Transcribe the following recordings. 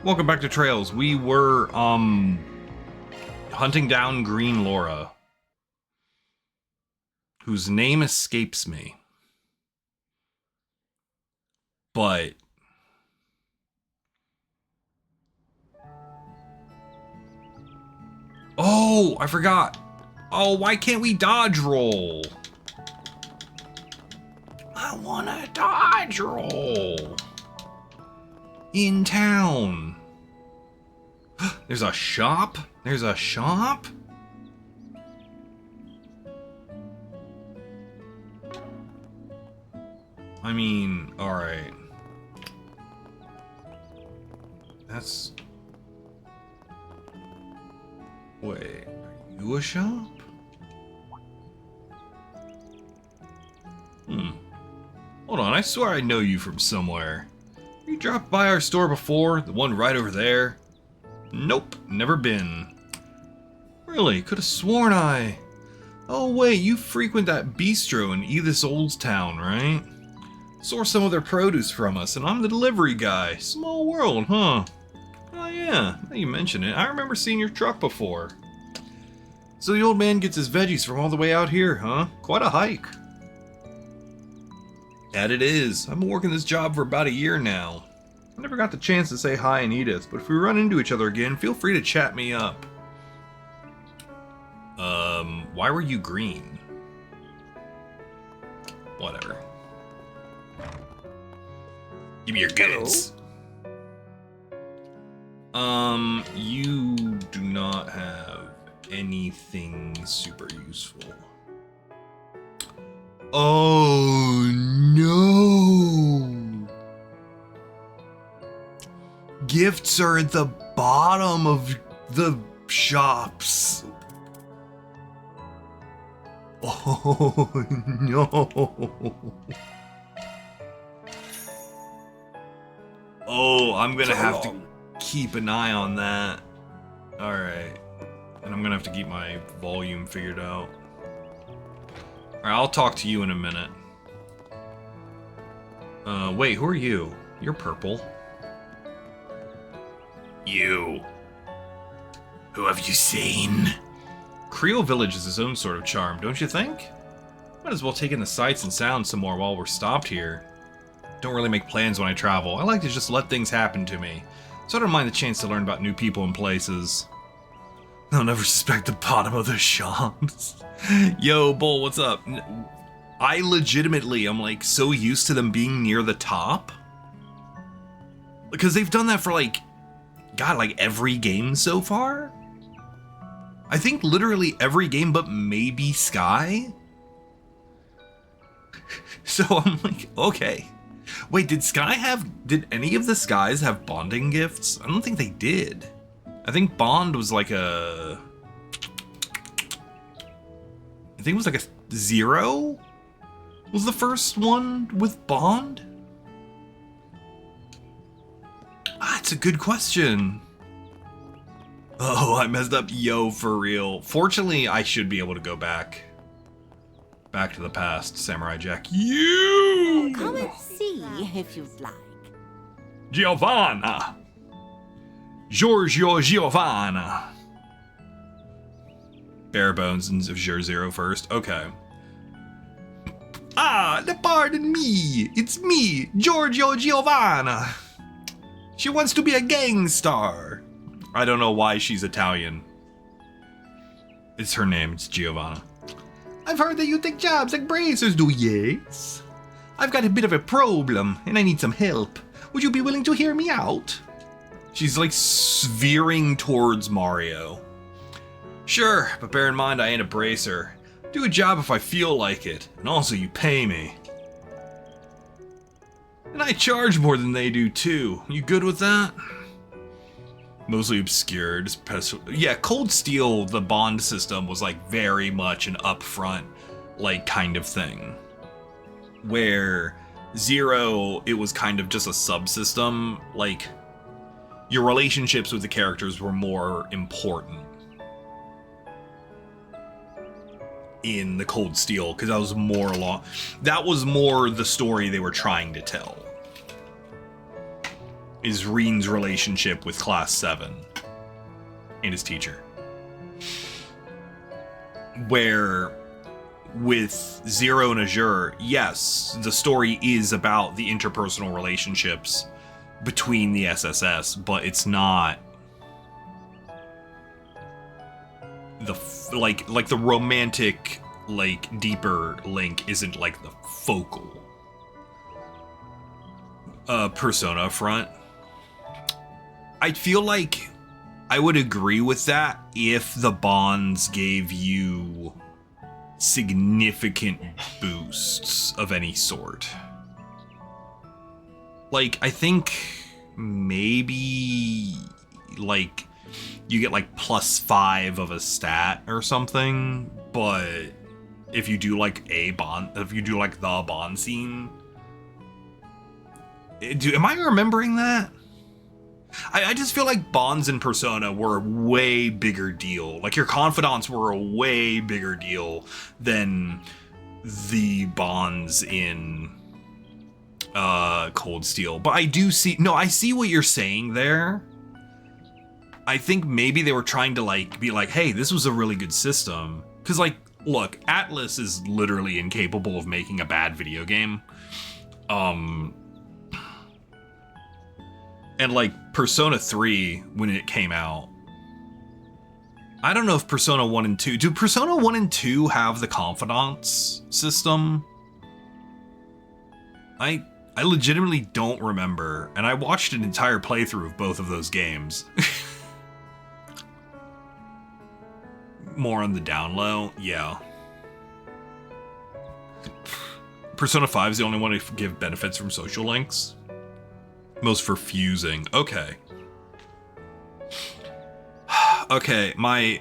Welcome back to Trails. We were, hunting down Green Laura, whose name escapes me. But oh, I forgot. Oh, why can't we dodge roll? I want to dodge roll. In town. There's a shop? There's a shop? I mean, alright. That's... Wait, are you a shop? Hold on, I swear I know you from somewhere. You dropped by our store before, the one right over there? Nope, never been. Really, could have sworn I... Oh wait, you frequent that bistro in Edith's Old Town, right? Source some of their produce from us, and I'm the delivery guy. Small world, huh? Oh yeah, now you mention it, I remember seeing your truck before. So the old man gets his veggies from all the way out here, huh? Quite a hike. That it is. I've been working this job for about a year now. I never got the chance to say hi and Edith, but if we run into each other again, feel free to chat me up. Why were you green? Whatever. Give me your goods. You do not have anything super useful. Oh no! Gifts are at the bottom of the shops. Oh no! Oh, I'm gonna have to keep an eye on that. Alright. And I'm gonna have to keep my volume figured out. Alright, I'll talk to you in a minute. Wait, who are you? You're purple. You. Who have you seen? Creole Village is its own sort of charm, don't you think? Might as well take in the sights and sounds some more while we're stopped here. Don't really make plans when I travel. I like to just let things happen to me. So I don't mind the chance to learn about new people and places. They'll never suspect the bottom of the shops. Yo, Bull, what's up? I legitimately am like so used to them being near the top. Because they've done that for like, God, like every game so far? I think literally every game but maybe Sky? So I'm like, okay. Wait, did any of the Skies have bonding gifts? I don't think they did. I think Bond was like a... I think it was like a 0? Was the first one with Bond? Ah, it's a good question. Oh, I messed up. Yo, for real. Fortunately, I should be able to go back to the past, Samurai Jack. You! Come and see if you'd like. Giovanna! Giorgio Giovanna! Bare bones and Zero first. Okay. Ah, pardon me! It's me, Giorgio Giovanna! She wants to be a gang star! I don't know why she's Italian. It's her name, it's Giovanna. I've heard that you take jobs like bracers, do yes? I've got a bit of a problem, and I need some help. Would you be willing to hear me out? She's like veering towards Mario. Sure, but bear in mind I ain't a bracer. Do a job if I feel like it, and also you pay me. And I charge more than they do too. You good with that? Mostly obscured. Yeah, Cold Steel, the bond system was like very much an upfront, like kind of thing. Where Zero, it was kind of just a subsystem. Like, your relationships with the characters were more important in the Cold Steel, because that was more the story they were trying to tell. is Reen's relationship with Class 7 and his teacher. Where with Zero and Azure, yes, the story is about the interpersonal relationships between the SSS, but it's not the like the romantic, like, deeper link isn't like the focal Persona front. I feel like I would agree with that if the bonds gave you significant boosts of any sort. Like, I think maybe, like, you get, like, +5 of a stat or something, but if you do, like, the bond scene... am I remembering that? I just feel like bonds in Persona were a way bigger deal. Like, your confidants were a way bigger deal than the bonds in Cold Steel. But I see what you're saying there. I think maybe they were trying to, like, be like, hey, this was a really good system. Because, like, look, Atlas is literally incapable of making a bad video game. And, like, Persona 3, when it came out, I don't know if Persona 1 and 2... Do Persona 1 and 2 have the confidants system? I legitimately don't remember, and I watched an entire playthrough of both of those games. More on the down low, yeah. Persona 5 is the only one to give benefits from social links. Most for fusing. Okay. Okay, my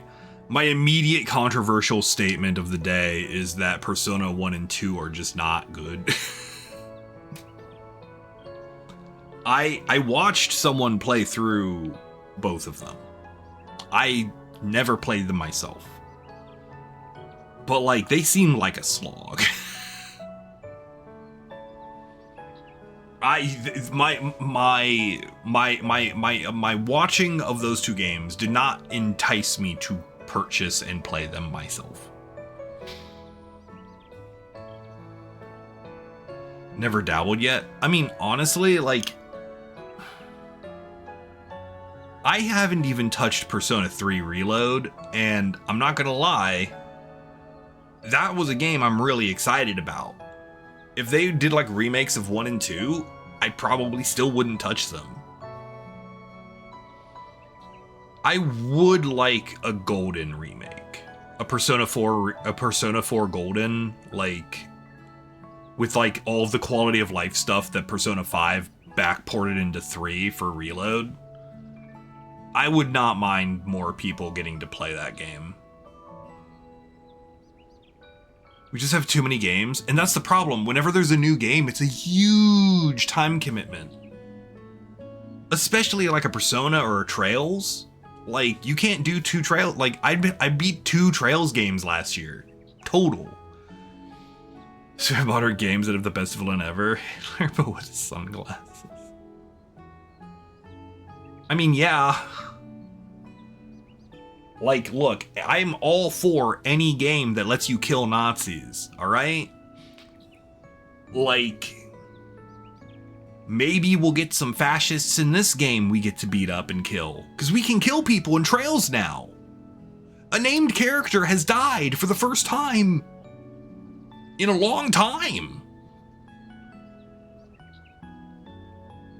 immediate controversial statement of the day is that Persona 1 and 2 are just not good. I watched someone play through both of them. I never played them myself. But, like, they seem like a slog. My watching of those two games did not entice me to purchase and play them myself. Never dabbled yet. I mean, honestly, like, I haven't even touched Persona 3 Reload, and I'm not gonna lie, that was a game I'm really excited about. If they did, like, remakes of 1 and 2, I probably still wouldn't touch them. I would like a Golden remake. A Persona 4 Golden, like, with, like, all of the quality of life stuff that Persona 5 backported into 3 for Reload. I would not mind more people getting to play that game. We just have too many games, and that's the problem. Whenever there's a new game, it's a huge time commitment. Especially like a Persona or a Trails. Like, you can't do 2 Trails. Like, I beat 2 Trails games last year. Total. So I bought her games that have the best villain ever. But with sunglasses. I mean, yeah. Like, look, I'm all for any game that lets you kill Nazis, alright? Like, maybe we'll get some fascists in this game we get to beat up and kill. Because we can kill people in Trails now. A named character has died for the first time in a long time.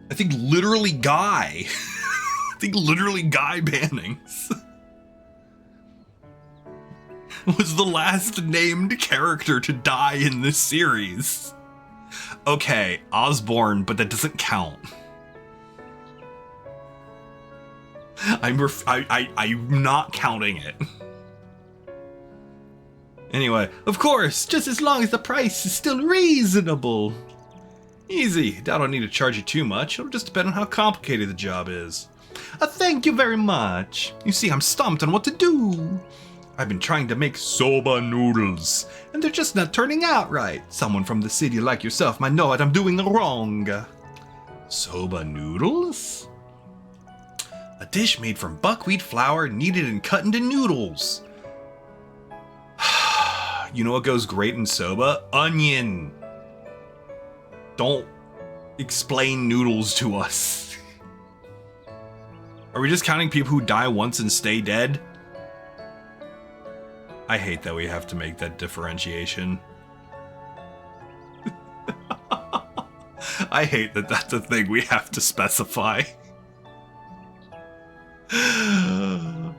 I think literally Guy. Guy Bannings was the last named character to die in this series. Okay, Osborne, but that doesn't count. I'm not counting it. Anyway, of course, just as long as the price is still reasonable. Easy, doubt I'll need to charge you too much. It'll just depend on how complicated the job is. Thank you very much. You see, I'm stumped on what to do. I've been trying to make soba noodles, and they're just not turning out right. Someone from the city like yourself might know what I'm doing wrong. Soba noodles? A dish made from buckwheat flour kneaded and cut into noodles. You know what goes great in soba? Onion. Don't explain noodles to us. Are we just counting people who die once and stay dead? I hate that we have to make that differentiation. I hate that that's a thing we have to specify. I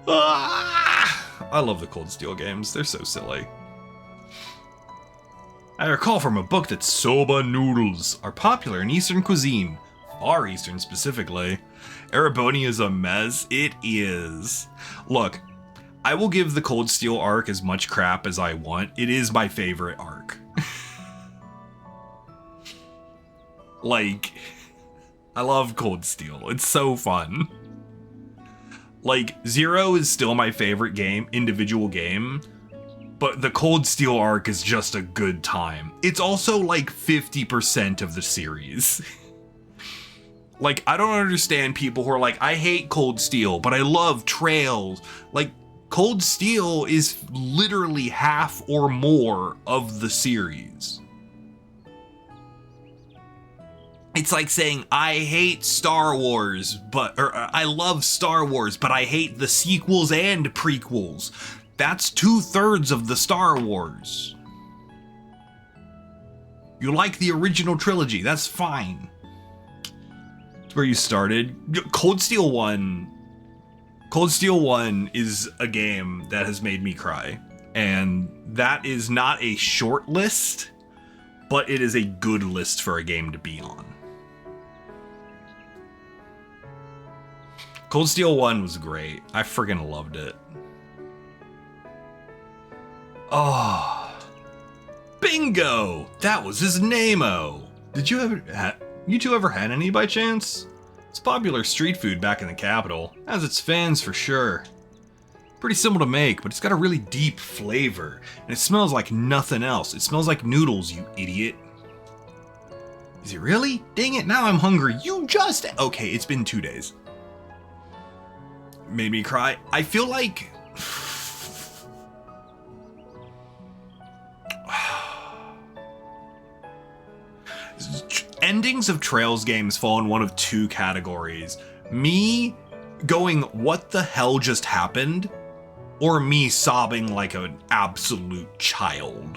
love the Cold Steel games. They're so silly. I recall from a book that soba noodles are popular in Eastern cuisine. Far Eastern specifically. Ereboni is a mess. It is. Look, I will give the Cold Steel arc as much crap as I want. It is my favorite arc. Like, I love Cold Steel. It's so fun. Like, Zero is still my favorite game, individual game, but the Cold Steel arc is just a good time. It's also like 50% of the series. Like, I don't understand people who are like, I hate Cold Steel, but I love Trails. Like, Cold Steel is literally half or more of the series. It's like saying, I hate Star Wars, or I love Star Wars, but I hate the sequels and prequels. That's 2/3 of the Star Wars. You like the original trilogy, that's fine. It's where you started. Cold Steel 1 is a game that has made me cry. And that is not a short list, but it is a good list for a game to be on. Cold Steel 1 was great. I friggin' loved it. Oh. Bingo! That was his name-o. Did you two ever had any by chance? It's popular street food back in the capital. Has its fans for sure. Pretty simple to make, but it's got a really deep flavor. And it smells like nothing else. It smells like noodles, you idiot. Is it really? Dang it, now I'm hungry. Okay, it's been 2 days. Made me cry. I feel like... Endings of Trails games fall in one of two categories. Me going, what the hell just happened? Or me sobbing like an absolute child.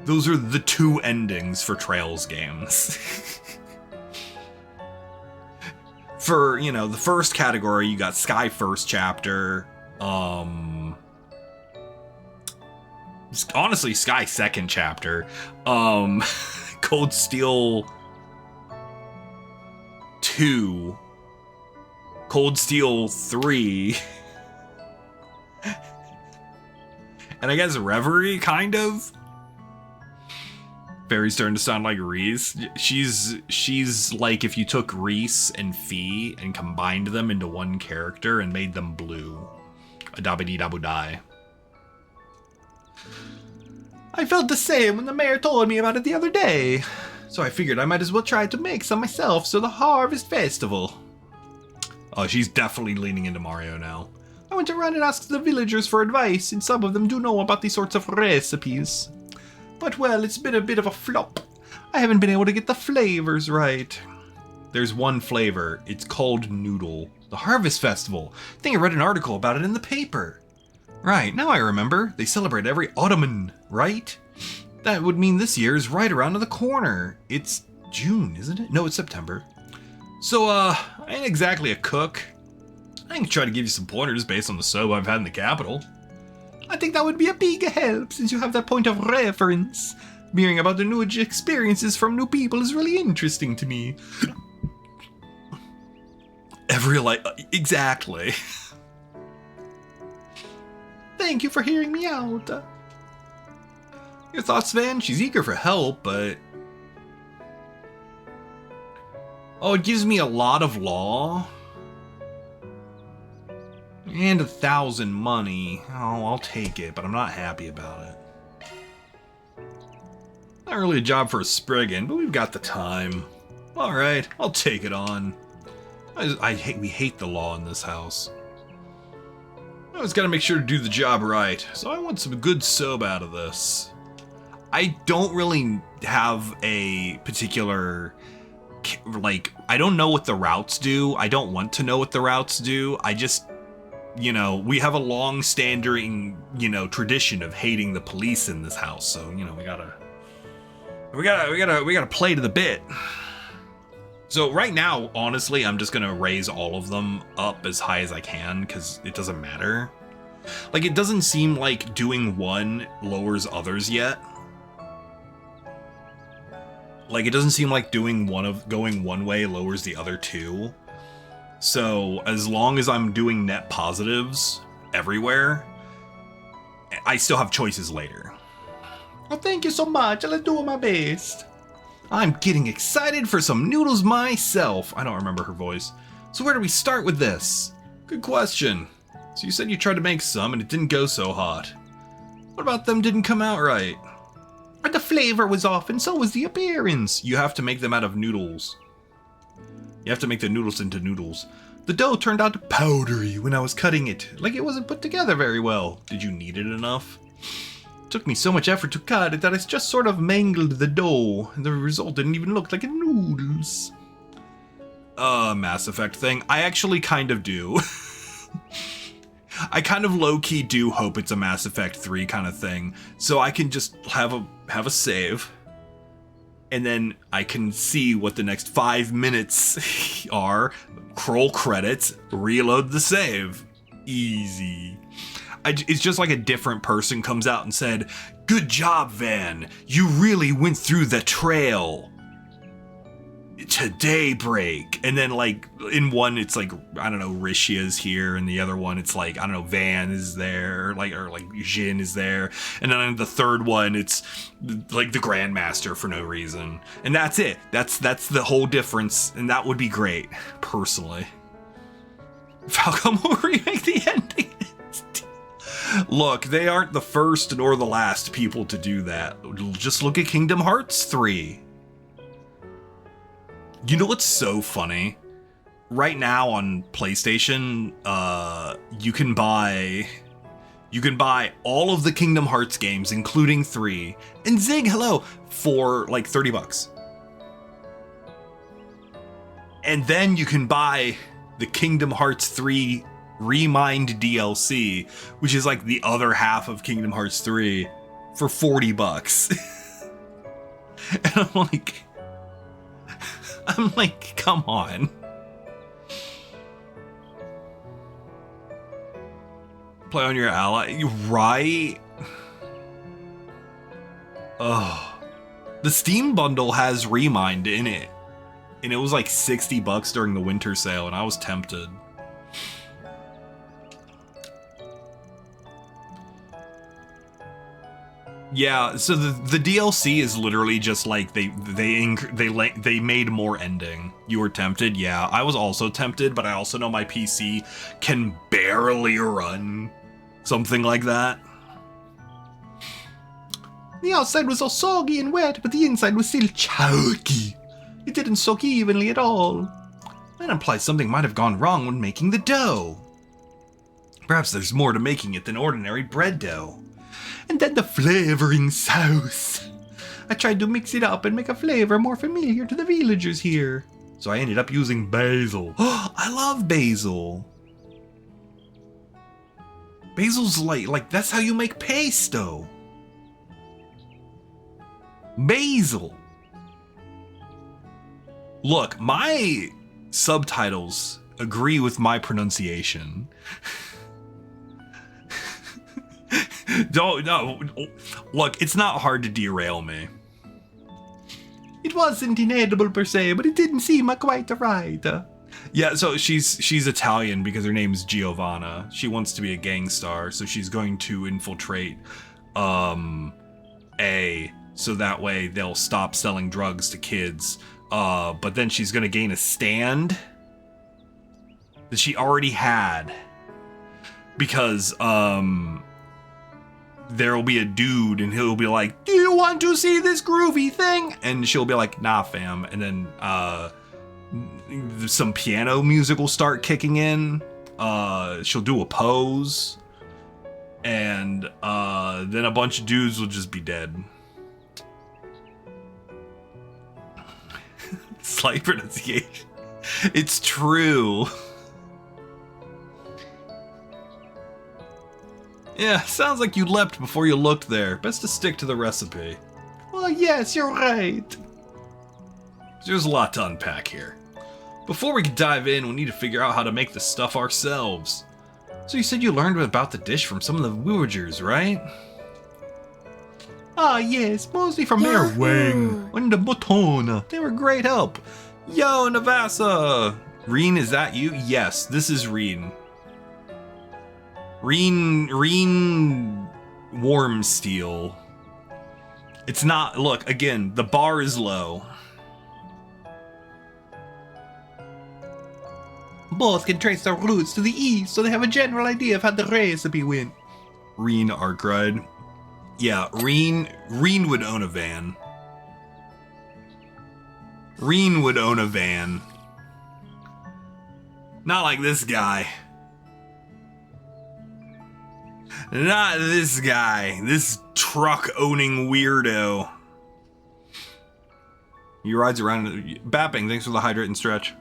Those are the two endings for Trails games. For, you know, the first category, you got Sky First Chapter, honestly, Sky Second Chapter, Cold Steel 2, Cold Steel 3, and I guess Reverie, kind of. Barry's starting to sound like Reese. She's like if you took Reese and Fee and combined them into one character and made them blue. A dabba-dee-dabba-die. I felt the same when the mayor told me about it the other day. So I figured I might as well try to make some myself for the Harvest Festival. Oh, she's definitely leaning into Mario now. I went around and asked the villagers for advice, and some of them do know about these sorts of recipes. But, well, it's been a bit of a flop. I haven't been able to get the flavors right. There's one flavor. It's called noodle. The Harvest Festival. I think I read an article about it in the paper. Right, now I remember. They celebrate every autumn, right? That would mean this year is right around the corner. It's June, isn't it? No, it's September. So, I ain't exactly a cook. I can try to give you some pointers based on the soba I've had in the capital. I think that would be a big help, since you have that point of reference. Hearing about the new experiences from new people is really interesting to me. Exactly. Thank you for hearing me out. Your thoughts, Van? She's eager for help, but... Oh, it gives me a lot of law. And 1,000 money. Oh, I'll take it, but I'm not happy about it. Not really a job for a Spriggan, but we've got the time. Alright, I'll take it on. We hate the law in this house. I always gotta make sure to do the job right, so I want some good soap out of this. I don't really have a particular, like, I don't know what the routes do. I don't want to know what the routes do. I just, you know, we have a long-standing, you know, tradition of hating the police in this house, so, you know, we gotta play to the bit. So right now, honestly, I'm just gonna raise all of them up as high as I can, because it doesn't matter. Like, it doesn't seem like doing one lowers others yet. Like, it doesn't seem like going one way lowers the other two. So, as long as I'm doing net positives everywhere, I still have choices later. Well, thank you so much. I'll do my best. I'm getting excited for some noodles myself. I don't remember her voice. So where do we start with this? Good question. So you said you tried to make some and it didn't go so hot. What about them didn't come out right? But the flavor was off and so was the appearance. You have to make them out of noodles. You have to make the noodles into noodles. The dough turned out powdery when I was cutting it, like it wasn't put together very well. Did you knead it enough? It took me so much effort to cut it that I just sort of mangled the dough, and the result didn't even look like noodles. Mass Effect thing. I actually kind of do. I kind of low-key do hope it's a Mass Effect 3 kind of thing, so I can just have a save, and then I can see what the next 5 minutes are, roll credits, reload the save. Easy. It's just like a different person comes out and said, "Good job, Van. You really went through the trail to Daybreak." And then, like, in one, it's like, I don't know, Rishia's here, and the other one, it's like, I don't know, Van is there, or like Jin is there. And then in the third one, it's like the Grandmaster for no reason. And that's it. That's the whole difference, and that would be great, personally. Falcom will remake the ending. Look, they aren't the first nor the last people to do that. Just look at Kingdom Hearts 3. You know what's so funny? Right now on PlayStation, you can buy all of the Kingdom Hearts games, including 3, and Zig, hello, for like $30. And then you can buy the Kingdom Hearts 3 Remind DLC, which is like the other half of Kingdom Hearts 3, for $40. And I'm like, come on. Play on your ally, right? Oh, the Steam bundle has Remind in it, and it was like $60 during the winter sale, and I was tempted. Yeah, so the DLC is literally just like they made more ending. You were tempted? Yeah, I was also tempted, but I also know my PC can barely run something like that. The outside was all soggy and wet, but the inside was still chunky. It didn't soak evenly at all. That implies something might have gone wrong when making the dough. Perhaps there's more to making it than ordinary bread dough. And then the flavoring sauce. I tried to mix it up and make a flavor more familiar to the villagers here. So I ended up using basil. Oh, I love basil. Basil's like that's how you make pesto. Basil. Look, my subtitles agree with my pronunciation. No, look, it's not hard to derail me. It wasn't inedible per se, but it didn't seem quite right. Yeah, so she's Italian because her name's Giovanna. She wants to be a gang star, so she's going to infiltrate A, so that way they'll stop selling drugs to kids. But then she's gonna gain a stand that she already had. Because, there will be a dude and he'll be like, "Do you want to see this groovy thing? And she'll be like, nah, fam. And then some piano music will start kicking in. She'll do a pose. And then a bunch of dudes will just be dead. Slight pronunciation. It's true. Yeah, sounds like you leapt before you looked there. Best to stick to the recipe. Well, yes, you're right. There's a lot to unpack here. Before we can dive in, we need to figure out how to make the stuff ourselves. So you said you learned about the dish from some of the villagers, right? Ah, yes, mostly from Mayor Wang and the Botona. They were great help. Yo, Navassa! Reen, is that you? Yes, this is Reen. Reen Warmsteel. It's not, look, again, the bar is low. Both can trace their roots to the east, so they have a general idea of how the recipe went. Reen Arkride. Yeah, Reen would own a van. Reen would own a van. Not like this guy. Not this guy. This truck-owning weirdo. He rides around... Bapping, thanks for the hydrate and stretch.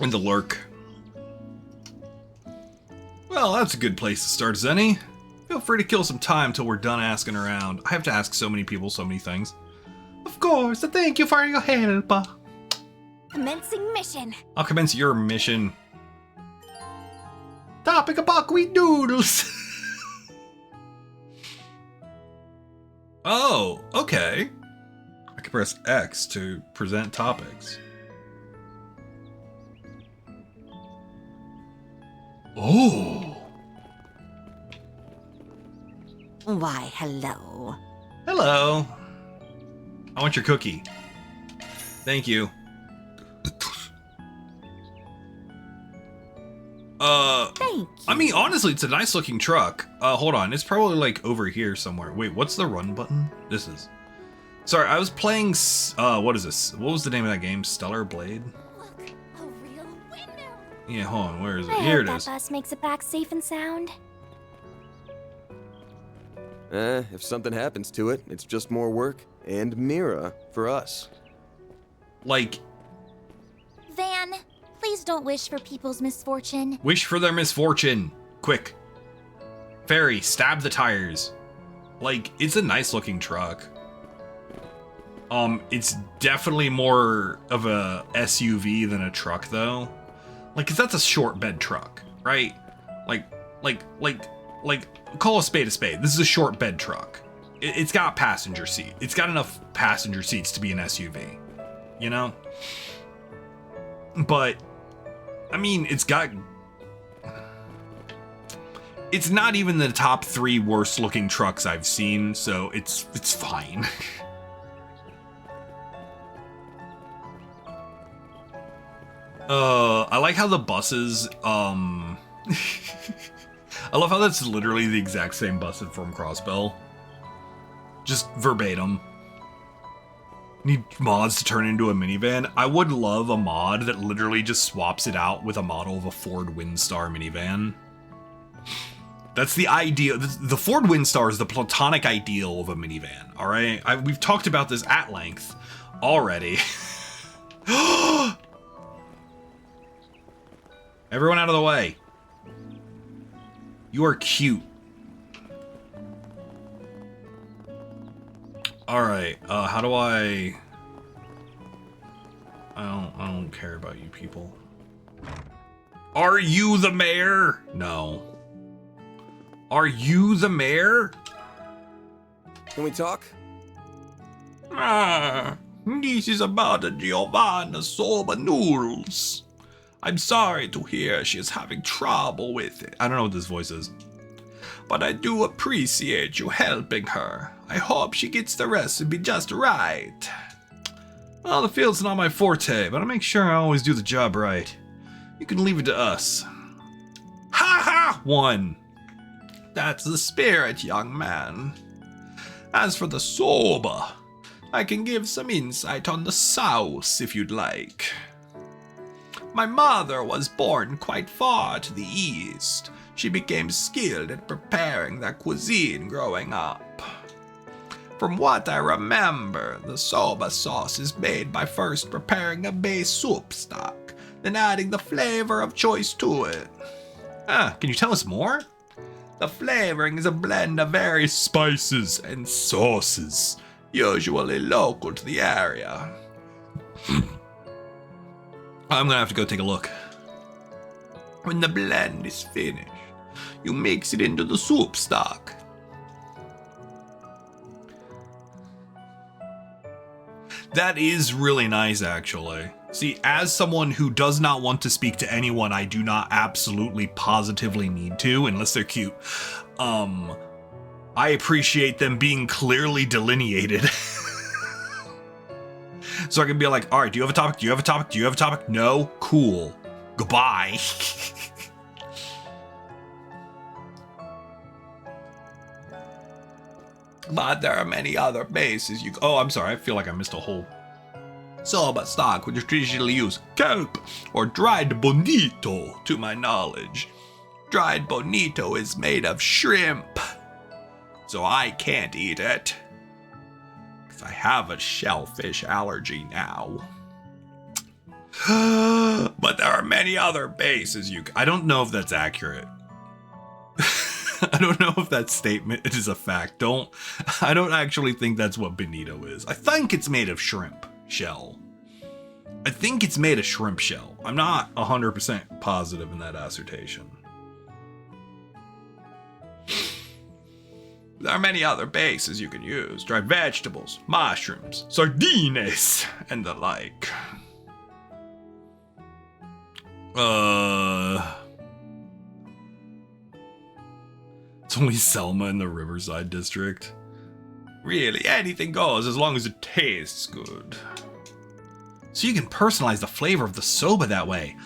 And the lurk. Well, that's a good place to start, Zenny. Feel free to kill some time till we're done asking around. I have to ask so many people so many things. Of course, thank you for your help. Commencing mission. I'll commence your mission. Topic of buckwheat noodles. Oh, okay. I can press X to present topics. Oh. Why, hello. Hello. I want your cookie. Thank you. Thank you. I mean, honestly, it's a nice looking truck. Hold on. It's probably like over here somewhere. Wait, what's the run button? This is. Sorry, I was playing, what is this? What was the name of that game? Stellar Blade? Look, a real window. Yeah, hold on. Where is it? I Here hope it is. that bus makes it back safe and sound. If something happens to it, it's just more work and Mira for us. Like, Van, please don't wish for people's misfortune. wish for their misfortune. Quick. Fairy, stab the tires. Like, it's a nice looking truck. It's definitely more of a SUV than a truck though. Like, 'cause that's a short bed truck, right? Like, call a spade a spade. This is a short bed truck. It's got passenger seat. It's got enough passenger seats to be an SUV, you know? But, I mean, it's not even the top 3 worst looking trucks I've seen, so it's fine. I like how the buses, I love how that's literally the exact same bus from Crossbell. Just verbatim. Need mods to turn into a minivan. I would love a mod that literally just swaps it out with a model of a Ford Windstar minivan. That's the ideal. The Ford Windstar is the platonic ideal of a minivan, alright? We've talked about this at length already. Everyone out of the way. You are cute. Alright, how do I don't care about you people. Are you the mayor? No. Are you the mayor? Can we talk? This is about the Giovanna soba noodles. I'm sorry to hear she is having trouble with it. I don't know what this voice is. But I do appreciate you helping her. I hope she gets the recipe just right. Well, the field's not my forte, but I'll make sure I always do the job right. You can leave it to us. Ha ha! 1. That's the spirit, young man. As for the soba, I can give some insight on the sauce if you'd like. My mother was born quite far to the east. She became skilled at preparing that cuisine growing up. From what I remember, the soba sauce is made by first preparing a base soup stock, then adding the flavor of choice to it. Can you tell us more? The flavoring is a blend of various spices and sauces, usually local to the area. I'm gonna have to go take a look. When the blend is finished, you mix it into the soup stock. That is really nice, actually. See, as someone who does not want to speak to anyone I do not absolutely positively need to, unless they're cute, I appreciate them being clearly delineated. So I can be like, all right, do you have a topic? Do you have a topic? Do you have a topic? No? Cool. Goodbye. But there are many other bases you... Oh, I'm sorry. I feel like I missed a whole... Soba stock, which is traditionally used kelp or dried bonito, to my knowledge. Dried bonito is made of shrimp, so I can't eat it. Because I have a shellfish allergy now. But there are many other bases you... I don't know if that's accurate. I don't know if that statement is a fact. I don't actually think that's what bonito is. I think it's made of shrimp shell. I think it's made of shrimp shell. I'm not 100% positive in that assertion. There are many other bases you can use. Dried vegetables, mushrooms, sardines, and the like. It's only Selma in the Riverside district. Really, anything goes as long as it tastes good. So you can personalize the flavor of the soba that way.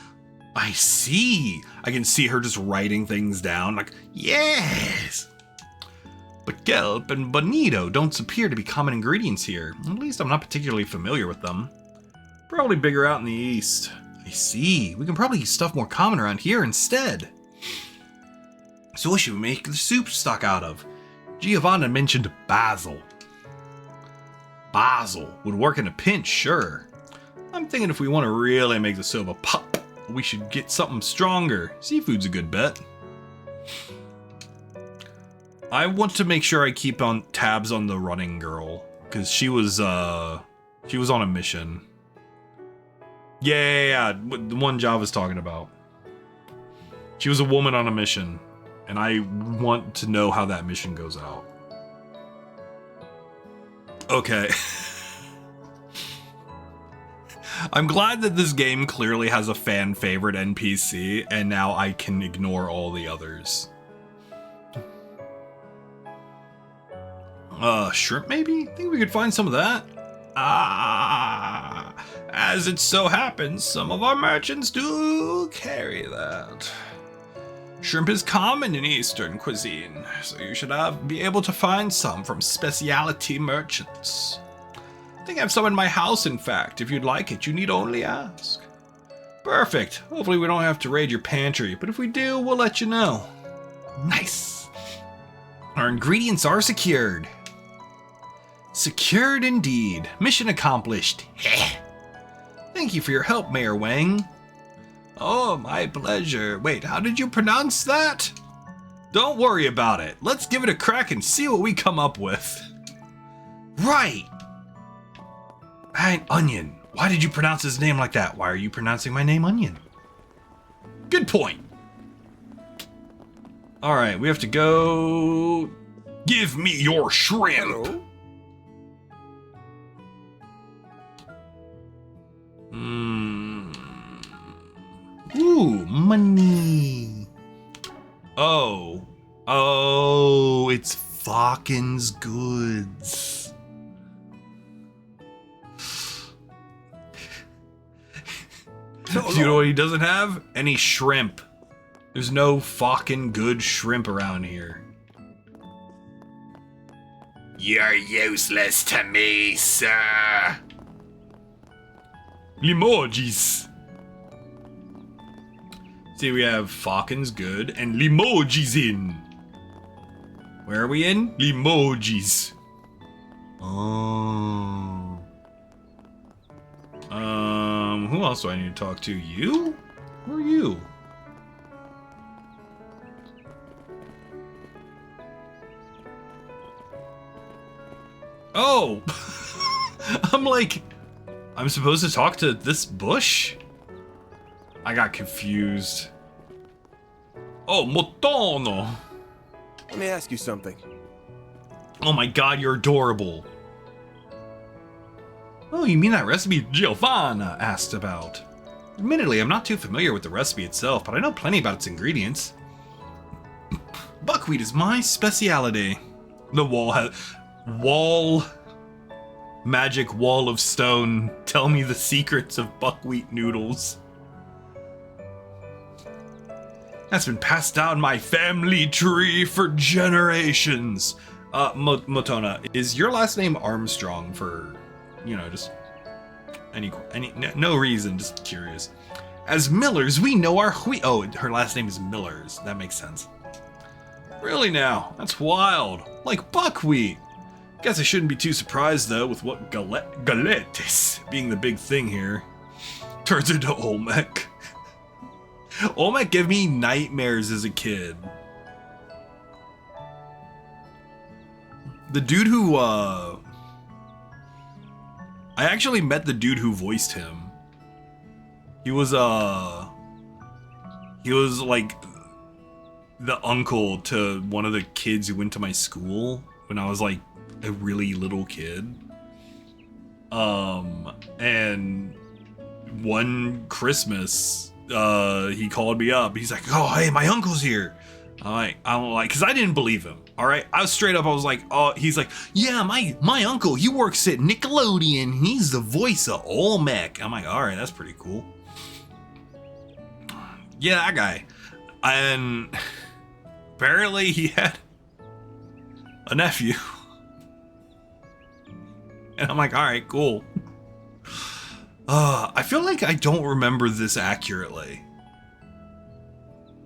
I see. I can see her just writing things down like, yes. But kelp and bonito don't appear to be common ingredients here. At least I'm not particularly familiar with them. Probably bigger out in the east. I see. We can probably use stuff more common around here instead. So what should we make the soup stock out of? Giovanna mentioned basil. Basil would work in a pinch, sure. I'm thinking if we want to really make the soba pop, we should get something stronger. Seafood's a good bet. I want to make sure I keep on tabs on the running girl, because she was on a mission. Yeah, the one Java's talking about. She was a woman on a mission. And I want to know how that mission goes out. Okay. I'm glad that this game clearly has a fan favorite NPC, and now I can ignore all the others. Shrimp maybe? Think we could find some of that? As it so happens, some of our merchants do carry that. Shrimp is common in Eastern cuisine, so you should be able to find some from specialty merchants. I think I have some in my house, in fact. If you'd like it, you need only ask. Perfect. Hopefully we don't have to raid your pantry, but if we do, we'll let you know. Nice. Our ingredients are secured. Secured indeed. Mission accomplished. Thank you for your help, Mayor Wang. Oh, my pleasure. Wait, how did you pronounce that? Don't worry about it. Let's give it a crack and see what we come up with. Right. Onion. Why did you pronounce his name like that? Why are you pronouncing my name Onion? Good point. All right, we have to go... Give me your shrimp. Hello? Ooh, money. Oh, it's Falcon's goods. Do you know what he doesn't have? Any shrimp. There's no fucking good shrimp around here. You're useless to me, sir. Limojis. See, we have Falcon's good and Limojis in. Where are we in? Limojis. Oh. Who else do I need to talk to? You? Who are you? Oh! I'm like, I'm supposed to talk to this bush? I got confused. Oh, Motono! Let me ask you something. Oh my god, you're adorable. Oh, you mean that recipe Giovanna asked about? Admittedly, I'm not too familiar with the recipe itself, but I know plenty about its ingredients. Buckwheat is my speciality. The magic wall of stone. Tell me the secrets of buckwheat noodles. That's been passed down my family tree for generations. Motona, is your last name Armstrong for, you know, just no reason, just curious. As Millers, we know our wheat. Oh, her last name is Millers. That makes sense. Really now? That's wild. Like buckwheat. Guess I shouldn't be too surprised though with what galettes being the big thing here. Turns into Olmec. Olmec gave me nightmares as a kid. The dude who, I actually met the dude who voiced him. He was like the uncle to one of the kids who went to my school when I was like a really little kid. And one Christmas, he called me up. He's like, "Oh, hey, my uncle's here." I'm like, because I didn't believe him. All right, I was straight up. I was like, "Oh," he's like, "Yeah, my uncle. He works at Nickelodeon. He's the voice of Olmec." I'm like, "All right, that's pretty cool." Yeah, that guy. And apparently he had a nephew. And I'm like, all right, cool. I feel like I don't remember this accurately.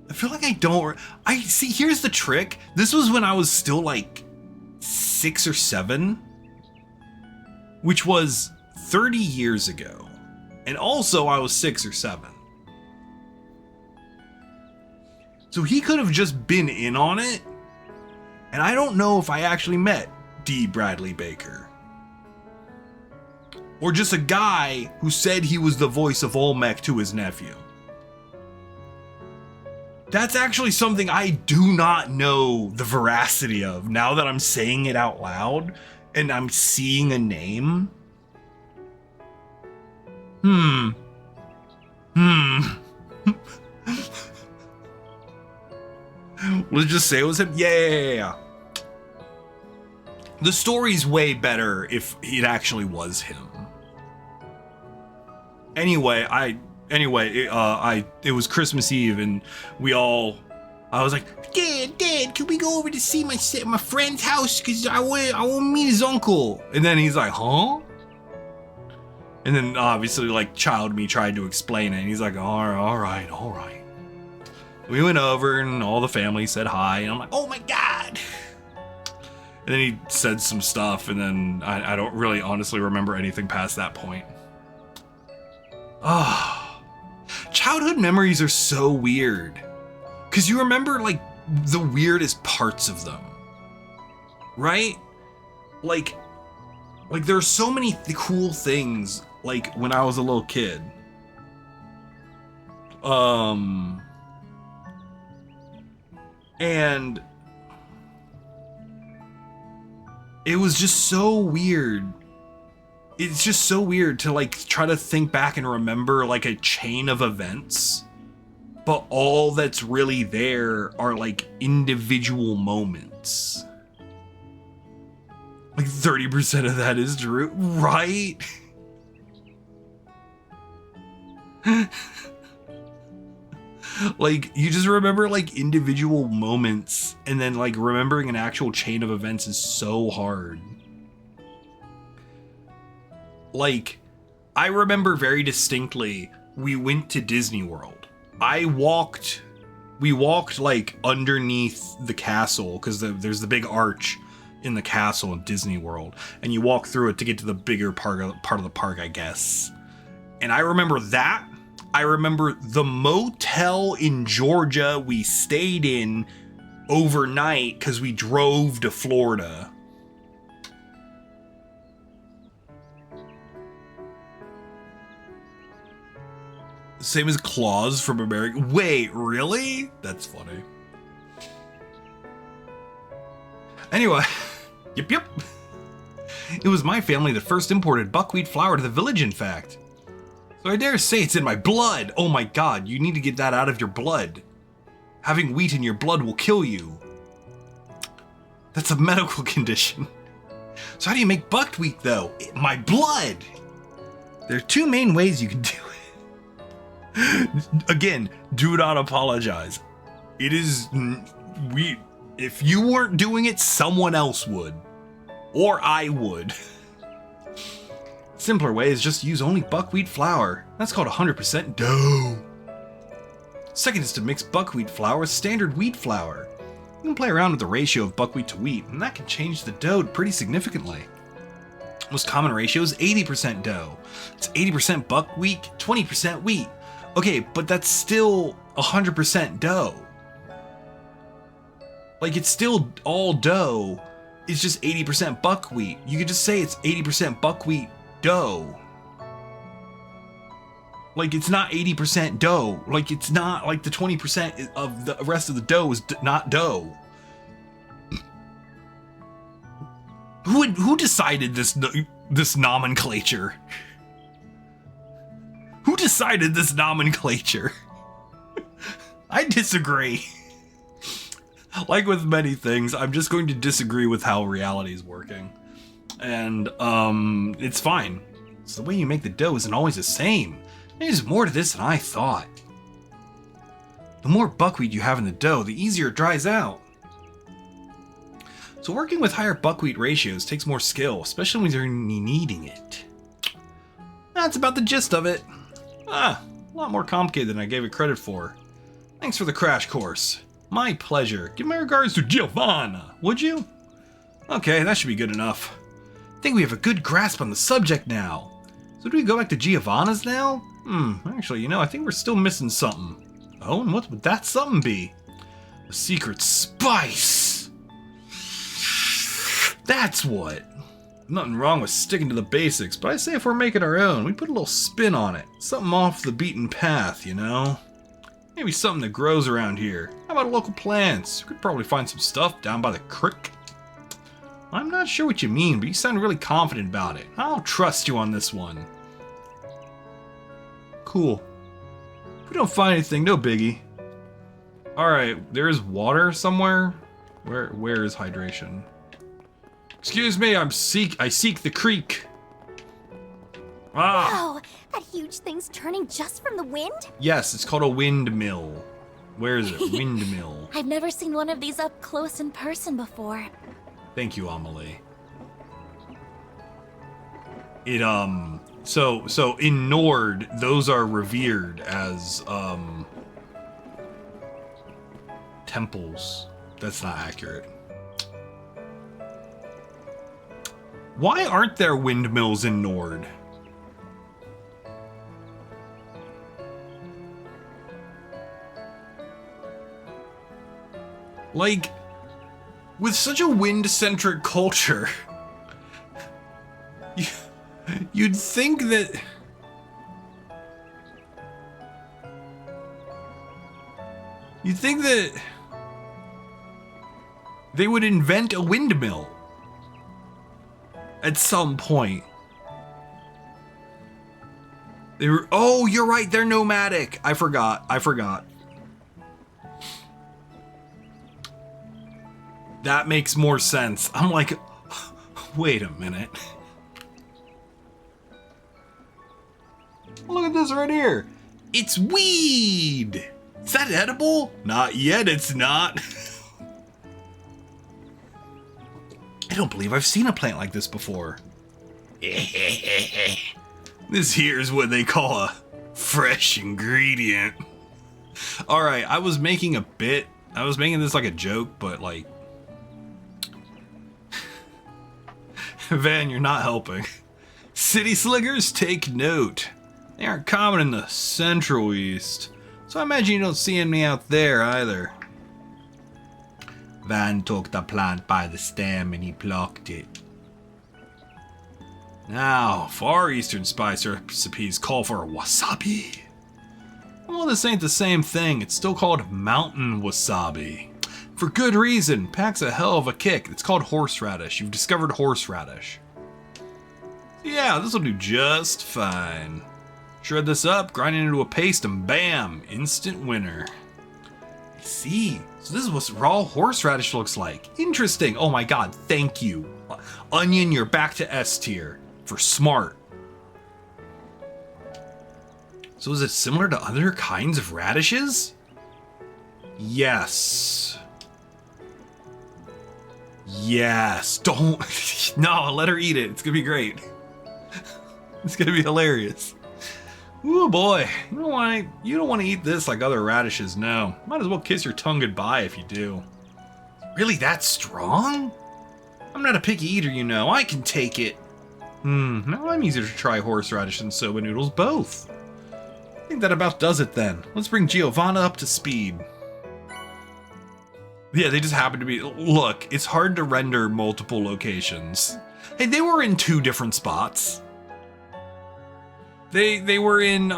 I feel like I don't. I see, here's the trick. This was when I was still like 6 or 7, which was 30 years ago. And also I was 6 or 7. So he could have just been in on it. And I don't know if I actually met D. Bradley Baker. Or just a guy who said he was the voice of Olmec to his nephew. That's actually something I do not know the veracity of now that I'm saying it out loud and I'm seeing a name. Let's just say it was him. Yeah. The story's way better if it actually was him. Anyway, it was Christmas Eve and I was like, Dad, can we go over to see my friend's house? Cause I want to meet his uncle. And then he's like, huh? And then obviously like child me tried to explain it and he's like, all right. We went over and all the family said hi and I'm like, oh my God. And then he said some stuff and then I don't really honestly remember anything past that point. Childhood memories are so weird. Cause you remember like the weirdest parts of them. Right? Like there are so many cool things like when I was a little kid. And it was just so weird. It's just so weird to like try to think back and remember like a chain of events, but all that's really there are like individual moments. Like 30% of that is true, right? Like you just remember like individual moments and then like remembering an actual chain of events is so hard. Like, I remember very distinctly, we went to Disney World. We walked like underneath the castle, because there's the big arch in the castle in Disney World, and you walk through it to get to the bigger part of the park, I guess. And I remember that. I remember the motel in Georgia we stayed in overnight because we drove to Florida. Same as Claus from America. Wait, really? That's funny. Anyway, yep. It was my family that first imported buckwheat flour to the village, in fact. So I dare say it's in my blood. Oh my god, you need to get that out of your blood. Having wheat in your blood will kill you. That's a medical condition. So how do you make buckwheat, though? My blood! There are two main ways you can do it. Again, do not apologize. It is... If you weren't doing it, someone else would. Or I would. Simpler way is just use only buckwheat flour. That's called 100% dough. Second is to mix buckwheat flour with standard wheat flour. You can play around with the ratio of buckwheat to wheat, and that can change the dough pretty significantly. Most common ratio is 80% dough. It's 80% buckwheat, 20% wheat. Okay, but that's still 100% dough. Like, it's still all dough. It's just 80% buckwheat. You could just say it's 80% buckwheat dough. Like, it's not 80% dough. Like, it's not like the 20% of the rest of the dough is not dough. Who decided this nomenclature? Who decided this nomenclature? I disagree. Like with many things, I'm just going to disagree with how reality is working. And, it's fine. It's the way you make the dough isn't always the same. There's more to this than I thought. The more buckwheat you have in the dough, the easier it dries out. So working with higher buckwheat ratios takes more skill, especially when you're kneading it. That's about the gist of it. A lot more complicated than I gave it credit for. Thanks for the crash course. My pleasure. Give my regards to Giovanna, would you? Okay, that should be good enough. I think we have a good grasp on the subject now. So do we go back to Giovanna's now? Actually, I think we're still missing something. Oh, and what would that something be? A secret spice! That's what! Nothing wrong with sticking to the basics, but I say if we're making our own, we put a little spin on it. Something off the beaten path, Maybe something that grows around here. How about local plants? We could probably find some stuff down by the creek. I'm not sure what you mean, but you sound really confident about it. I'll trust you on this one. Cool. If we don't find anything, no biggie. Alright, there is water somewhere? Where is hydration? Excuse me, I seek the creek. Wow, that huge thing's turning just from the wind? Yes, it's called a windmill. Where is it? Windmill. I've never seen one of these up close in person before. Thank you, Amelie. It, so in Nord, those are revered as, temples. That's not accurate. Why aren't there windmills in Nord? Like, with such a wind-centric culture, you'd think that... they would invent a windmill at some point. Oh, you're right, they're nomadic. I forgot. That makes more sense. I'm like, wait a minute. Look at this right here. It's weed. Is that edible? Not yet, it's not. I don't believe I've seen a plant like this before. This here is what they call a fresh ingredient. Alright, I was making a bit. I was making this like a joke, but like... Van, you're not helping. City slickers, take note. They aren't common in the Central East, so I imagine you don't see any out there either. Van took the plant by the stem and he plucked it. Now, Far Eastern spice recipes call for wasabi. Well, this ain't the same thing. It's still called mountain wasabi. For good reason. Packs a hell of a kick. It's called horseradish. You've discovered horseradish. Yeah, this will do just fine. Shred this up, grind it into a paste, and bam! Instant winner. I see. So this is what raw horseradish looks like. Interesting. Oh my god, thank you. Onion, you're back to S tier. For smart. So is it similar to other kinds of radishes? Yes. Yes. Don't. No, let her eat it. It's gonna be great. It's gonna be hilarious. Ooh boy, you don't want to eat this like other radishes. No, might as well kiss your tongue goodbye if you do. Really that strong? I'm not a picky eater, you know. I can take it. Now I'm easier to try horseradish and soba noodles both. I think that about does it then. Let's bring Giovanna up to speed. Yeah, they just happen to be. Look, it's hard to render multiple locations. Hey, they were in 2 different spots. They were in,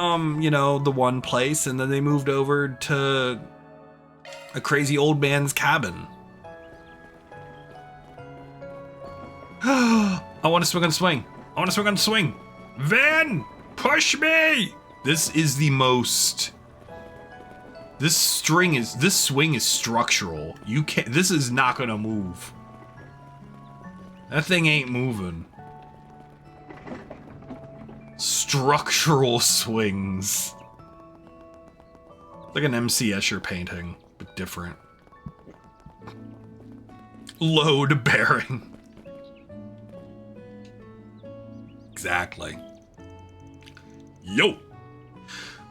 you know, the one place, and then they moved over to a crazy old man's cabin. I want to swing on the swing. I want to swing on the swing. Van, push me! This is the most... This swing is structural. You can't, this is not gonna move. That thing ain't moving. Structural swings. Like an MC Escher painting, but different. Load bearing. Exactly. Yo!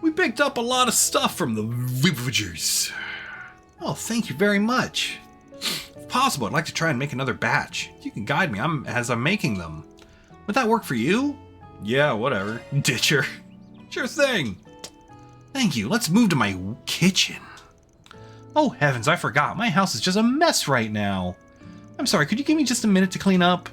We picked up a lot of stuff from the villagers. Oh, thank you very much. If possible, I'd like to try and make another batch. You can guide me as I'm making them. Would that work for you? Yeah, whatever. Ditcher. Sure thing. Thank you. Let's move to my kitchen. Oh, heavens, I forgot. My house is just a mess right now. I'm sorry, could you give me just a minute to clean up?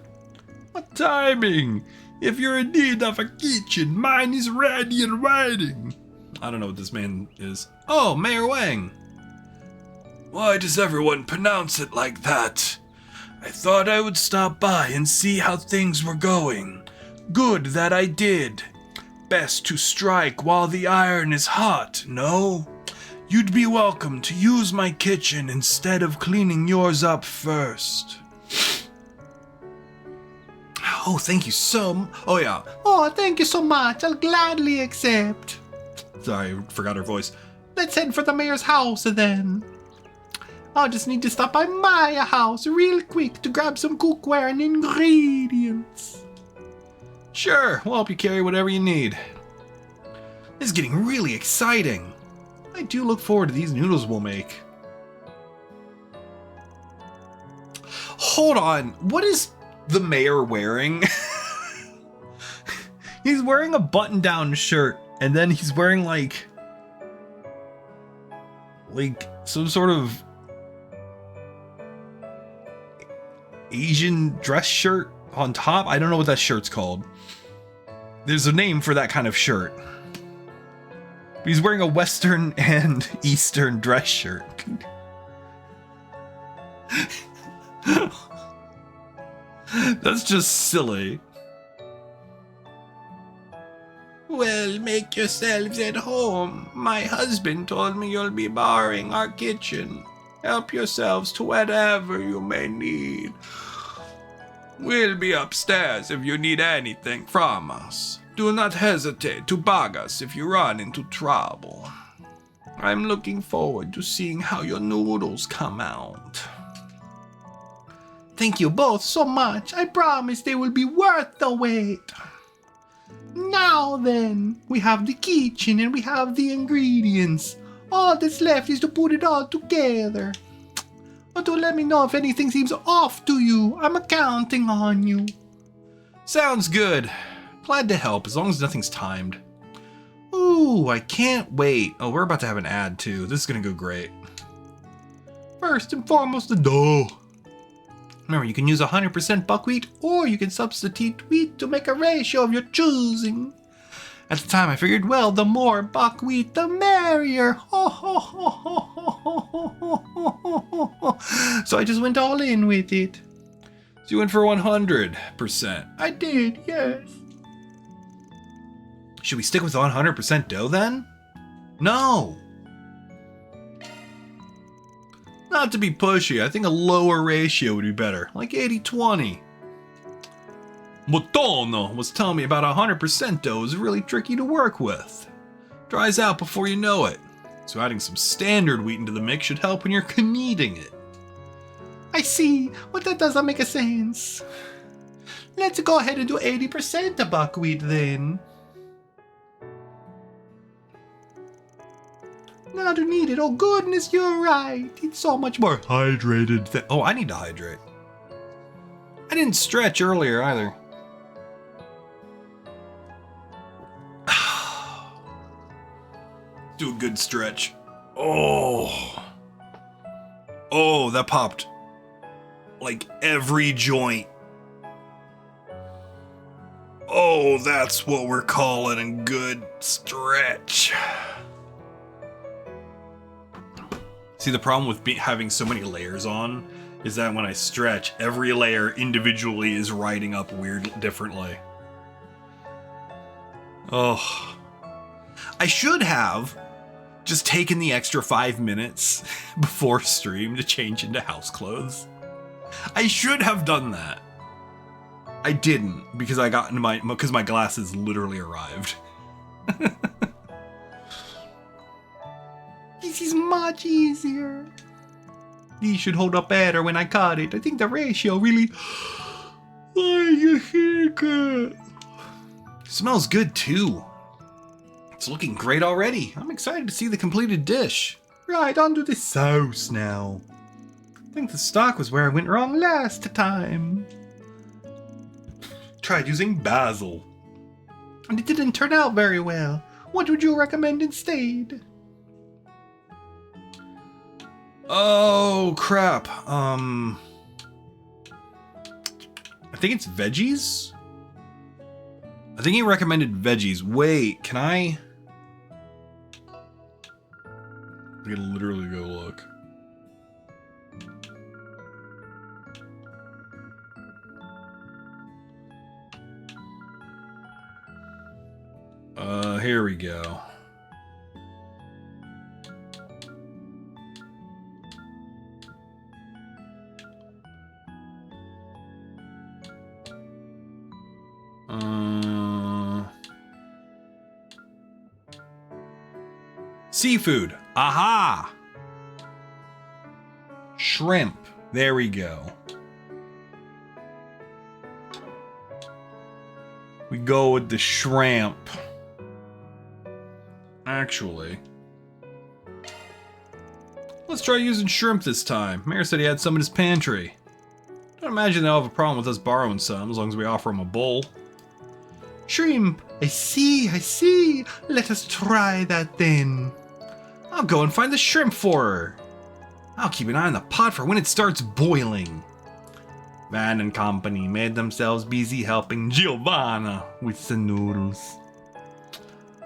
What timing? If you're in need of a kitchen, mine is ready and waiting. I don't know what this man is. Oh, Mayor Wang. Why does everyone pronounce it like that? I thought I would stop by and see how things were going. Good that I did. Best to strike while the iron is hot, no? You'd be welcome to use my kitchen instead of cleaning yours up first. Oh, thank you so much. Oh, yeah. Oh, thank you so much. I'll gladly accept. Sorry, I forgot her voice. Let's head for the mayor's house then. I'll just need to stop by my house real quick to grab some cookware and ingredients. Sure, we'll help you carry whatever you need. This is getting really exciting. I do look forward to these noodles we'll make. Hold on, what is the mayor wearing? He's wearing a button-down shirt, and then he's wearing like some sort of Asian dress shirt on top. I don't know what that shirt's called. There's a name for that kind of shirt. But he's wearing a Western and Eastern dress shirt. That's just silly. Well, make yourselves at home. My husband told me you'll be borrowing our kitchen. Help yourselves to whatever you may need. We'll be upstairs if you need anything from us. Do not hesitate to bug us if you run into trouble. I'm looking forward to seeing how your noodles come out. Thank you both so much. I promise they will be worth the wait. Now then, we have the kitchen and we have the ingredients. All that's left is to put it all together. But do let me know if anything seems off to you. I'm counting on you. Sounds good. Glad to help, as long as nothing's timed. Ooh, I can't wait. Oh, we're about to have an ad too. This is gonna go great. First and foremost, the dough. Remember, you can use 100% buckwheat, or you can substitute wheat to make a ratio of your choosing. At the time, I figured, well, the more buckwheat, the merrier. So I just went all in with it. So you went for 100%. I did, yes. Should we stick with 100% dough then? No. Not to be pushy, I think a lower ratio would be better, like 80-20. Motono was telling me about 100% dough is really tricky to work with. Dries out before you know it. So adding some standard wheat into the mix should help when you're kneading it. I see. Well, that doesn't make a sense. Let's go ahead and do 80% of buckwheat then. Now to knead it. Oh goodness, you're right. It's so much more hydrated. Oh, I need to hydrate. I didn't stretch earlier either. Do a good stretch. Oh, that popped like every joint. Oh, that's what we're calling a good stretch. See, the problem with having so many layers on is that when I stretch, every layer individually is riding up differently. Oh, I should have just taken the extra 5 minutes before stream to change into house clothes. I should have done that. I didn't, because I got into because my glasses literally arrived. This is much easier. These should hold up better when I cut it. I think the ratio really... Smells good too. It's looking great already. I'm excited to see the completed dish. Right, on to the sauce now. I think the stock was where I went wrong last time. Tried using basil, and it didn't turn out very well. What would you recommend instead? Oh, crap. I think it's veggies? I think he recommended veggies. Wait, can I can literally go look. Here we go. Seafood. Aha! Shrimp. There we go. We go with the shrimp. Actually, let's try using shrimp this time. Mayor said he had some in his pantry. Don't imagine they'll have a problem with us borrowing some, as long as we offer him a bowl. Shrimp! I see. Let us try that then. I'll go and find the shrimp for her. I'll keep an eye on the pot for when it starts boiling. Van and company made themselves busy helping Giovanna with the noodles.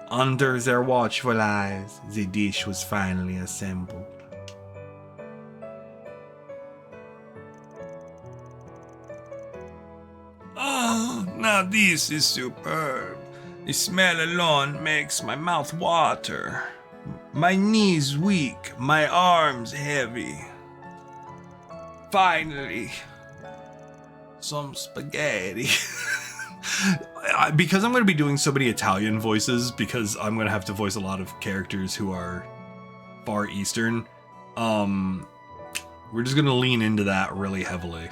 Under their watchful eyes, the dish was finally assembled. Oh, now this is superb. The smell alone makes my mouth water. My knees weak, my arms heavy. Finally, some spaghetti. Because I'm going to be doing so many Italian voices, because I'm going to have to voice a lot of characters who are Far Eastern, we're just going to lean into that really heavily.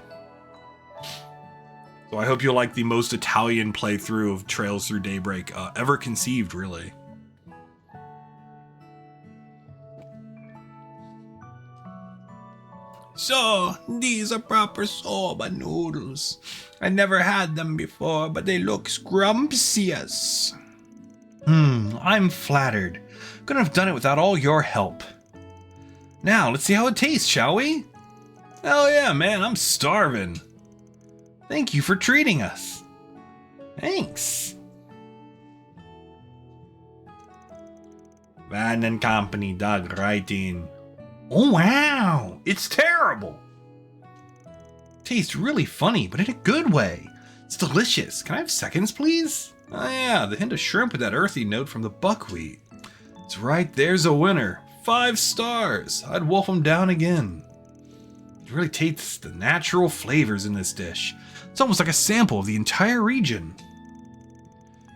So I hope you'll like the most Italian playthrough of Trails Through Daybreak ever conceived, really. So, these are proper soba noodles. I never had them before, but they look scrumptious. I'm flattered. Couldn't have done it without all your help. Now, let's see how it tastes, shall we? Hell yeah, man, I'm starving. Thank you for treating us. Thanks. Van and Company dug right in. Oh wow, it's terrible. Tastes really funny, but in a good way. It's delicious. Can I have seconds, please? Oh yeah, the hint of shrimp with that earthy note from the buckwheat. It's right, there's a winner. 5 stars. I'd wolf them down again. You really taste the natural flavors in this dish. It's almost like a sample of the entire region.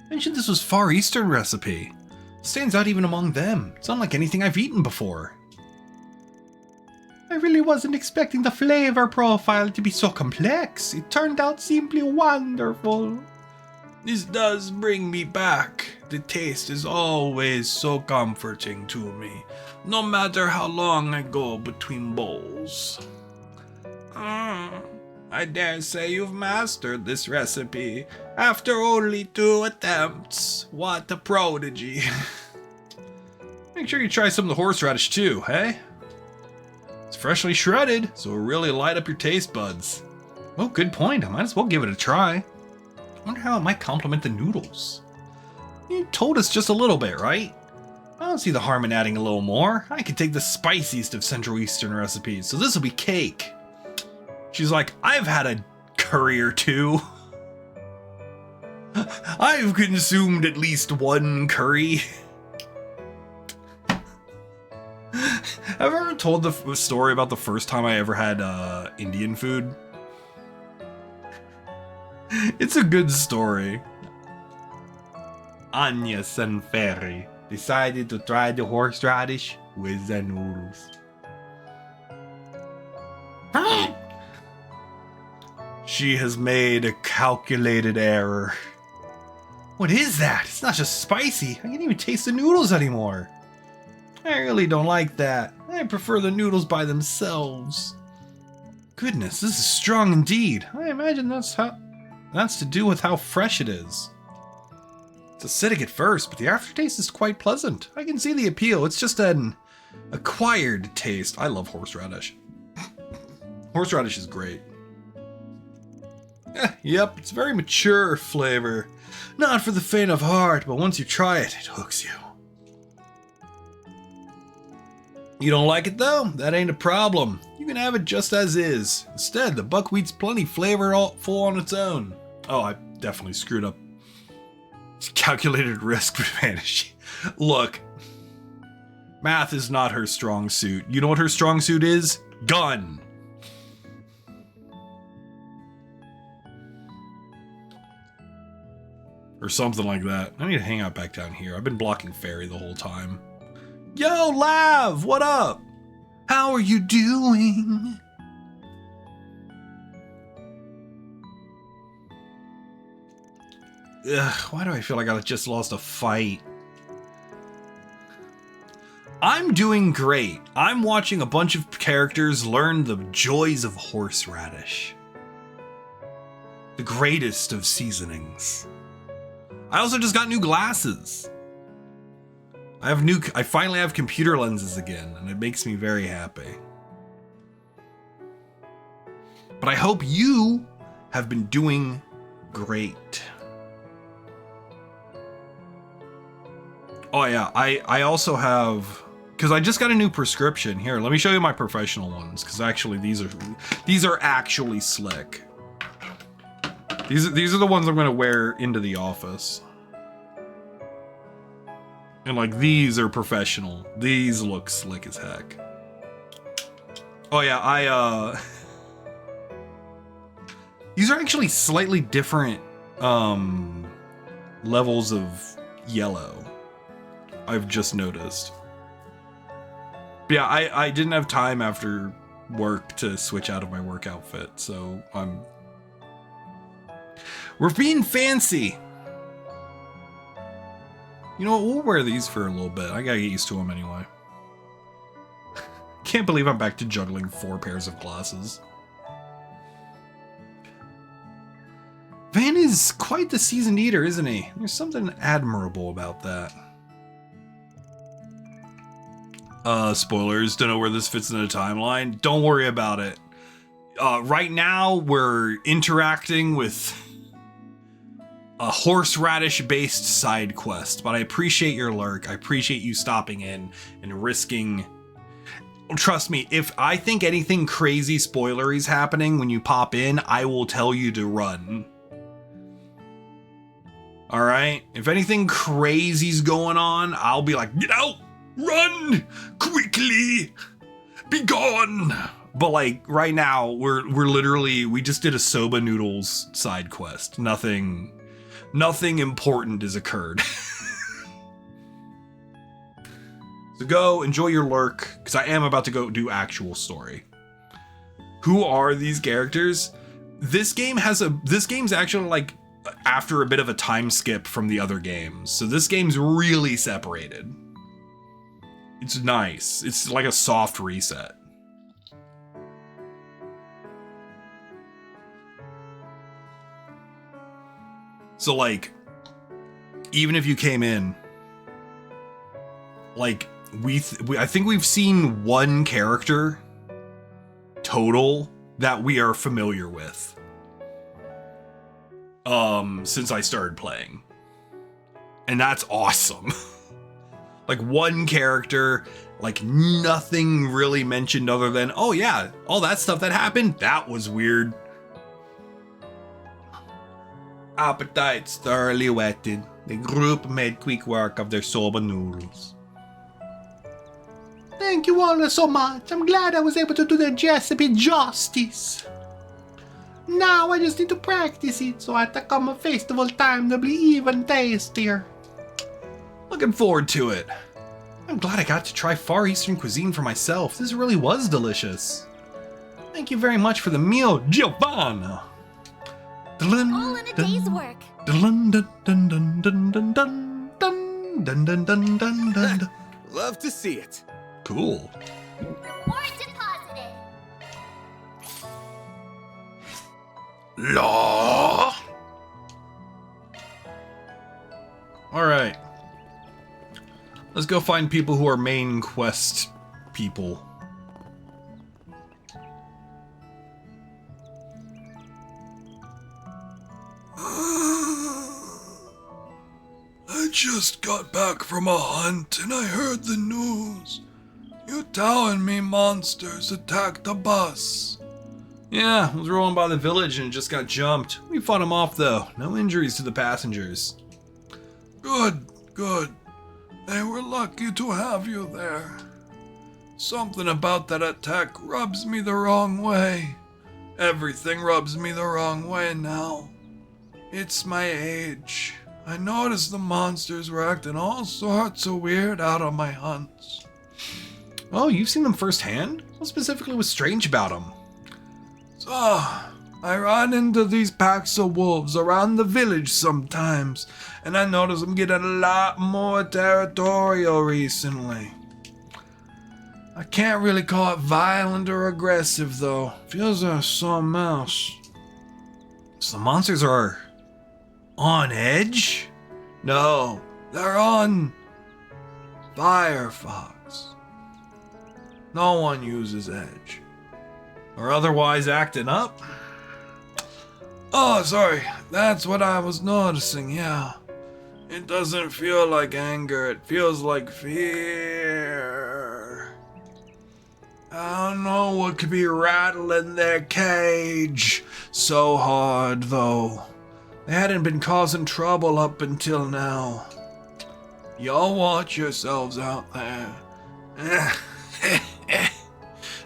Mentioned this was Far Eastern recipe. Stands out even among them. It's unlike anything I've eaten before. I really wasn't expecting the flavor profile to be so complex. It turned out simply wonderful. This does bring me back. The taste is always so comforting to me, no matter how long I go between bowls. I dare say you've mastered this recipe after only 2 attempts. What a prodigy. Make sure you try some of the horseradish too, hey? It's freshly shredded, so it'll really light up your taste buds. Oh, good point. I might as well give it a try. I wonder how it might complement the noodles. You told us just a little bit, right? I don't see the harm in adding a little more. I could take the spiciest of Central Eastern recipes, so this will be cake. She's like, I've had a curry or 2. I've consumed at least 1 curry. Have I ever told the story about the first time I ever had Indian food? It's a good story. Anya Sanferi decided to try the horseradish with the noodles. She has made a calculated error. What is that? It's not just spicy. I can't even taste the noodles anymore. I really don't like that. I prefer the noodles by themselves. Goodness, this is strong indeed. I imagine that's to do with how fresh it is. It's acidic at first, but the aftertaste is quite pleasant. I can see the appeal. It's just an acquired taste. I love horseradish. Horseradish is great. Yep, it's a very mature flavor. Not for the faint of heart, but once you try it, it hooks you. You don't like it though? That ain't a problem. You can have it just as is. Instead, the buckwheat's plenty flavorful on its own. Oh, I definitely screwed up. It's calculated risk advantage. Look, math is not her strong suit. You know what her strong suit is? Gun. Or something like that. I need to hang out back down here. I've been blocking Fairy the whole time. Yo, Lav! What up? How are you doing? Ugh, why do I feel like I just lost a fight? I'm doing great. I'm watching a bunch of characters learn the joys of horseradish. The greatest of seasonings. I also just got new glasses. I finally have computer lenses again, and it makes me very happy. But I hope you have been doing great. Oh yeah, I also have, because I just got a new prescription. Here, let me show you my professional ones, because actually these are actually slick. These are the ones I'm gonna wear into the office. And like, these are professional. These look slick as heck. Oh yeah, these are actually slightly different levels of yellow. I've just noticed. But yeah, I didn't have time after work to switch out of my work outfit, so We're being fancy. You know what? We'll wear these for a little bit. I gotta get used to them anyway. Can't believe I'm back to juggling 4 pairs of glasses. Van is quite the seasoned eater, isn't he? There's something admirable about that. Spoilers, don't know where this fits in the timeline. Don't worry about it. Right now, we're interacting with a horseradish-based side quest, but I appreciate your lurk. I appreciate you stopping in and risking... Trust me, if I think anything crazy spoilery is happening when you pop in, I will tell you to run. Alright? If anything crazy's going on, I'll be like, get out! Run! Quickly! Be gone! But like, right now, we're literally, we just did a soba noodles side quest. Nothing important has occurred. So go, enjoy your lurk, because I am about to go do actual story. Who are these characters? This game's actually like after a bit of a time skip from the other games. So this game's really separated. It's nice. It's like a soft reset. So like, even if you came in, like, I think we've seen one character total that we are familiar with since I started playing, and that's awesome. Like, one character, like nothing really mentioned other than, oh yeah, all that stuff that happened, that was weird. Appetites thoroughly whetted, the group made quick work of their soba noodles. Thank you all so much. I'm glad I was able to do the recipe justice. Now I just need to practice it so at the come festival time they'll be even tastier. Looking forward to it. I'm glad I got to try Far Eastern cuisine for myself. This really was delicious. Thank you very much for the meal, Giovanna. All in a day's work. Love to see it. Cool. Reward deposited. Law. All right. Let's go find people who are main quest people. I just got back from a hunt and I heard the news. You telling me monsters attacked a bus? Yeah, I was rolling by the village and it just got jumped. We fought them off though. No injuries to the passengers. Good, good. They were lucky to have you there. Something about that attack rubs me the wrong way. Everything rubs me the wrong way now. It's my age. I noticed the monsters were acting all sorts of weird out on my hunts. Oh, you've seen them firsthand? What specifically was strange about them? So, I run into these packs of wolves around the village sometimes, and I notice them getting a lot more territorial recently. I can't really call it violent or aggressive though. Feels like something else. So the monsters are on edge? No, they're on Firefox. No one uses Edge. Or otherwise acting up? Oh, sorry. That's what I was noticing, yeah. It doesn't feel like anger. It feels like fear. I don't know what could be rattling their cage so hard, though. They hadn't been causing trouble up until now. Y'all watch yourselves out there.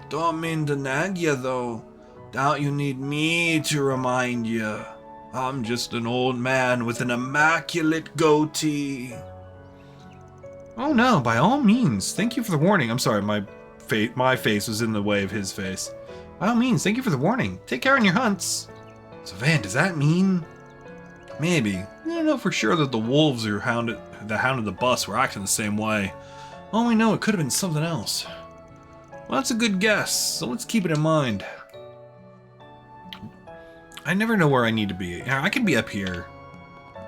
Don't mean to nag you, though. Doubt you need me to remind you. I'm just an old man with an immaculate goatee. Oh no, by all means. Thank you for the warning. I'm sorry, my face was in the way of his face. By all means, thank you for the warning. Take care on your hunts. So Van, does that mean Maybe. I don't know for sure that the wolves who hounded the bus were acting the same way. All we know, it could have been something else. Well, that's a good guess, so let's keep it in mind. I never know where I need to be. I can be up here.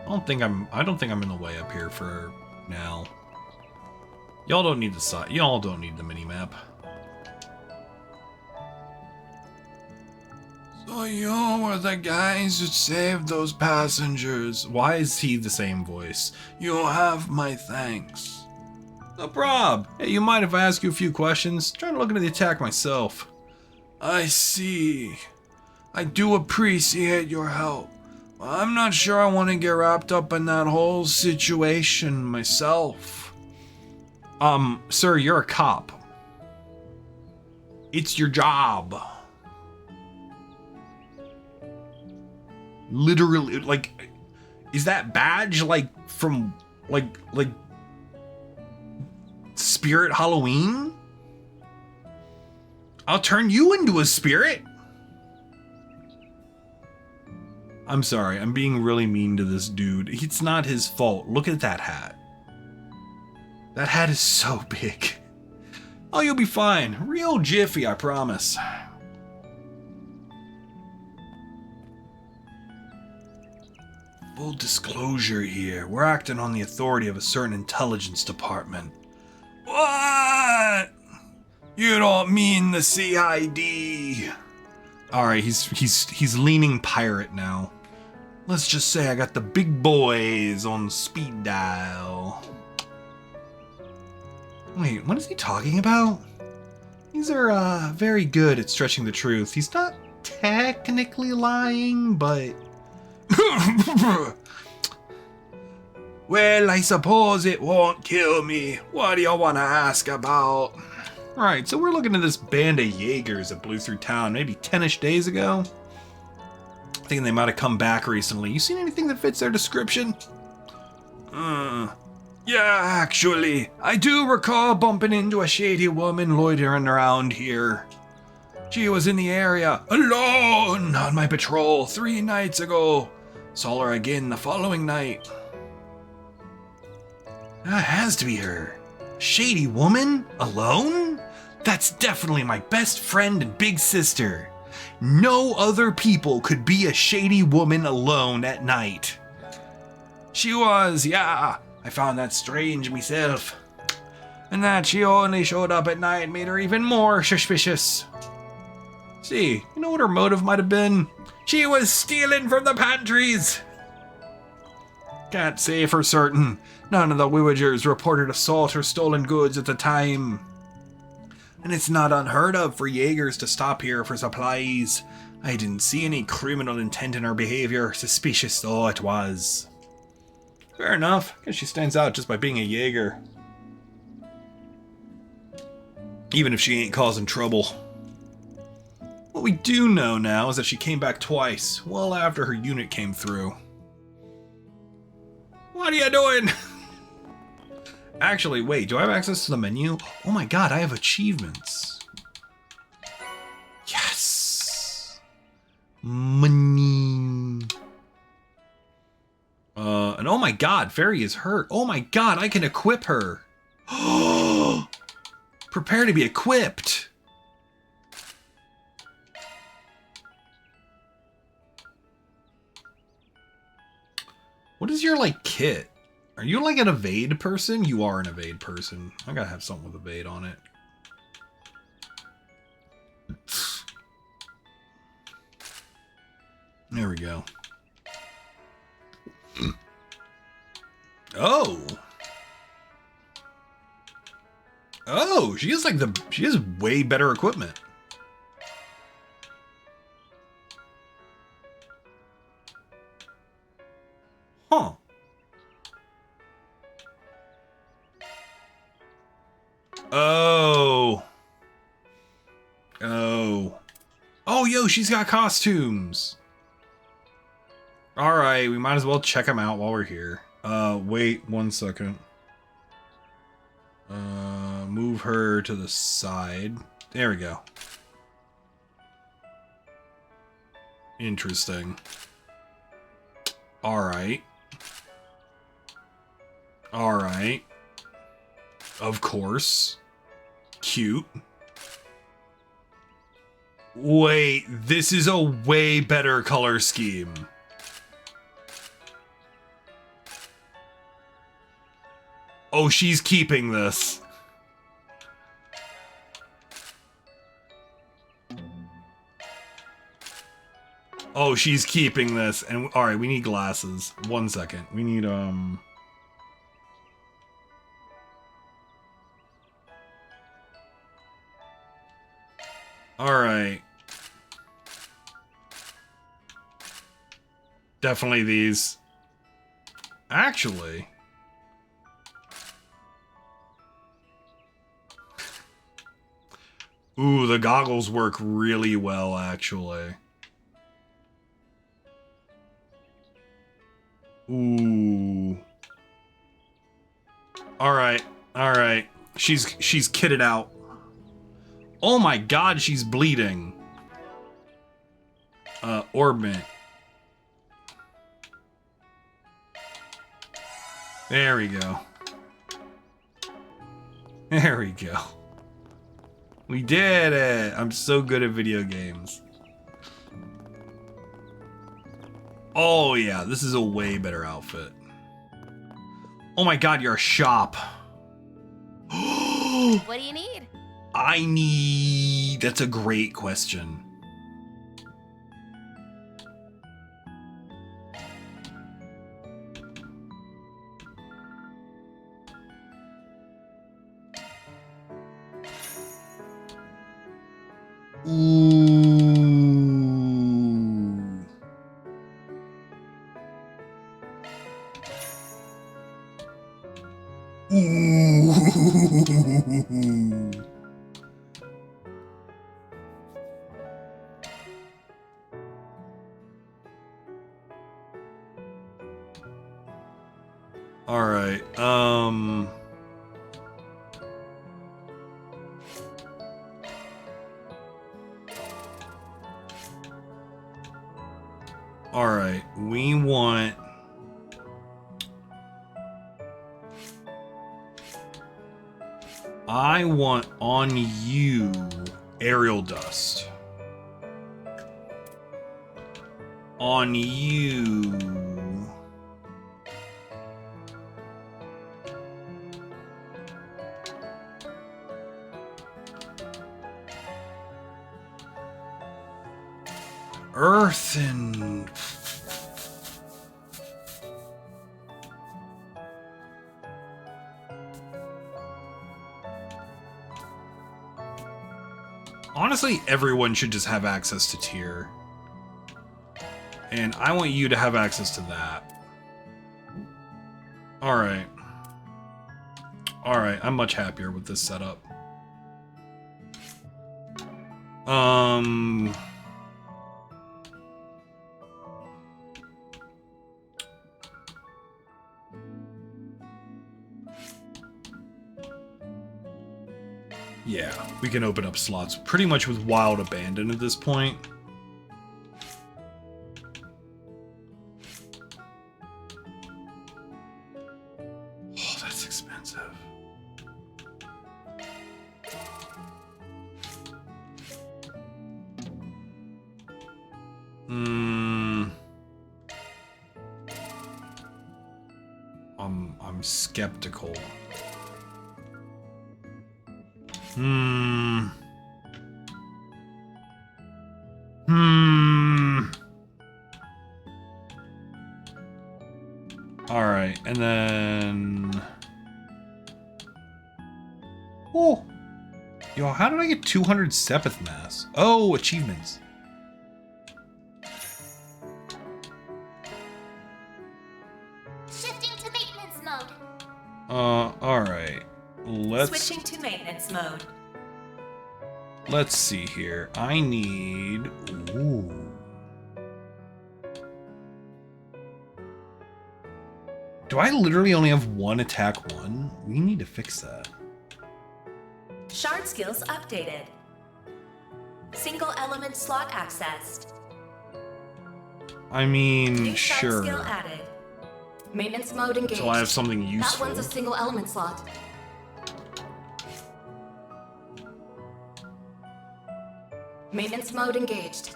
I don't think I'm in the way up here for now. Y'all don't need y'all don't need the mini-map. So you were the guys who saved those passengers. Why is he the same voice? You have my thanks. No prob. Hey, you mind if I ask you a few questions? Trying to look into the attack myself. I see. I do appreciate your help. I'm not sure I want to get wrapped up in that whole situation myself. Sir, you're a cop. It's your job. Literally, like, is that badge, like, from, like, Spirit Halloween? I'll turn you into a spirit. I'm sorry, I'm being really mean to this dude. It's not his fault. Look at that hat. That hat is so big. Oh, you'll be fine. Real jiffy, I promise. Full disclosure here. We're acting on the authority of a certain intelligence department. What? You don't mean the CID. Alright, he's leaning pirate now. Let's just say I got the big boys on speed dial. Wait, what is he talking about? These are very good at stretching the truth. He's not technically lying, but... Well, I suppose it won't kill me. What do you want to ask about? Right, so we're looking at this band of Jaegers that blew through town maybe 10-ish days ago. Thinking they might have come back recently. You seen anything that fits their description? Yeah, actually, I do recall bumping into a shady woman loitering around here. She was in the area, alone, on my patrol 3 nights ago. Saw her again the following night. That has to be her. Shady woman? Alone? That's definitely my best friend and big sister. No other people could be a shady woman alone at night. She was, yeah. I found that strange myself. And that she only showed up at night made her even more suspicious. See, you know what her motive might have been? She was stealing from the pantries. Can't say for certain. None of the Wewagers reported assault or stolen goods at the time. And it's not unheard of for Jaegers to stop here for supplies. I didn't see any criminal intent in her behavior, suspicious though it was. Fair enough. Guess she stands out just by being a Jaeger. Even if she ain't causing trouble. What we do know now is that she came back twice, well after her unit came through. What are you doing? Actually, wait, do I have access to the menu? Oh my god, I have achievements. Yes! Money. And oh my god, Fairy is hurt. Oh my god, I can equip her. Prepare to be equipped. What is your, like, kit? Are you, like, an evade person? You are an evade person. I gotta have something with evade on it. There we go. Oh! Oh, she has way better equipment. Huh. Oh. Oh. Oh, yo, she's got costumes. Alright, we might as well check them out while we're here. Wait 1 second. Move her to the side. There we go. Interesting. Alright. Alright. Of course. Cute. Wait, this is a way better color scheme. Oh, she's keeping this. Oh, she's keeping this. And all right, we need glasses. 1 second. We need all right. Definitely these. Actually, ooh, the goggles work really well, actually. Ooh. All right. All right. She's kitted out. Oh my god, she's bleeding. Orbit. There we go. There we go. We did it! I'm so good at video games. Oh yeah, this is a way better outfit. Oh my god, you're a shop. What do you need? I need... That's a great question. Ooh. Ooh. All right. All right. We want... I want on you aerial dust. On you... Earth and... Honestly, everyone should just have access to tier. And I want you to have access to that. Alright. Alright, I'm much happier with this setup. Yeah, we can open up slots pretty much with wild abandon at this point. Oh, that's expensive. I'm skeptical. Alright, and then... Oh! Yo, how did I get 200 Sepith Mass? Oh, achievements. Shifting to maintenance mode. Alright. Switching to maintenance mode. Let's see here. I need... Ooh. Do I literally only have one attack one? We need to fix that. Shard skills updated. Single element slot accessed. I mean, New shard sure. skill added. Maintenance mode engaged. Until I have something That useful. one's a single element slot. Maintenance mode engaged.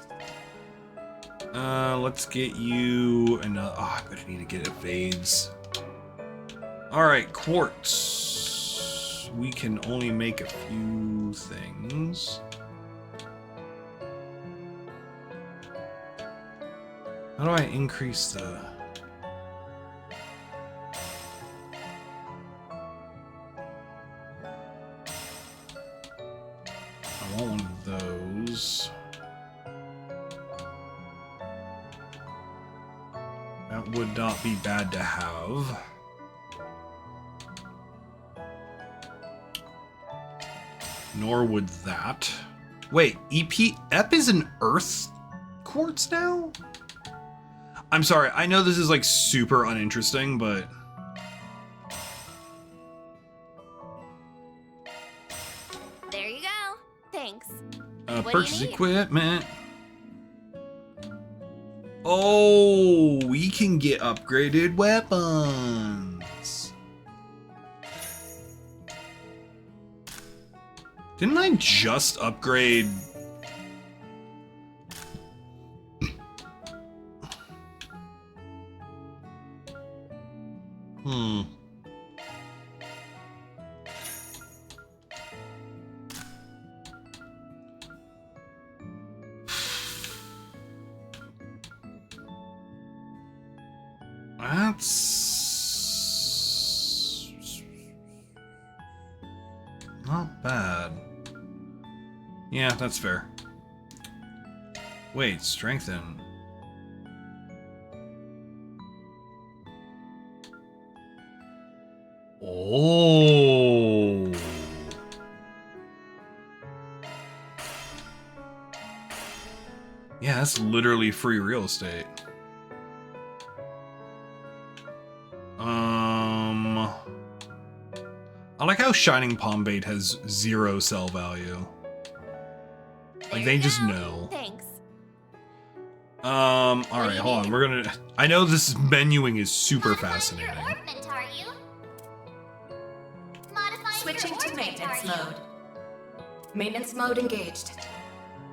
Let's get you oh, I'm gonna need to get evades. Alright, quartz. We can only make a few things. How do I increase the... I want one of those. That would not be bad to have. Nor would that. Wait, EP is an earth quartz now? I'm sorry, I know this is like super uninteresting, but... There you go. Thanks. What do you purchase need? equipment. Oh, we can get upgraded weapons. Didn't I just upgrade? That's not bad. Yeah, that's fair. Wait, strengthen. Oh. Yeah, that's literally free real estate. I like how Shining Palm Bait has 0 sell value. Like, they just know. Thanks. Alright, hold on. We're gonna... I know this menuing is super fascinating. Ornament, are you? Modifying Switching your to ornament, maintenance are you? mode. Maintenance mode engaged.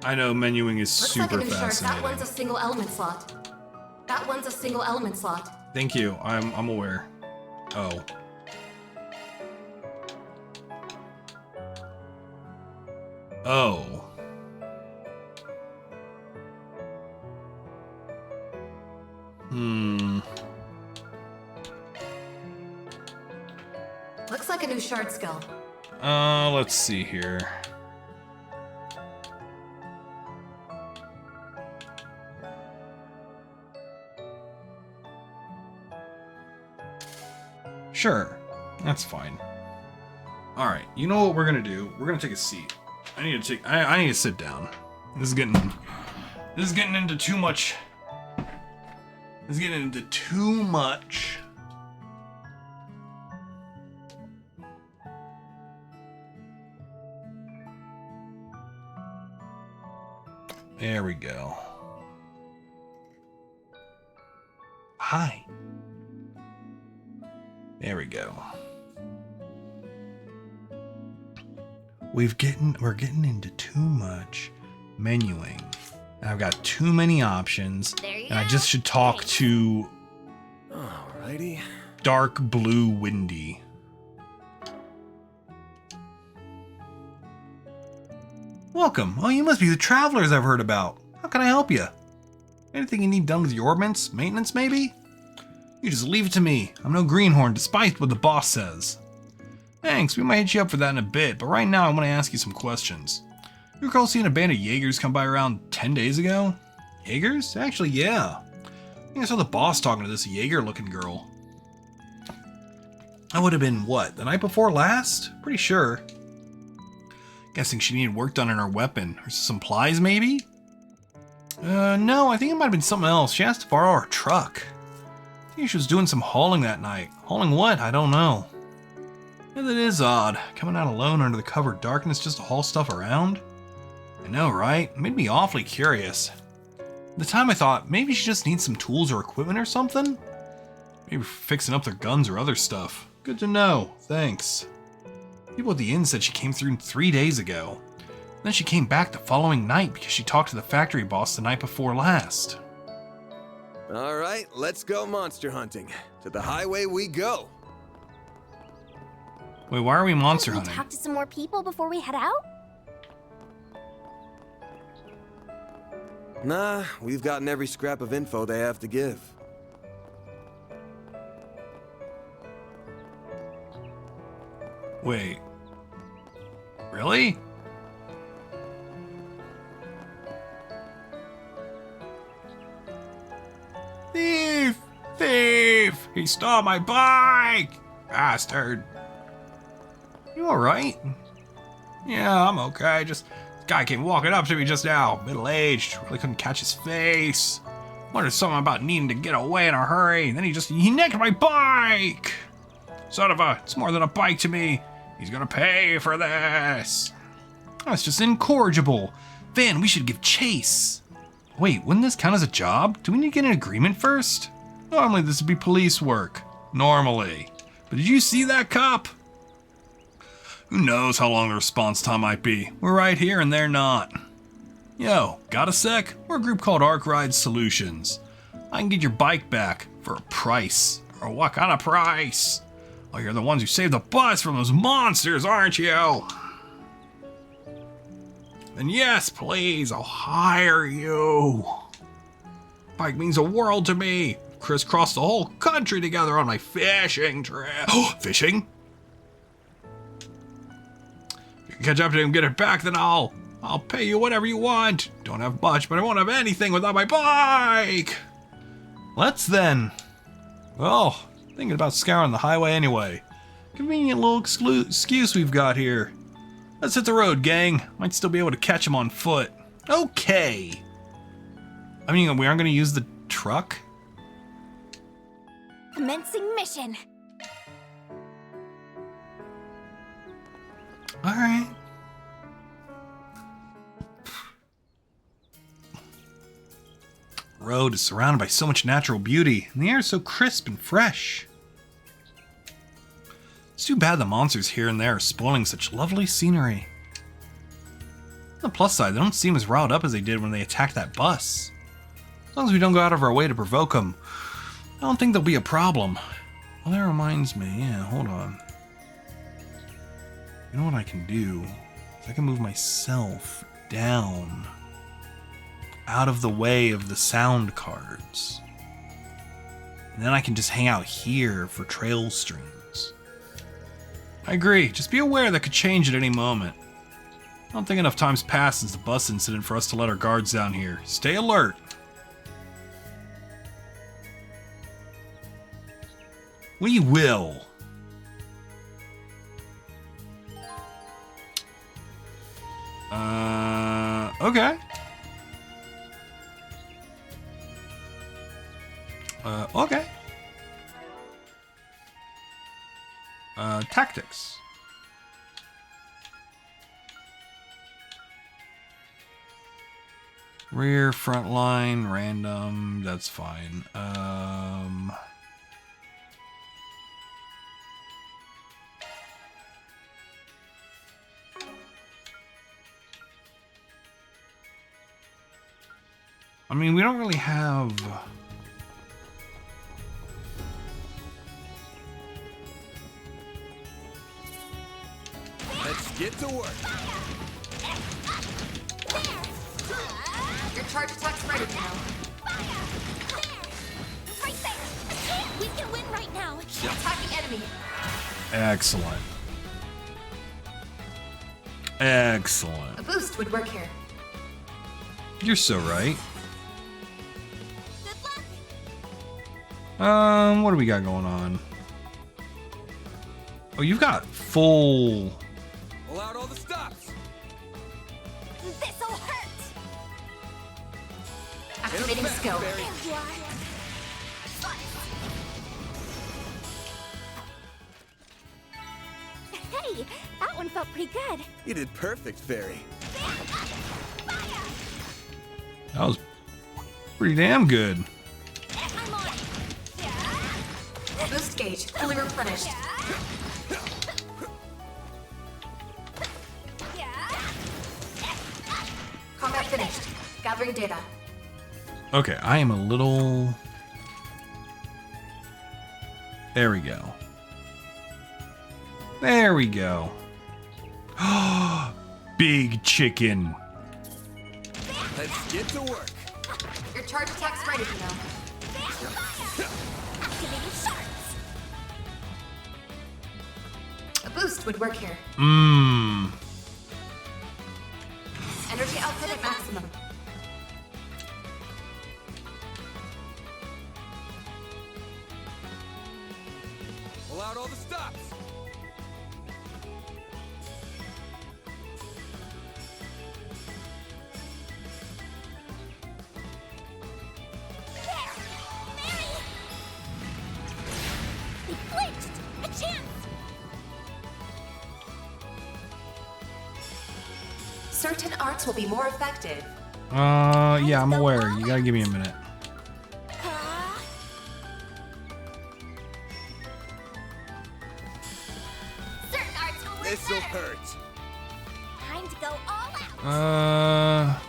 I know menuing is Looks super like a new shard. That fascinating. one's a single element slot. That one's a single element slot. Thank you. I'm aware. Oh. Oh. Looks like a new shard skill. Let's see here. Sure, that's fine. All right, you know what we're gonna do? We're gonna take a seat. I need to sit down. This is getting into too much. This is getting into too much. There we go. Hi. There we go. We're getting into too much menuing. And I've got too many options. There you And I go. just should talk Thanks. to Alrighty. Dark Blue Windy. Welcome. Oh, you must be the travelers I've heard about. How can I help you? Anything you need done with your orbits? Maintenance, maybe? You just leave it to me. I'm no greenhorn, despite what the boss says. Thanks, we might hit you up for that in a bit, but right now I want to ask you some questions. You recall seeing a band of Jaegers come by around 10 days ago? Jaegers? Actually, yeah. I think I saw the boss talking to this Jaeger-looking girl. That would have been, what, the night before last? Pretty sure. Guessing she needed work done on her weapon. Or some supplies, maybe? No, I think it might have been something else. She asked to borrow her truck. I think she was doing some hauling that night. Hauling what? I don't know. Yeah, that is odd. Coming out alone under the cover of darkness just to haul stuff around? I know, right? It made me awfully curious. At the time I thought maybe she just needs some tools or equipment or something. Maybe fixing up their guns or other stuff. Good to know, thanks. People at the inn said she came through 3 days ago. Then she came back the following night because she talked to the factory boss the night before last. All right, let's go monster hunting. To the highway we go. Wait, why are we monster Can we hunting? talk to some more people before we head out? Nah, we've gotten every scrap of info they have to give. Wait. Really? Thief! Thief! He stole my bike! Bastard. You alright? Yeah, I'm okay. Just, this guy came walking up to me just now. Middle-aged. Really couldn't catch his face. Wondered something about needing to get away in a hurry. Then he nicked my bike! Son of a, it's more than a bike to me. He's gonna pay for this. That's just incorrigible. Van, we should give chase. Wait, wouldn't this count as a job? Do we need to get an agreement first? Normally this would be police work. Normally. But did you see that cop? Who knows how long the response time might be. We're right here and they're not. Yo, got a sec? We're a group called Arc Ride Solutions. I can get your bike back for a price. Or what kind of price? Oh, you're the ones who saved the bus from those monsters, aren't you? Then yes, please, I'll hire you. Bike means the world to me. Crisscrossed the whole country together on my fishing trip. Fishing? If you can catch up to him and get it back, then I'll pay you whatever you want. Don't have much, but I won't have anything without my bike. Let's then. Oh, thinking about scouring the highway anyway. Convenient little excuse we've got here. Let's hit the road, gang. Might still be able to catch him on foot. Okay. I mean, we aren't going to use the truck? Commencing mission. Alright. Road is surrounded by so much natural beauty, and the air is so crisp and fresh. It's too bad the monsters here and there are spoiling such lovely scenery. On the plus side, they don't seem as riled up as they did when they attacked that bus. As long as we don't go out of our way to provoke them, I don't think there'll be a problem. Well, that reminds me, yeah, hold on. You know what I can do? I can move myself down out of the way of the sound cards. And then I can just hang out here for trail streams. I agree, just be aware that could change at any moment. I don't think enough time's passed since the bus incident for us to let our guards down here. Stay alert. We will. Okay. Okay. Tactics. Rear, front line, random, that's fine. I mean, we don't really have... Let's get to work. Your charge attack's ready now. Right there. We can win right now. Attack the enemy. Excellent. Excellent. A boost would work here. You're so right. Good luck. What do we got going on? Oh, you've got full... Pull out all the stops. This'll hurt. Activating skill. There you are. Hey, that one felt pretty good. You did perfect, Fairy. That was Pretty damn good. I'm on it. Boost gauge fully replenished. Combat finished. Gathering data. Okay, I am a little... There we go. There we go. Big chicken. Let's get to work. Your charge attack's ready, you know. Activating sharks. A boost would work here. Mmm. Energy output at maximum. Pull out all the stops. They flinched. A chance. Certain arts will be more effective. Yeah, I'm aware. You gotta give me a minute. Certain arts will work This'll better. hurt. Time to go all out.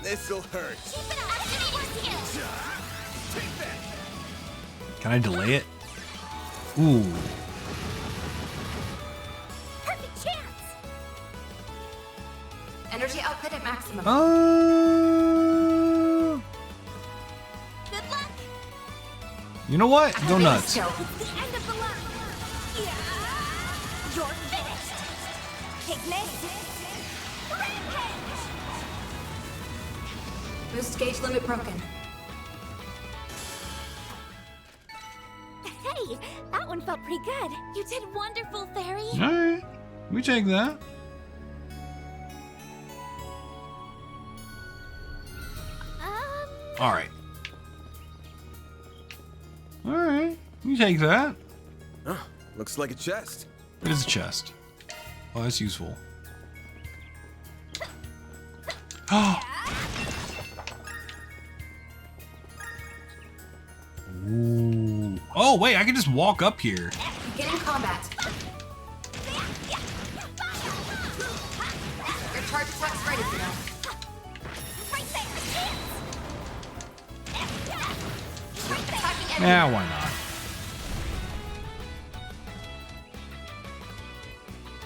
This'll hurt. Keep it up. Activating skill. Take that. Can I delay it? Ooh. Perfect chance. Energy output at maximum. Good luck. You know what? Go Activating nuts. skill. The end of the line. Yeah. You're finished. Take me. Rampage. Boost gauge limit broken. Hey, that one felt pretty good. You did wonderful, Fairy. Alright. We take that. Alright. Alright. You take that. Oh, looks like a chest. It is a chest. Oh, that's useful. Oh. Ooh. Oh, wait, I can just walk up here. Beginning combat. Your charge attack's ready, you know. Right there. Attacking enemy. Yeah, why not?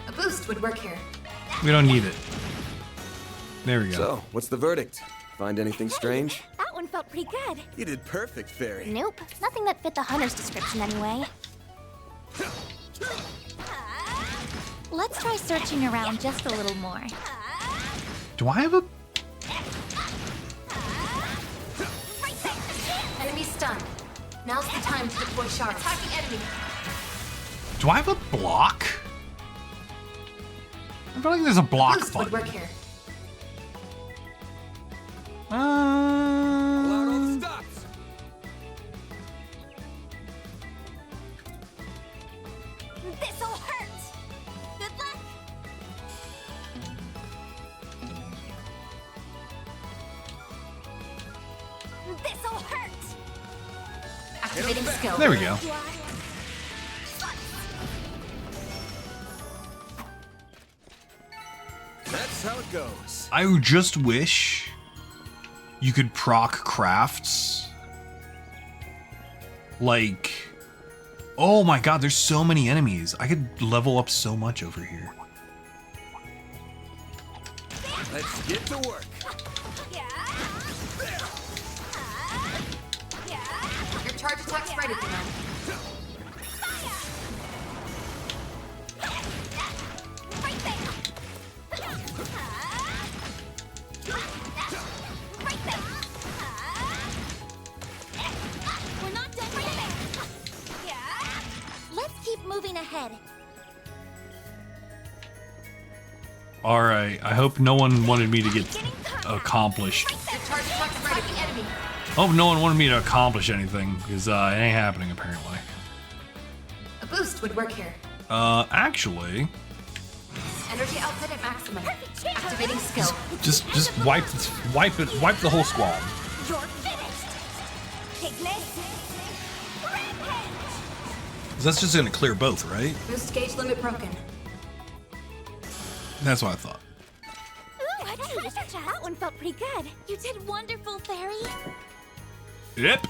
A boost would work here. We don't need it. There we go. So, what's the verdict? Find anything strange? That one felt pretty good. You did perfect, Fairy. Nope, nothing that fit the hunter's description anyway. Let's try searching around just a little more. Do I have a... Enemy stunned. Now's the time to deploy sharks. Attacking enemy. Do I have a block? I feel like there's a block Boost would work button. here. Pull out all the Uh, stops. This'll hurt. Good luck. This'll hurt. Activating skill. there we go. That's how it goes. I just wish you could proc crafts. Like, oh my god, there's so many enemies. I could level up so much over here. Let's get to work. Your charge attack's ready, you know. We're not done right there. Let's keep moving ahead. Alright, I hope no one wanted me to get accomplished. Your charge attack's ready. Attacking enemy. Hope no one wanted me to accomplish anything, because it ain't happening apparently. A boost would work here. Actually, Energy output at maximum. Activating skill. Just wipe the whole squad. You're finished. Ignis. Rampage. That's just gonna clear both, right? Boost gauge limit broken. That's what I thought. Ooh, that one felt pretty good. You did wonderful, Fairy. Yep.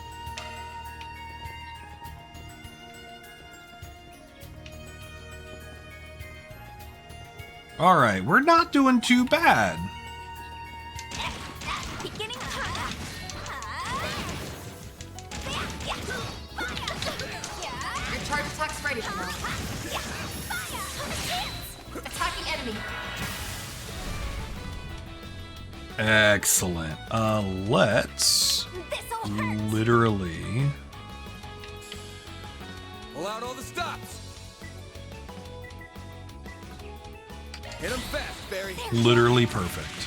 All right, we're not doing too bad. Beginning Your charge attack's ready to know. Attacking enemy. Excellent. Let's literally. Pull out all the stops. Hit him fast, Barry. Literally perfect.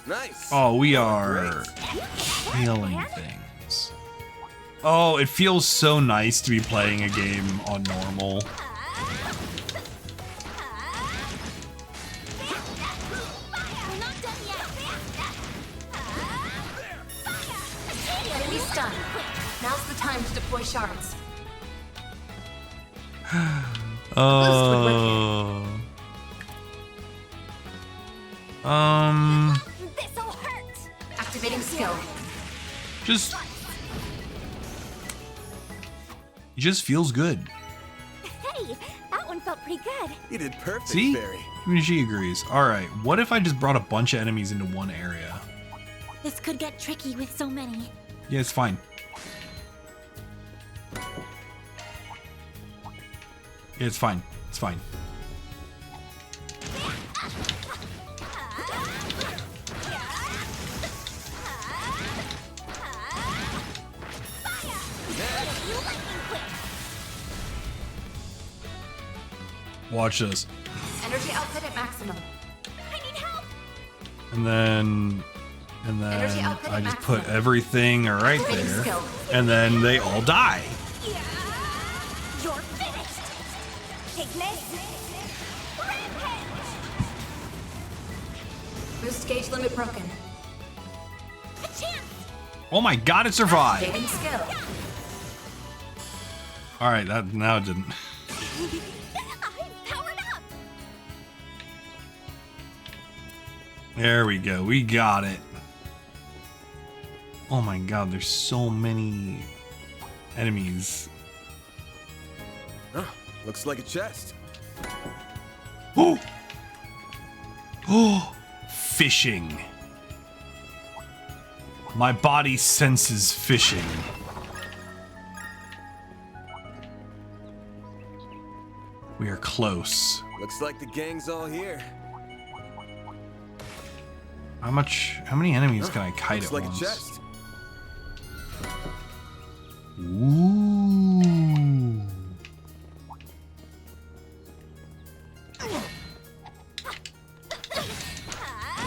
Nice. Oh, we are killing things. Oh, it feels so nice to be playing a game on normal. Enemy stunned. Now's the time to deploy shards. This'll hurt. Activating skill. It just feels good. Hey, that one felt pretty good. You did perfect, See? Barry. Even she agrees. All right, what if I just brought a bunch of enemies into one area? This could get tricky with so many. Yeah, it's fine. Yeah, it's fine. It's fine. Watch this. Energy output at maximum. I need help. And then Energy output I at just maximum. put everything right Activating there. skill. And then they all die. You're finished. Ignis. Rampage. Boost gauge limit broken. A chance. Oh my god, it survived. Activating skill. All right, that now it didn't. I'm powered up. There we go. We got it. Oh my god, there's so many enemies. Oh, looks like a chest. Oh! Oh! Fishing. My body senses fishing. We are close. Looks like the gang's all here. How many enemies can I kite Looks at like once? a chest. Ooh.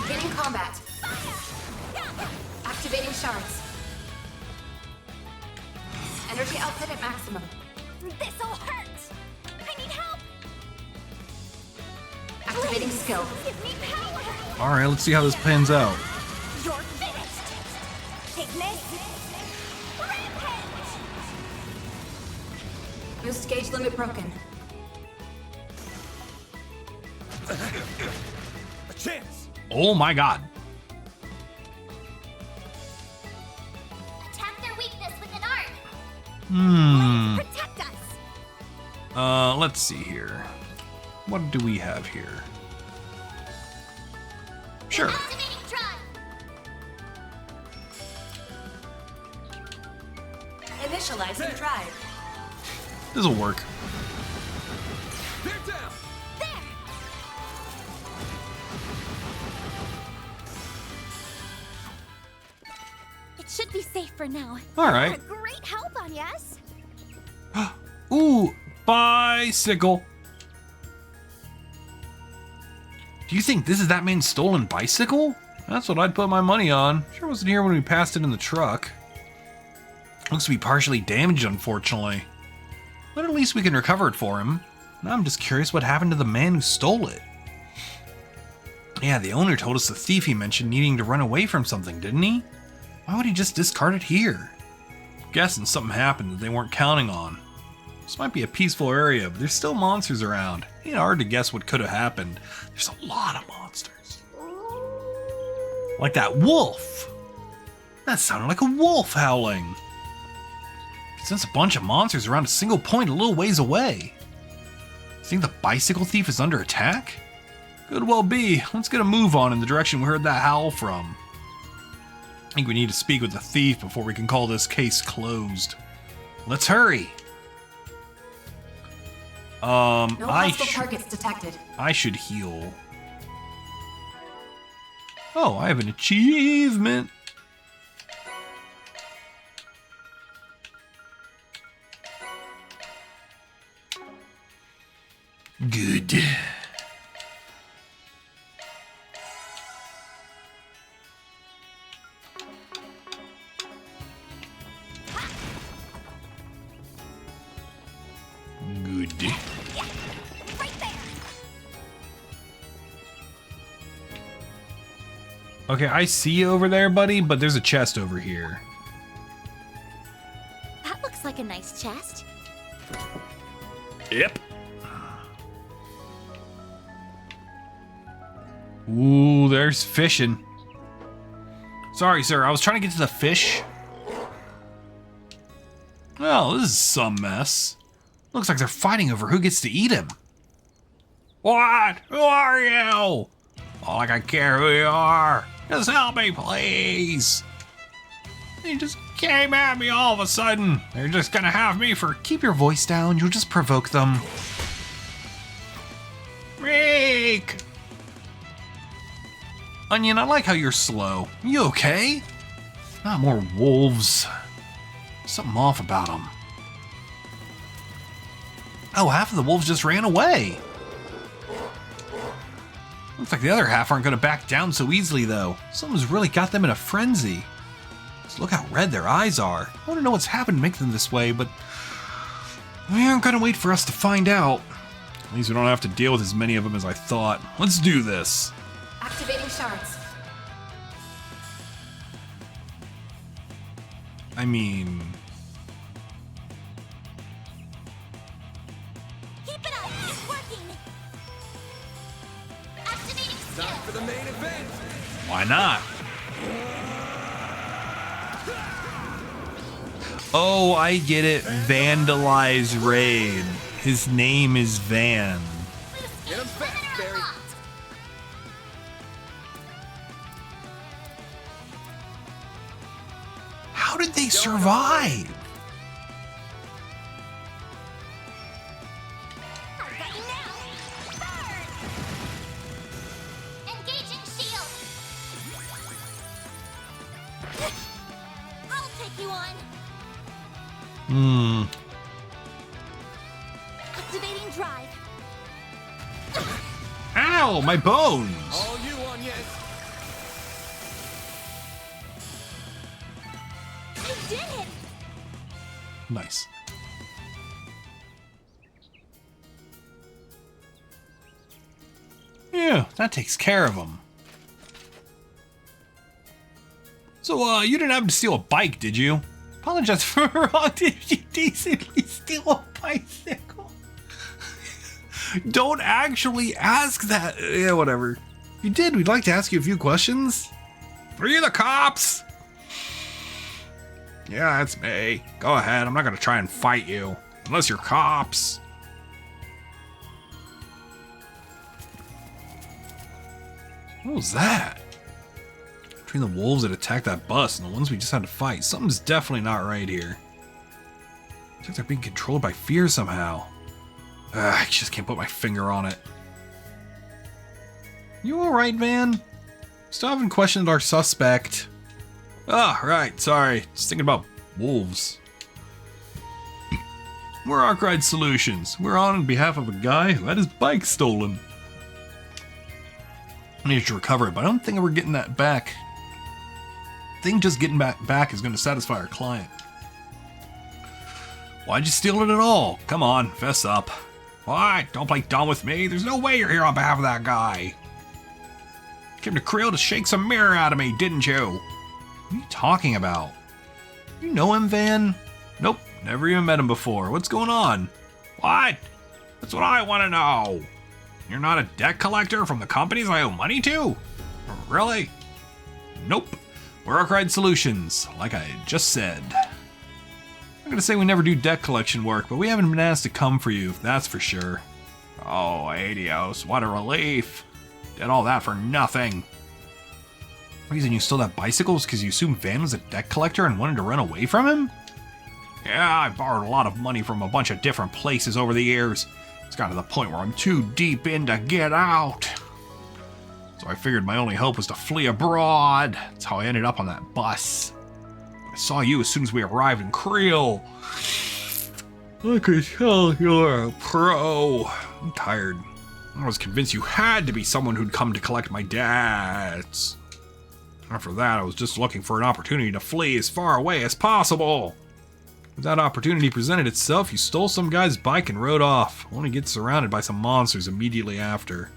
Beginning combat. Activating shards. Energy output at maximum. This'll hurt. I need help. Activating skill. Give me power. All right, let's see how this pans out. You're finished. Ignis. Rampage. Boost gauge limit broken. A chance. Oh my god. Attack their weakness with an art. Hmm. Protect us. Let's see here. What do we have here? Sure. Activating drive. Initializing drive. This'll work. They're down. There. It should be safe for now. All right. You're a great help on yes. Ooh, bicycle. Do you think this is that man's stolen bicycle? That's what I'd put my money on. Sure wasn't here when we passed it in the truck. Looks to be partially damaged, unfortunately. But at least we can recover it for him. Now I'm just curious what happened to the man who stole it. Yeah, the owner told us the thief he mentioned needing to run away from something, didn't he? Why would he just discard it here? Guessing something happened that they weren't counting on. This might be a peaceful area, but there's still monsters around. Ain't hard to guess what could have happened. There's a lot of monsters. Like that wolf. That sounded like a wolf howling. Since a bunch of monsters around a single point a little ways away. Think the bicycle thief is under attack? Could well be. Let's get a move on in the direction we heard that howl from. I think we need to speak with the thief before we can call this case closed. Let's hurry. No hostile targets detected. I should heal. Oh, I have an achievement. Good. Good. Yeah, right there. Okay, I see you over there, buddy, but there's a chest over here. That looks like a nice chest. Yep. Ooh, there's fishing. Sorry, sir. I was trying to get to the fish. Well, this is some mess. Looks like they're fighting over who gets to eat him. What? Who are you? Oh, like I care who you are. Just help me, please. They just came at me all of a sudden. They're just gonna have me for... Keep your voice down. You'll just provoke them. Reek! Onion, I like how you're slow. You okay? Not more wolves. Something off about them. Oh, half of the wolves just ran away. Looks like the other half aren't going to back down so easily, though. Someone's really got them in a frenzy. Just look how red their eyes are. I want to know what's happened to make them this way, but we aren't going to wait for us to find out. At least we don't have to deal with as many of them as I thought. Let's do this. Activating shards. I mean... Keep it up. It's working. Activating skill. Time for the main event. Why not? Oh, I get it. Vandalize raid. His name is Van. Get him fast, Barry. How did they survive? I've got you now. Burn. Engaging shield. I'll take you on. Activating drive. Ow, my bones. All you on, yes. I did it. Nice. Yeah, that takes care of them. So, you didn't happen to steal a bike, did you? Apologize for wrong. Did you decently steal a bicycle? Don't actually ask that. Yeah, whatever. If you did, we'd like to ask you a few questions. Are you the cops? Yeah, that's me. Go ahead. I'm not going to try and fight you. Unless you're cops. What was that? Between the wolves that attacked that bus and the ones we just had to fight, something's definitely not right here. Looks like they're being controlled by fear somehow. I just can't put my finger on it. You alright, Van? Still haven't questioned our suspect. Ah, right, sorry. Just thinking about wolves. We're Arkride Solutions. We're on behalf of a guy who had his bike stolen. I need to recover it, but I don't think we're getting that back. I think just getting back is going to satisfy our client. Why'd you steal it at all? Come on, fess up. What? Don't play dumb with me. There's no way you're here on behalf of that guy. You came to Creel to shake some mirror out of me, didn't you? What are you talking about? You know him, Van? Nope, never even met him before. What's going on? What? That's what I want to know. You're not a debt collector from the companies I owe money to? Really? Nope. We're Arkride Solutions, like I just said. I'm gonna say we never do debt collection work, but we haven't been asked to come for you, that's for sure. Oh, Adios, what a relief. Did all that for nothing. The reason you stole that bicycle is because you assumed Van was a debt collector and wanted to run away from him? Yeah, I borrowed a lot of money from a bunch of different places over the years. It's gotten to the point where I'm too deep in to get out. So I figured my only hope was to flee abroad. That's how I ended up on that bus. I saw you as soon as we arrived in Creel. I could tell you're a pro. I'm tired. I was convinced you had to be someone who'd come to collect my debts. After that, I was just looking for an opportunity to flee as far away as possible. When that opportunity presented itself, you stole some guy's bike and rode off, only to get surrounded by some monsters immediately after.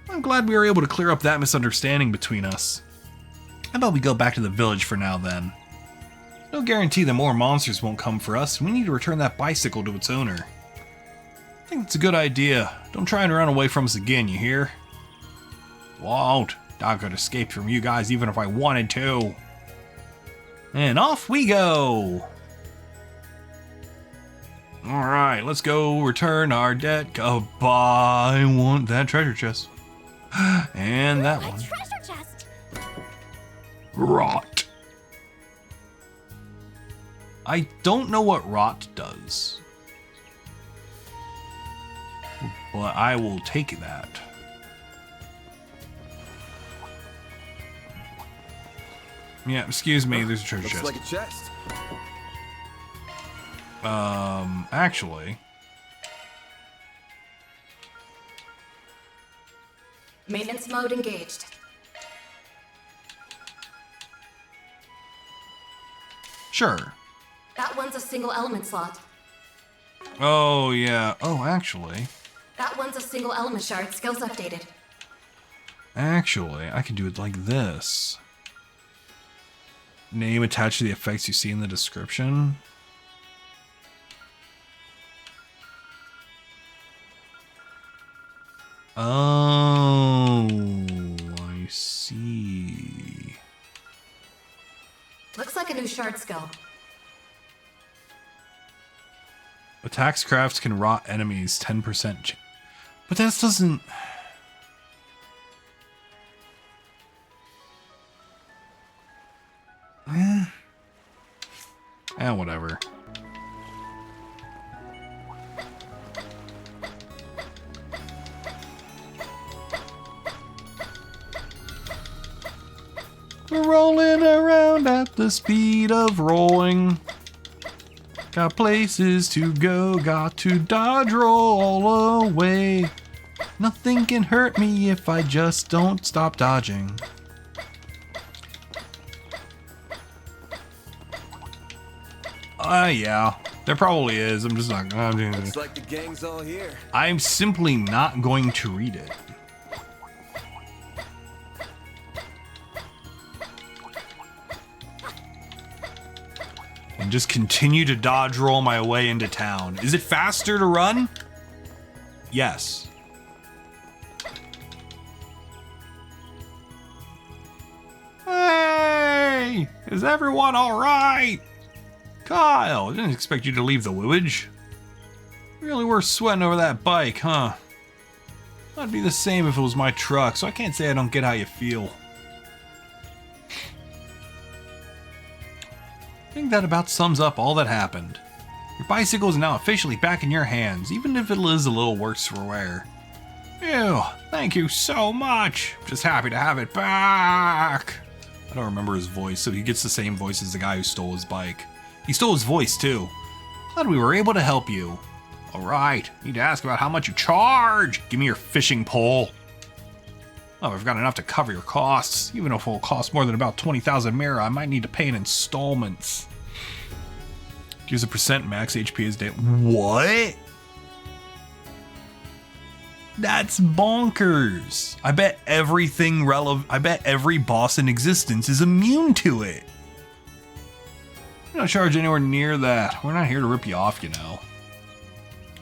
I'm glad we were able to clear up that misunderstanding between us. How about we go back to the village for now, then? No guarantee that more monsters won't come for us. We need to return that bicycle to its owner. I think it's a good idea. Don't try and run away from us again, you hear? Won't. Not gonna escape from you guys even if I wanted to. And off we go! Alright, let's go return our debt. Goodbye. I want that treasure chest. And that A one. treasure chest. Rot. I don't know what rot does. But I will take that. Yeah, excuse me, there's a treasure Looks chest. like a chest. Actually, Maintenance mode engaged. sure. That one's a single element slot. Oh, yeah. Oh, actually, That one's a single element shard. Skills updated. I can do it like this. Name attached to the effects you see in the description. Oh, I see. Looks like a new shard skill. Attacks crafts can rot enemies 10%. But that doesn't... whatever. Rolling around at the speed of rolling. Got places to go, got to dodge roll away. Nothing can hurt me if I just don't stop dodging. Yeah, there probably is. I'm just not gonna. Looks like the gang's all here. I'm simply not going to read it. And just continue to dodge roll my way into town. Is it faster to run? Yes. Hey! Is everyone alright? Kyle, I didn't expect you to leave the wooage. Really worth sweating over that bike, huh? I'd be the same if it was my truck, so I can't say I don't get how you feel. I think that about sums up all that happened. Your bicycle is now officially back in your hands, even if it is a little worse for wear. Ew, thank you so much. Just happy to have it back. I don't remember his voice, so he gets the same voice as the guy who stole his bike. He stole his voice, too. Glad we were able to help you. Alright, need to ask about how much you charge. Give me your fishing pole. Oh, I've got enough to cover your costs. Even if it will cost more than about 20,000 mirror, I might need to pay in installments. Gives a percent max HP as day. What? That's bonkers. I bet everything I bet every boss in existence is immune to it. We don't charge anywhere near that. We're not here to rip you off, you know.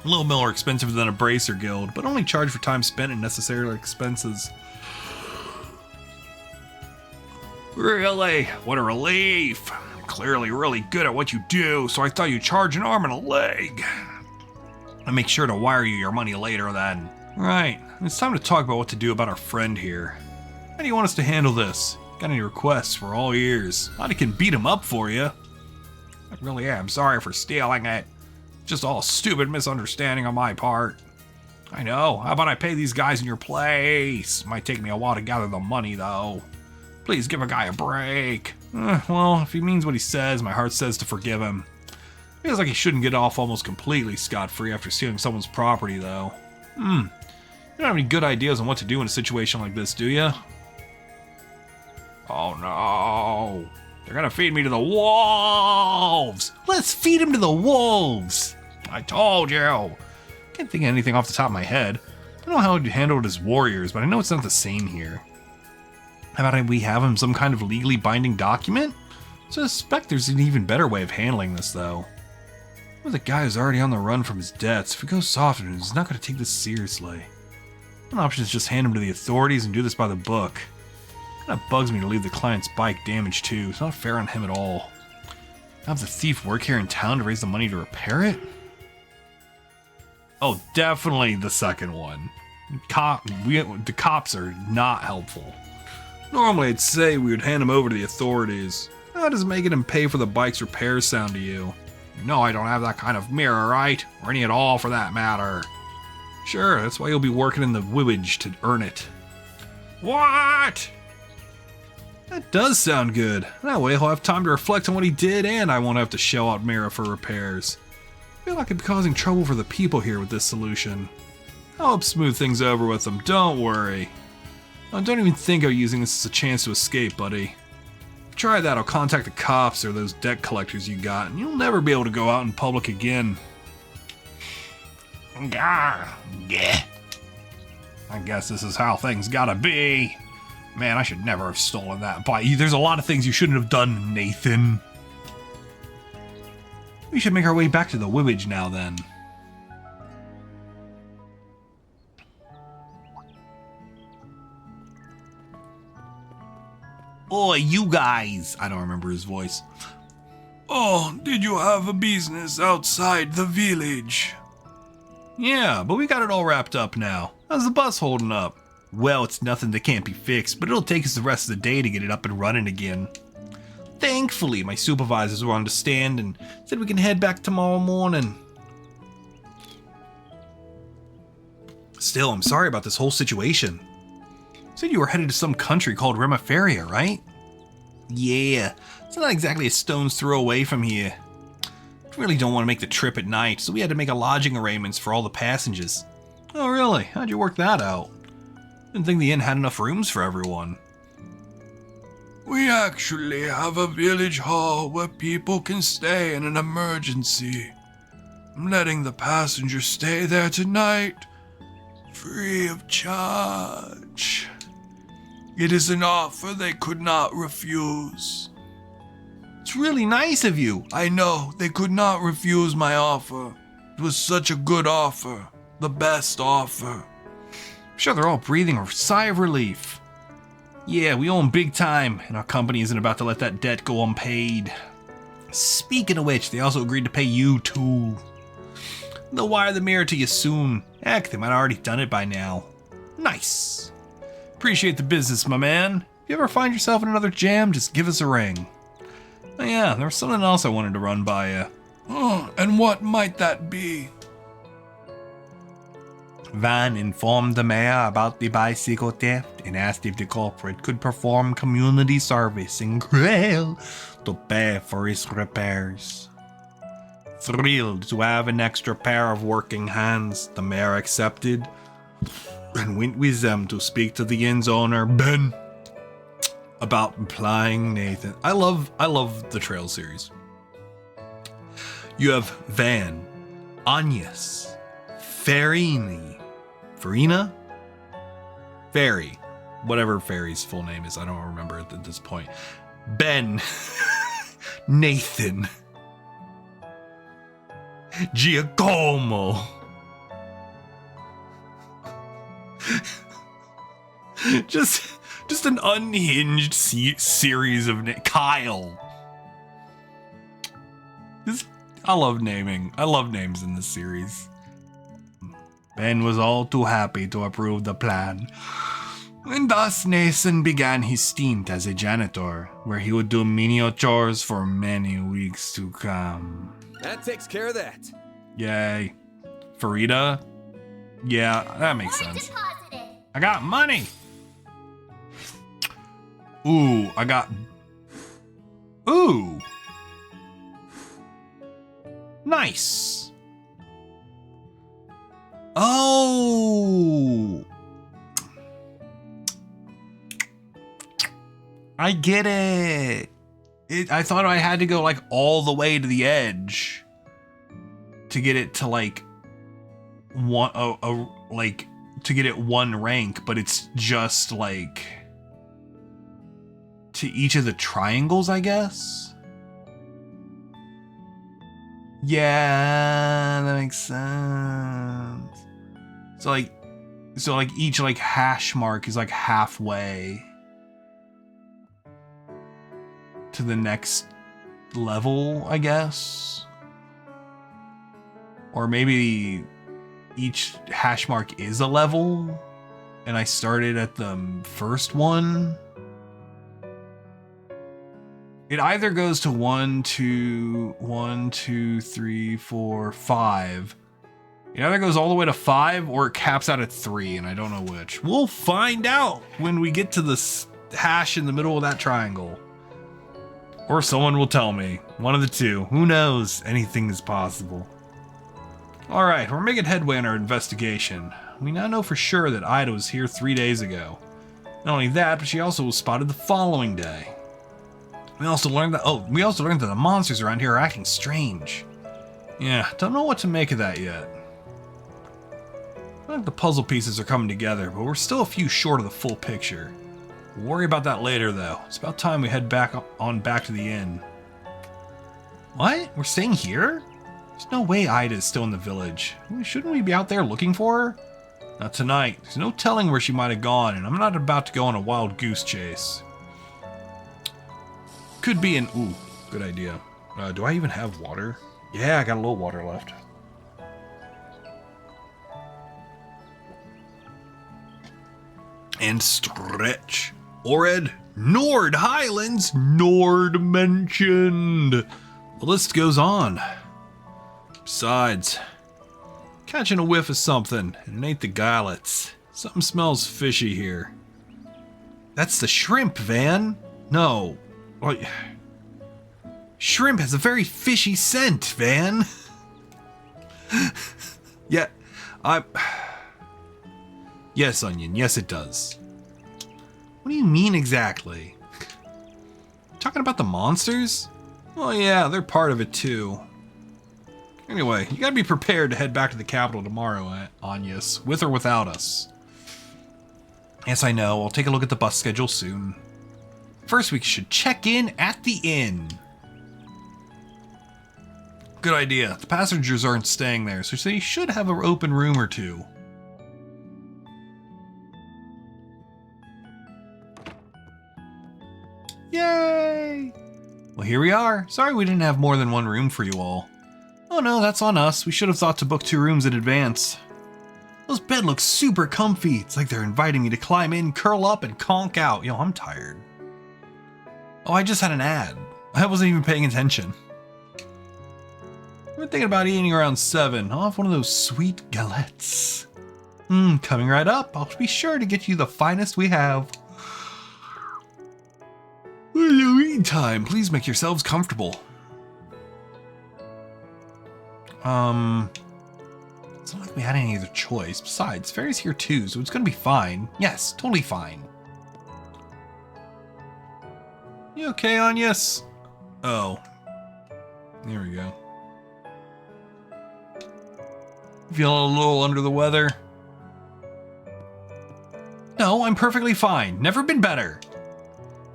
A little more expensive than a bracer guild, but only charge for time spent and necessary expenses. Really? What a relief. I'm clearly really good at what you do, so I thought you'd charge an arm and a leg. I'll make sure to wire you your money later then. Right, it's time to talk about what to do about our friend here. How do you want us to handle this? Got any requests? We're all ears. I can beat him up for you. I really am sorry for stealing it. Just all a stupid misunderstanding on my part. I know. How about I pay these guys in your place? Might take me a while to gather the money, though. Please give a guy a break. Well, if he means what he says, my heart says to forgive him. Feels like he shouldn't get off almost completely scot-free after stealing someone's property, though. You don't have any good ideas on what to do in a situation like this, do you? Oh no. They're gonna feed me to the wolves! Let's feed him to the wolves! I told you! Can't think of anything off the top of my head. I don't know how he'd handle it as warriors, but I know it's not the same here. How about we have him some kind of legally binding document? I suspect there's an even better way of handling this, though. With a guy who's already on the run from his debts, if we go soft on him, he's not going to take this seriously. One option is just hand him to the authorities and do this by the book. Kinda bugs me to leave the client's bike damaged too. It's not fair on him at all. Have the thief work here in town to raise the money to repair it? Oh, definitely the second one. The cops are not helpful. Normally I'd say we would hand him over to the authorities. How does making him pay for the bike's repairs sound to you? You know I don't have that kind of mirror, right? Or any at all for that matter. Sure, that's why you'll be working in the village to earn it. What? That does sound good. That way he'll have time to reflect on what he did and I won't have to shell out Mira for repairs. I feel like I'm causing trouble for the people here with this solution. I'll help smooth things over with them, don't worry. Oh, don't even think of using this as a chance to escape, buddy. If you try that, I'll contact the cops or those debt collectors you got, and you'll never be able to go out in public again. Yeah. I guess this is how things gotta be. Man, I should never have stolen that bike. There's a lot of things you shouldn't have done, Nathan. We should make our way back to the village now, then. Oi, you guys! I don't remember his voice. Oh, did you have a business outside the village? Yeah, but we got it all wrapped up now. How's the bus holding up? Well, it's nothing that can't be fixed, but it'll take us the rest of the day to get it up and running again. Thankfully, my supervisors were on the stand and said we can head back tomorrow morning. Still, I'm sorry about this whole situation. You said you were headed to some country called Remiferia, right? Yeah, it's not exactly a stone's throw away from here. We really don't want to make the trip at night, so we had to make a lodging arrangements for all the passengers. Oh really? How'd you work that out? Didn't think the inn had enough rooms for everyone. We actually have a village hall where people can stay in an emergency. I'm letting the passengers stay there tonight, free of charge. It is an offer they could not refuse. It's really nice of you. I know, they could not refuse my offer. It was such a good offer. The best offer. I'm sure they're all breathing a sigh of relief. Yeah, we owe them big time, and our company isn't about to let that debt go unpaid. Speaking of which, they also agreed to pay you too. They'll wire the mirror to you soon. Heck, they might have already done it by now. Nice. Appreciate the business, my man. If you ever find yourself in another jam, just give us a ring. Oh yeah, there was something else I wanted to run by you. Oh, and what might that be? Van informed the mayor about the bicycle theft and asked if the culprit could perform community service in Grail to pay for his repairs. Thrilled to have an extra pair of working hands, the mayor accepted and went with them to speak to the inn's owner, Ben, about implying Nathan. I love the Trails series. You have Van, Agnes, Farina? Fairy. Whatever Fairy's full name is, I don't remember at this point. Ben, Nathan, Giacomo. Just an unhinged series of Kyle. I love naming. I love names in this series. Ben was all too happy to approve the plan. And thus Nathan began his stint as a janitor, where he would do menial chores for many weeks to come. That takes care of that. Yay. Farida? Yeah, that makes sense. I got money! Ooh, Ooh! Nice! Oh! I get it. I thought I had to go like all the way to the edge to get it to like to get it one rank, but it's just like to each of the triangles, I guess. Yeah, that makes sense. So like each like hash mark is like halfway to the next level, I guess. Or maybe each hash mark is a level and I started at the first one. It either goes to 1, 2, 3, 4, 5. It either goes all the way to 5 or it caps out at 3, and I don't know which. We'll find out when we get to the hash in the middle of that triangle. Or someone will tell me. One of the two. Who knows? Anything is possible. Alright, we're making headway in our investigation. We now know for sure that Ida was here 3 days ago. Not only that, but she also was spotted the following day. We also learned that the monsters around here are acting strange. Yeah, don't know what to make of that yet. I think the puzzle pieces are coming together, but we're still a few short of the full picture. We'll worry about that later, though. It's about time we head back to the inn. What? We're staying here? There's no way Ida's still in the village. Shouldn't we be out there looking for her? Not tonight. There's no telling where she might have gone, and I'm not about to go on a wild goose chase. Could be an... Ooh, good idea. Do I even have water? Yeah, I got a little water left. And stretch. Ored, Nord Highlands, Nord mentioned. The list goes on. Besides, catching a whiff of something, and it ain't the guilets. Something smells fishy here. That's the shrimp, Van. No. What? Shrimp has a very fishy scent, Van. Yeah, Yes, Onion, yes it does. What do you mean exactly? Talking about the monsters? Well, yeah, they're part of it too. Anyway, you gotta be prepared to head back to the capital tomorrow, Agnes, with or without us. Yes, I know, I'll take a look at the bus schedule soon. First, we should check in at the inn. Good idea. The passengers aren't staying there, so they should have an open room or two. Yay! Well, here we are. Sorry we didn't have more than one room for you all. Oh no, that's on us. We should have thought to book 2 rooms in advance. Those beds look super comfy. It's like they're inviting me to climb in, curl up, and conk out. Yo, I'm tired. Oh, I just had an ad. I wasn't even paying attention. I've been thinking about eating around 7. I'll have one of those sweet galettes. Coming right up. I'll be sure to get you the finest we have. In the meantime, please make yourselves comfortable. It's not like we had any other choice. Besides, Fairy's here too, so it's gonna be fine. Yes, totally fine. You okay, Agnes? Oh. There we go. Feeling a little under the weather? No, I'm perfectly fine. Never been better.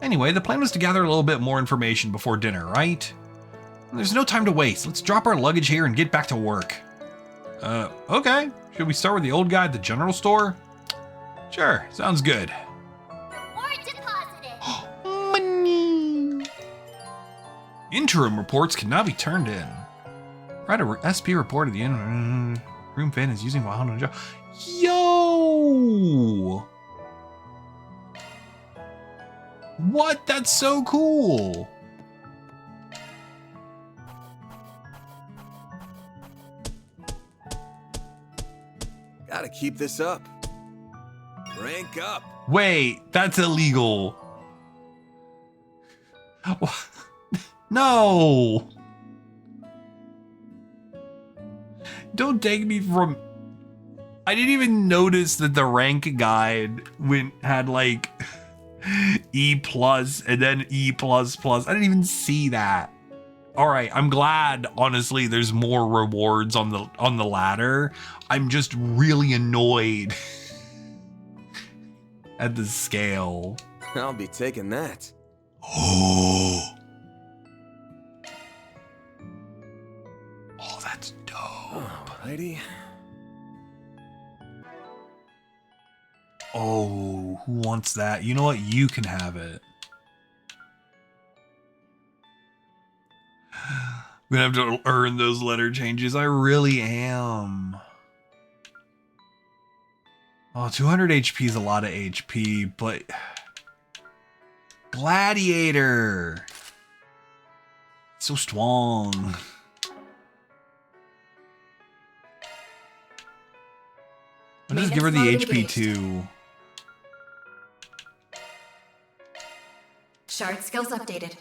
Anyway, the plan was to gather a little bit more information before dinner, right? There's no time to waste. Let's drop our luggage here and get back to work. Okay. Should we start with the old guy at the general store? Sure, sounds good. Reward deposited. Money! Interim reports can now be turned in. Write a SP report at the end. Room fan is using while on a job. Yo! What? That's so cool! Gotta keep this up. Rank up. Wait, that's illegal. No! Don't take me from... I didn't even notice that the rank guide had like E plus and then E plus plus. I didn't even see that. All right, I'm glad, honestly, there's more rewards on the ladder. I'm just really annoyed at the scale. I'll be taking that. Oh. Oh, that's dope. Alrighty. Oh, who wants that? You know what? You can have it. I'm gonna have to earn those letter changes. I really am. Oh, 200 HP is a lot of HP, but... Gladiator! So strong. I'll just give her the HP too. Shard skills updated.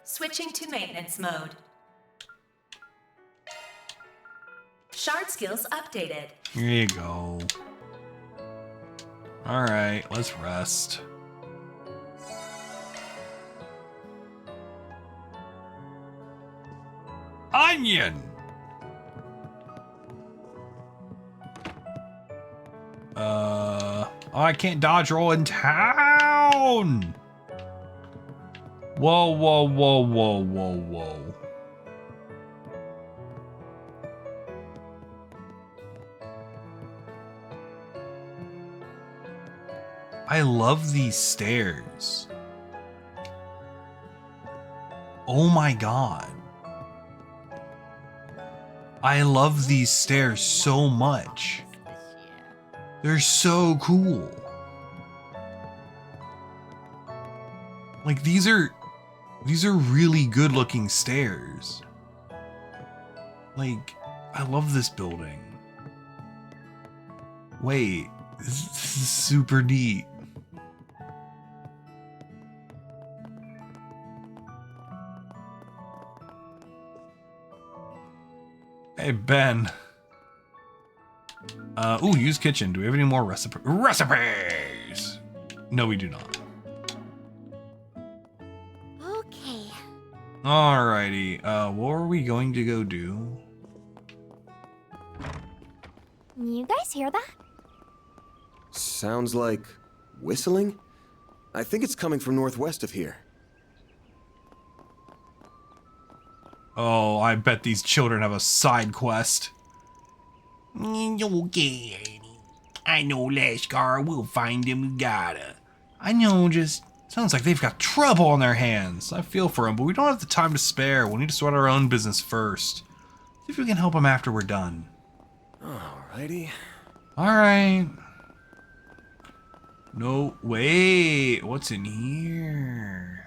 Switching to maintenance mode. Shard skills updated. Here you go. Alright, let's rest. Onion! I can't dodge roll in town! Whoa, whoa, whoa, whoa, whoa, whoa. I love these stairs. Oh my god. I love these stairs so much. They're so cool. Like these are really good looking stairs. Like, I love this building. Wait, this is super neat. Hey, Ben. Ooh, use kitchen. Do we have any more recipes? No, we do not. Okay. Alrighty. What are we going to go do? You guys hear that? Sounds like whistling? I think it's coming from northwest of here. Oh, I bet these children have a side quest. Okay. I know, Lashkar. We'll find him. We gotta. I know, just sounds like they've got trouble on their hands. I feel for them, but we don't have the time to spare. We'll need to sort our own business first. See if we can help them after we're done. Alrighty. Alright. No, wait. What's in here?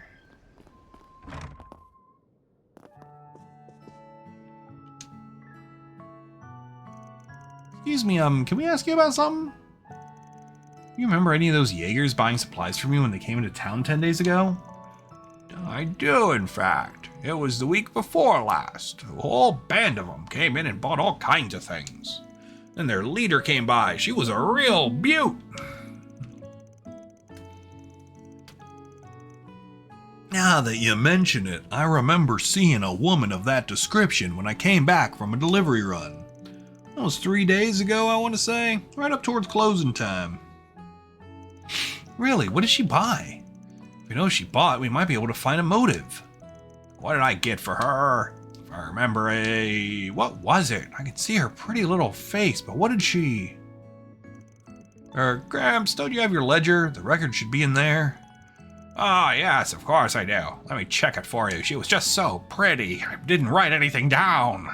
Excuse me, can we ask you about something? You remember any of those Jaegers buying supplies from you when they came into town 10 days ago? I do, in fact. It was the week before last. A whole band of them came in and bought all kinds of things. Then their leader came by. She was a real beaut. Now that you mention it, I remember seeing a woman of that description when I came back from a delivery run. That was 3 days ago, I want to say. Right up towards closing time. Really, what did she buy? If we know she bought, we might be able to find a motive. What did I get for her? If I remember what was it? I can see her pretty little face, but what did she... Gramps, don't you have your ledger? The record should be in there. Ah, yes, of course I do. Let me check it for you. She was just so pretty. I didn't write anything down.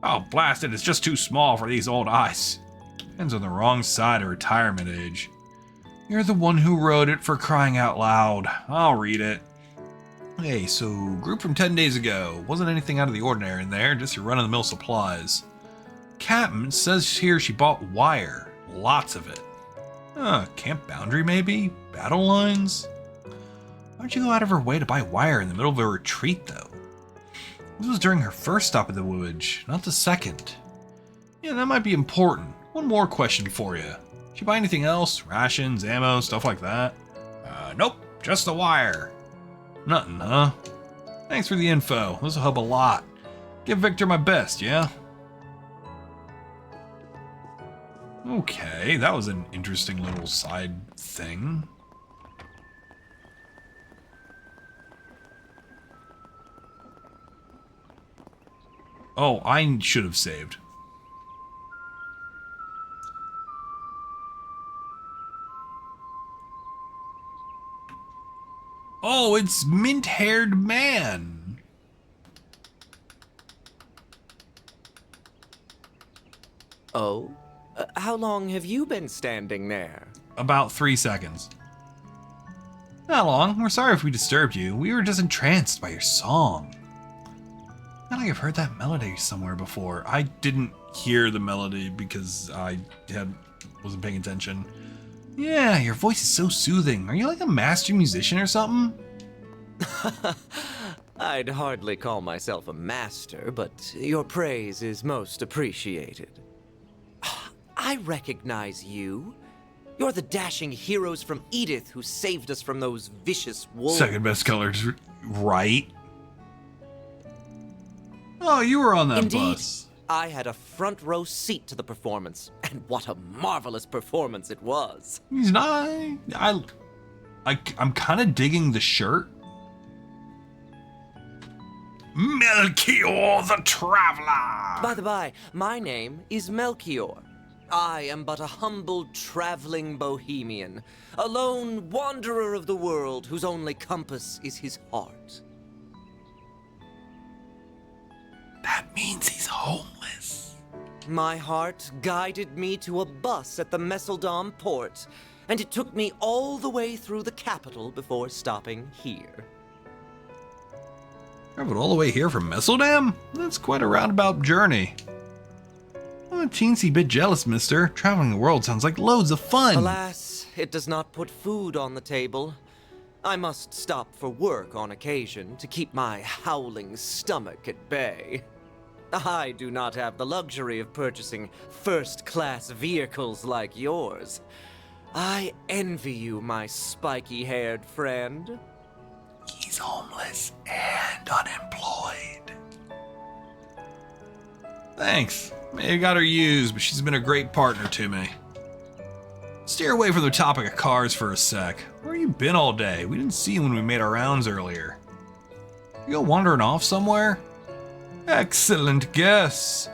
Oh, blast it, it's just too small for these old eyes. Depends on the wrong side of retirement age. You're the one who wrote it, for crying out loud. I'll read it. Hey, so group from 10 days ago. Wasn't anything out of the ordinary in there, just your run-of-the-mill supplies. Captain says here she bought wire. Lots of it. Camp boundary maybe? Battle lines? Why'd you go out of her way to buy wire in the middle of a retreat, though? This was during her first stop at the village, not the second. Yeah, that might be important. One more question for you. Did you buy anything else? Rations, ammo, stuff like that? Nope, just the wire. Nothing, huh? Thanks for the info. This will help a lot. Give Victor my best, yeah? Okay, that was an interesting little side thing. Oh, I should have saved. Oh, it's mint-haired man. Oh? How long have you been standing there? About 3 seconds. Not long. We're sorry if we disturbed you. We were just entranced by your song. I feel like I've heard that melody somewhere before. I didn't hear the melody because I wasn't paying attention. Yeah, your voice is so soothing. Are you like a master musician or something? I'd hardly call myself a master, but your praise is most appreciated. I recognize you. You're the dashing heroes from Edith who saved us from those vicious wolves. Second best colors, right? Oh, you were on that Indeed, bus. I had a front row seat to the performance, and what a marvelous performance it was. He's not. I'm kind of digging the shirt. Melchior the Traveler. By the by, my name is Melchior. I am but a humble traveling bohemian, a lone wanderer of the world whose only compass is his heart. That means he's homeless. My heart guided me to a bus at the Messeldom port, and it took me all the way through the capital before stopping here. Traveled all the way here from Messeldam? That's quite a roundabout journey. I'm a teensy bit jealous, mister. Traveling the world sounds like loads of fun. Alas, it does not put food on the table. I must stop for work on occasion to keep my howling stomach at bay. I do not have the luxury of purchasing first-class vehicles like yours. I envy you, my spiky-haired friend. He's homeless and unemployed. Thanks. May have got her used, but she's been a great partner to me. Steer away from the topic of cars for a sec. Where you been all day? We didn't see you when we made our rounds earlier. You go wandering off somewhere? Excellent guess.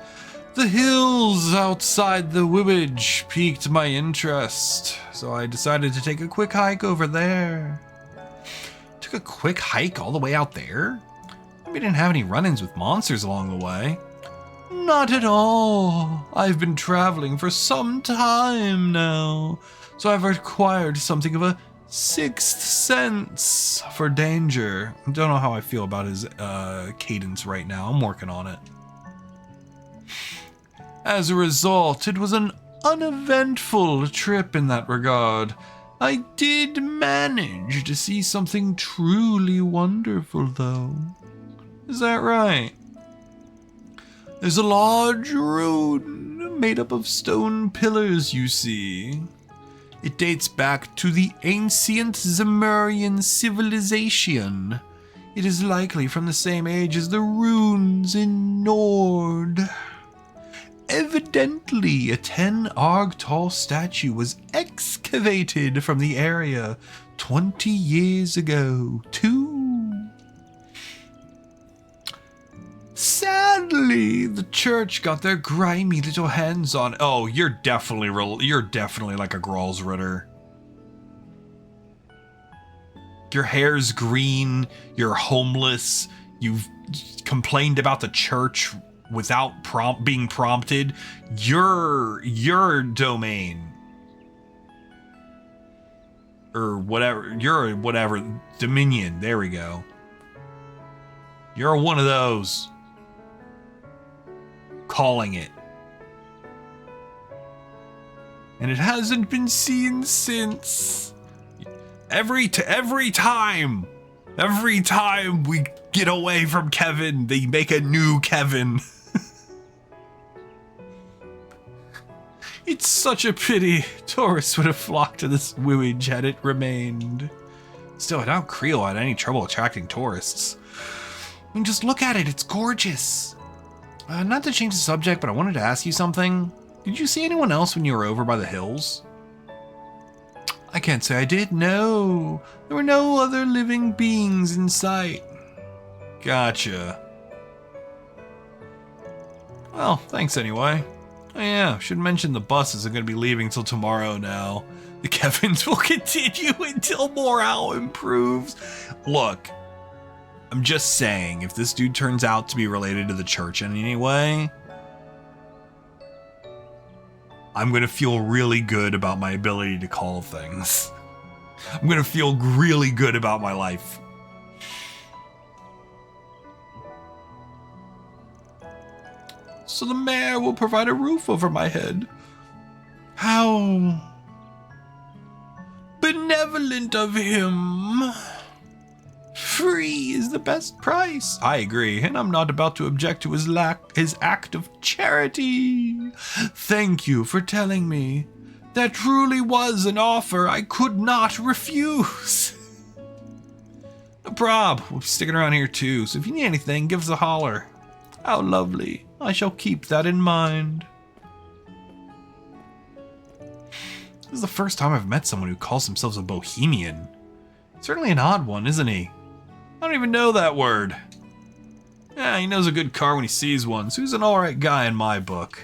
The hills outside the village piqued my interest, so I decided to take a quick hike over there. Took a quick hike all the way out there? We didn't have any run-ins with monsters along the way. Not at all. I've been traveling for some time now, so I've acquired something of a sixth sense for danger. I don't know how I feel about his cadence right now. I'm working on it. As a result, it was an uneventful trip in that regard. I did manage to see something truly wonderful, though. Is that right? There's a large ruin made up of stone pillars, you see. It dates back to the ancient Zemurian civilization. It is likely from the same age as the runes in Nord. Evidently, a 10-arg-tall statue was excavated from the area 20 years ago, too. Sadly, the church got their grimy little hands on. Oh, you're definitely like a Gralsritter. Your hair's green. You're homeless. You've complained about the church without being prompted. Your domain, or whatever. You're whatever Dominion. There we go. You're one of those. Calling it. And it hasn't been seen since. Every time we get away from Kevin, they make a new Kevin. It's such a pity. Tourists would have flocked to this wooage had it remained. Still, I doubt Creel had any trouble attracting tourists. I mean, just look at it. It's gorgeous. Not to change the subject, but I wanted to ask you something. Did you see anyone else when you were over by the hills? I can't say I did. No. There were no other living beings in sight. Gotcha. Well, thanks anyway. Oh yeah, should mention the bus isn't going to be leaving till tomorrow now. The Kevins will continue until morale improves. Look, I'm just saying, if this dude turns out to be related to the church in any way, I'm going to feel really good about my ability to call things. I'm going to feel really good about my life. So the mayor will provide a roof over my head. How benevolent of him. Free is the best price. I agree, and I'm not about to object to his act of charity. Thank you for telling me. That truly was an offer I could not refuse. No prob. We'll be sticking around here too, so if you need anything, give us a holler. How lovely. I shall keep that in mind. This is the first time I've met someone who calls themselves a bohemian. Certainly an odd one, isn't he? I don't even know that word. Yeah, he knows a good car when he sees one, so he's an alright guy in my book.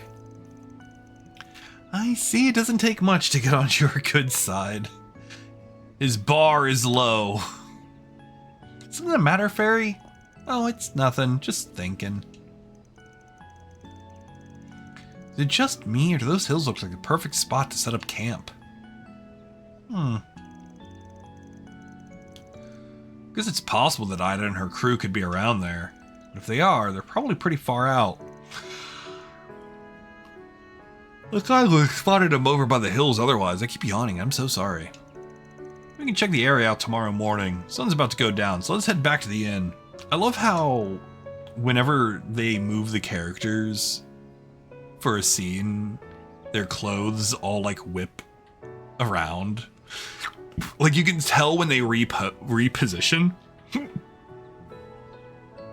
I see it doesn't take much to get on your good side. His bar is low. Something the matter, Fairy? Oh, it's nothing. Just thinking. Is it just me, or do those hills look like the perfect spot to set up camp? Guess it's possible that Ida and her crew could be around there. But if they are, they're probably pretty far out. Looks like we spotted them over by the hills otherwise. I keep yawning. I'm so sorry. We can check the area out tomorrow morning. Sun's about to go down, so let's head back to the inn. I love how whenever they move the characters for a scene, their clothes all like whip around. Like you can tell when they reposition,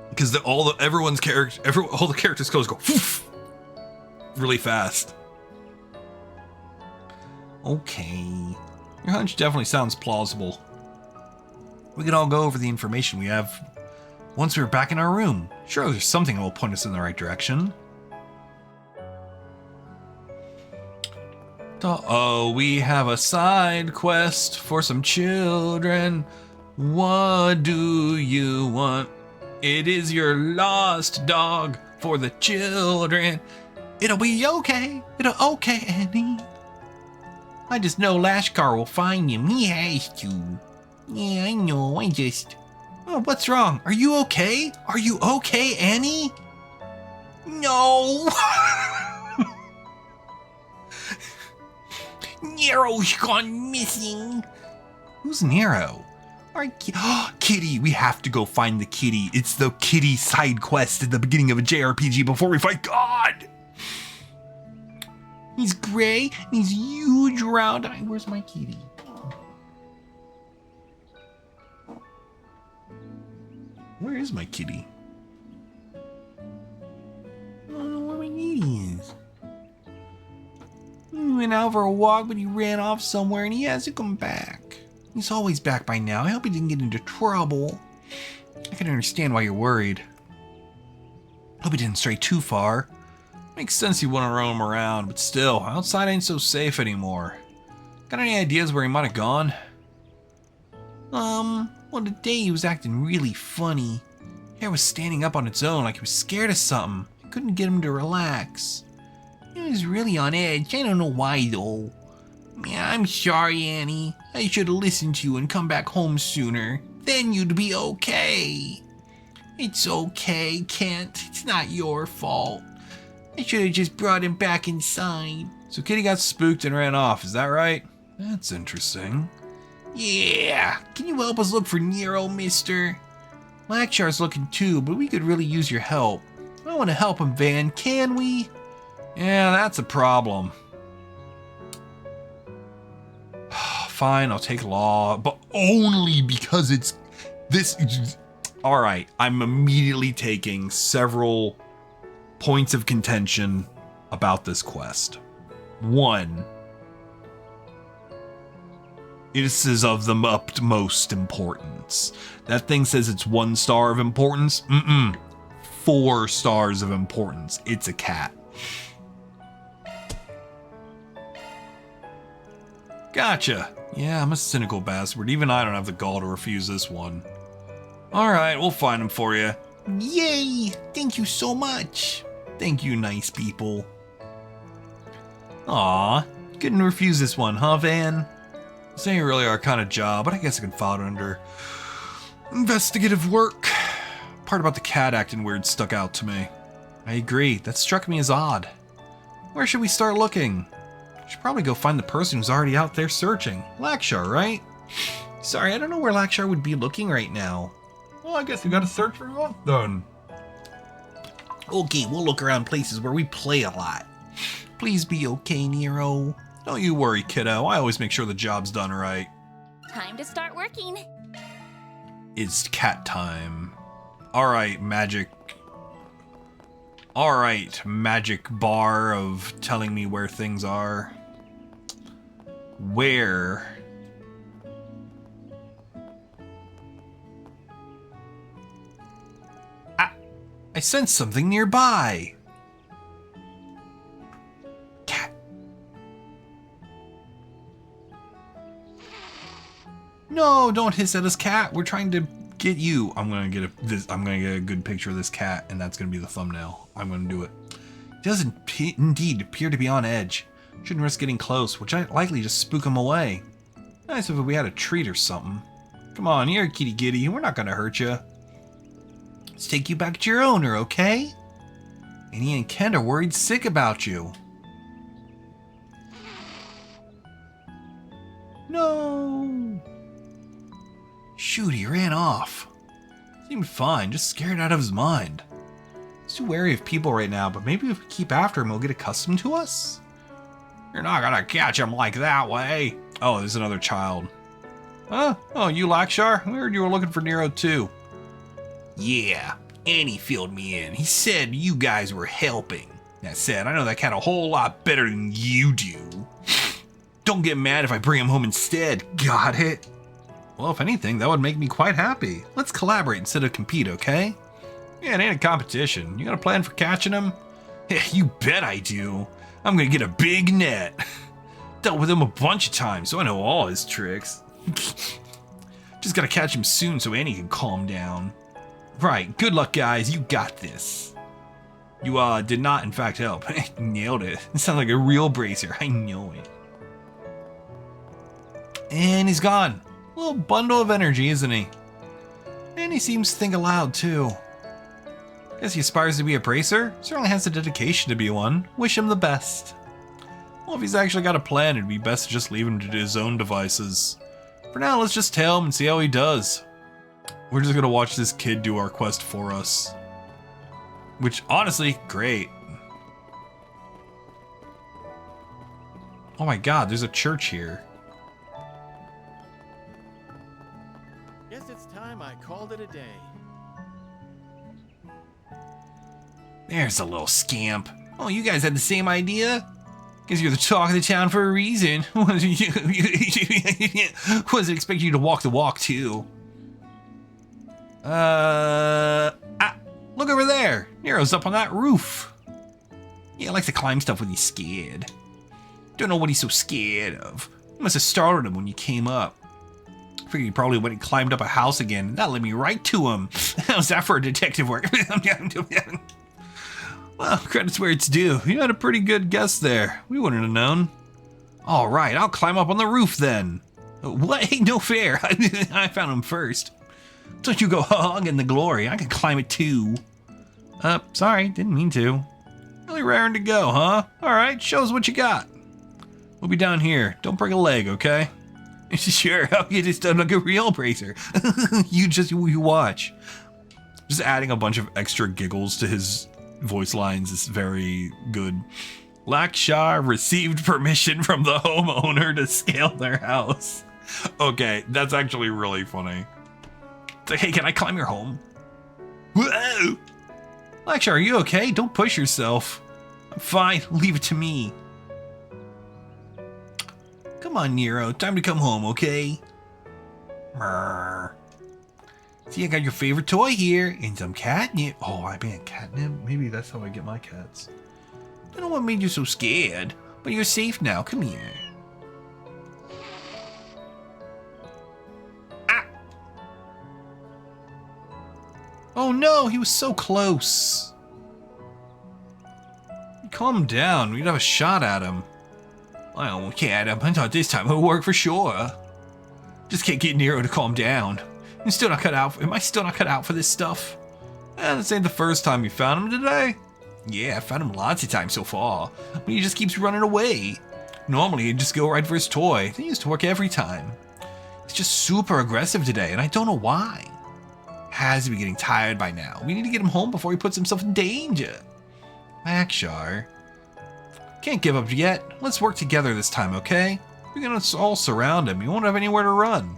because all the characters' clothes go really fast. Okay, your hunch definitely sounds plausible. We could all go over the information we have once we're back in our room. Sure, there's something that will point us in the right direction. Uh-oh, we have a side quest for some children. What do you want? It is your lost dog for the children. It'll be okay. It'll okay, Annie. I just know Lashkar will find him. He has to. Yeah, I know. Oh, what's wrong? Are you okay? Are you okay, Annie? No. Nero's gone missing. Who's Nero? Our Kitty. We have to go find the kitty. It's the kitty side quest at the beginning of a JRPG before we fight God. He's gray and he's huge round eye. Where's my kitty? Where is my kitty? I don't know where my kitty is. went out for a walk, but he ran off somewhere and he hasn't come back. He's always back by now. I hope he didn't get into trouble. I can understand why you're worried. Hope he didn't stray too far. Makes sense you wouldn't roam him around, but still, outside ain't so safe anymore. Got any ideas where he might have gone? Well, today he was acting really funny. Hair was standing up on its own like he was scared of something. I couldn't get him to relax. He was really on edge. I don't know why, though. Yeah, I'm sorry, Annie. I should have listened to you and come back home sooner. Then you'd be okay. It's okay, Kent. It's not your fault. I should have just brought him back inside. So Kitty got spooked and ran off, is that right? That's interesting. Yeah. Can you help us look for Nero, mister? Lakshar's looking too, but we could really use your help. I want to help him, Van. Can we? Yeah, that's a problem. Fine, I'll take law, but only because it's this. Alright, I'm immediately taking several points of contention about this quest. One, this is of the utmost importance. That thing says it's 1 star of importance. 4 stars of importance. It's a cat. Gotcha. Yeah, I'm a cynical bastard. Even I don't have the gall to refuse this one. Alright, we'll find him for you. Yay! Thank you so much. Thank you, nice people. Aw, couldn't refuse this one, huh, Van? This ain't really our kind of job, but I guess I can file it under investigative work. Part about the cat acting weird stuck out to me. I agree, that struck me as odd. Where should we start looking? Should probably go find the person who's already out there searching. Lakshar, right? Sorry, I don't know where Lakshar would be looking right now. Well, I guess we gotta search for him then. Okay, we'll look around places where we play a lot. Please be okay, Nero. Don't you worry, kiddo. I always make sure the job's done right. Time to start working. It's cat time. Alright, magic. Alright, magic bar of telling me where things are. Where? I sense something nearby. Cat. No, don't hiss at us, cat. We're trying to get you. I'm gonna get a good picture of this cat, and that's gonna be the thumbnail. I'm gonna do it. It does indeed appear to be on edge. Shouldn't risk getting close, which I'd likely just spook him away. Nice if we had a treat or something. Come on, here, kitty giddy. We're not gonna hurt you. Let's take you back to your owner, okay? Annie and Ken are worried sick about you. No. Shoot, he ran off. Seemed fine, just scared out of his mind. He's too wary of people right now, but maybe if we keep after him, he'll get accustomed to us? You're not gonna catch him like that way. Oh, there's another child. Huh? Oh, you Lakshar? We heard you were looking for Nero too. Yeah, Annie filled me in. He said you guys were helping. That said, I know that cat a whole lot better than you do. Don't get mad if I bring him home instead. Got it? Well, if anything, that would make me quite happy. Let's collaborate instead of compete, okay? Yeah, it ain't a competition. You got a plan for catching him? Yeah, you bet I do. I'm gonna get a big net. Dealt with him a bunch of times, so I know all his tricks. Just gotta catch him soon so Annie can calm down. Right, good luck, guys. You got this. You, did not, in fact, help. Nailed it. It sounds like a real bracer. I know it. And he's gone. A little bundle of energy, isn't he? And he seems to think aloud, too. Guess he aspires to be a bracer. Certainly has the dedication to be one. Wish him the best. Well, if he's actually got a plan, it'd be best to just leave him to his own devices. For now, let's just tail him and see how he does. We're just gonna watch this kid do our quest for us. Which, honestly, great. Oh my god, there's a church here. Guess it's time I called it a day. There's a little scamp. Oh, you guys had the same idea? Guess you're the talk of the town for a reason. Wasn't expecting you to walk the walk, too. Look over there. Nero's up on that roof. Yeah, I like to climb stuff when he's scared. Don't know what he's so scared of. You must have startled him when you came up. I figured he probably went and climbed up a house again. That led me right to him. How's that for detective work? Well, credit's where it's due. You had a pretty good guess there. We wouldn't have known. All right, I'll climb up on the roof then. What? Ain't no fair. I found him first. Don't you go hogging the glory. I can climb it too. Sorry, didn't mean to. Really raring to go, huh? All right, show us what you got. We'll be down here. Don't break a leg, okay? Sure, I'll get this done like a real bracer. You watch. Just adding a bunch of extra giggles to his voice lines is very good. Lakshar received permission from the homeowner to scale their house. Okay, that's actually really funny. It's like, hey, can I climb your home? Whoa! Lakshar, are you okay? Don't push yourself. I'm fine. Leave it to me. Come on, Nero. Time to come home, okay? Brr. See, I got your favorite toy here and some catnip. Oh, I mean catnip? Maybe that's how I get my cats. Don't know what made you so scared, but you're safe now. Come here. Ah! Oh no, he was so close. Calm down. We'd have a shot at him. I don't care. I thought this time it would work for sure. Just can't get Nero to calm down. Am I still not cut out for this stuff? This ain't the first time you found him today. Yeah, I found him lots of times so far, but he just keeps running away. Normally, he'd just go right for his toy. It used to work every time. He's just super aggressive today, and I don't know why. Has to be getting tired by now. We need to get him home before he puts himself in danger. Lakshar. Can't give up yet. Let's work together this time, okay? We're gonna all surround him. He won't have anywhere to run.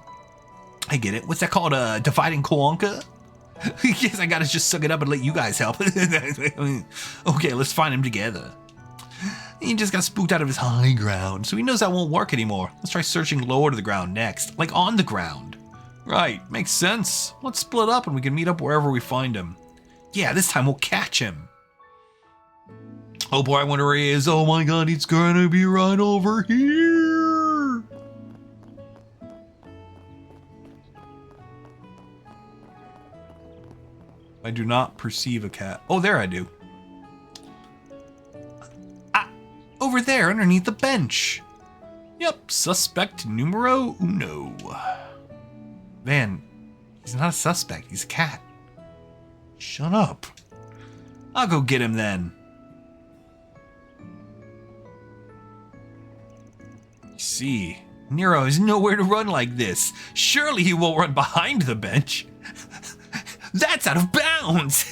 I get it. What's that called? Divide and conquer? Guess I gotta just suck it up and let you guys help. Okay, let's find him together. He just got spooked out of his high ground, so he knows that won't work anymore. Let's try searching lower to the ground next, like on the ground. Right, makes sense. Let's split up and we can meet up wherever we find him. Yeah, this time we'll catch him. Oh boy, I wonder where he is. Oh my god, he's gonna be right over here. I do not perceive a cat. Oh, there I do. Ah, over there, underneath the bench. Yep, suspect numero uno. Man, he's not a suspect, he's a cat. Shut up. I'll go get him then. See, Nero has nowhere to run like this. Surely he won't run behind the bench. That's out of bounds.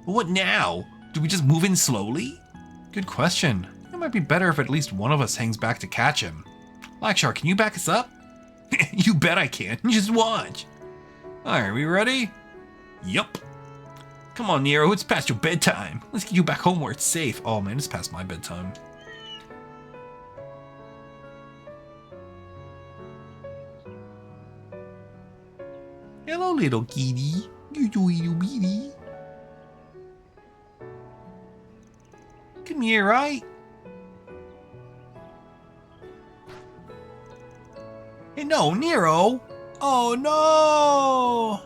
What now? Do we just move in slowly? Good question. It might be better if at least one of us hangs back to catch him. Lakshar, can you back us up? You bet I can. Just watch. Alright, we ready? Yup. Come on, Nero, it's past your bedtime. Let's get you back home where it's safe. Oh man, it's past my bedtime. Hello, little kitty. You little bitty. Come here, right? Hey, no, Nero. Oh no!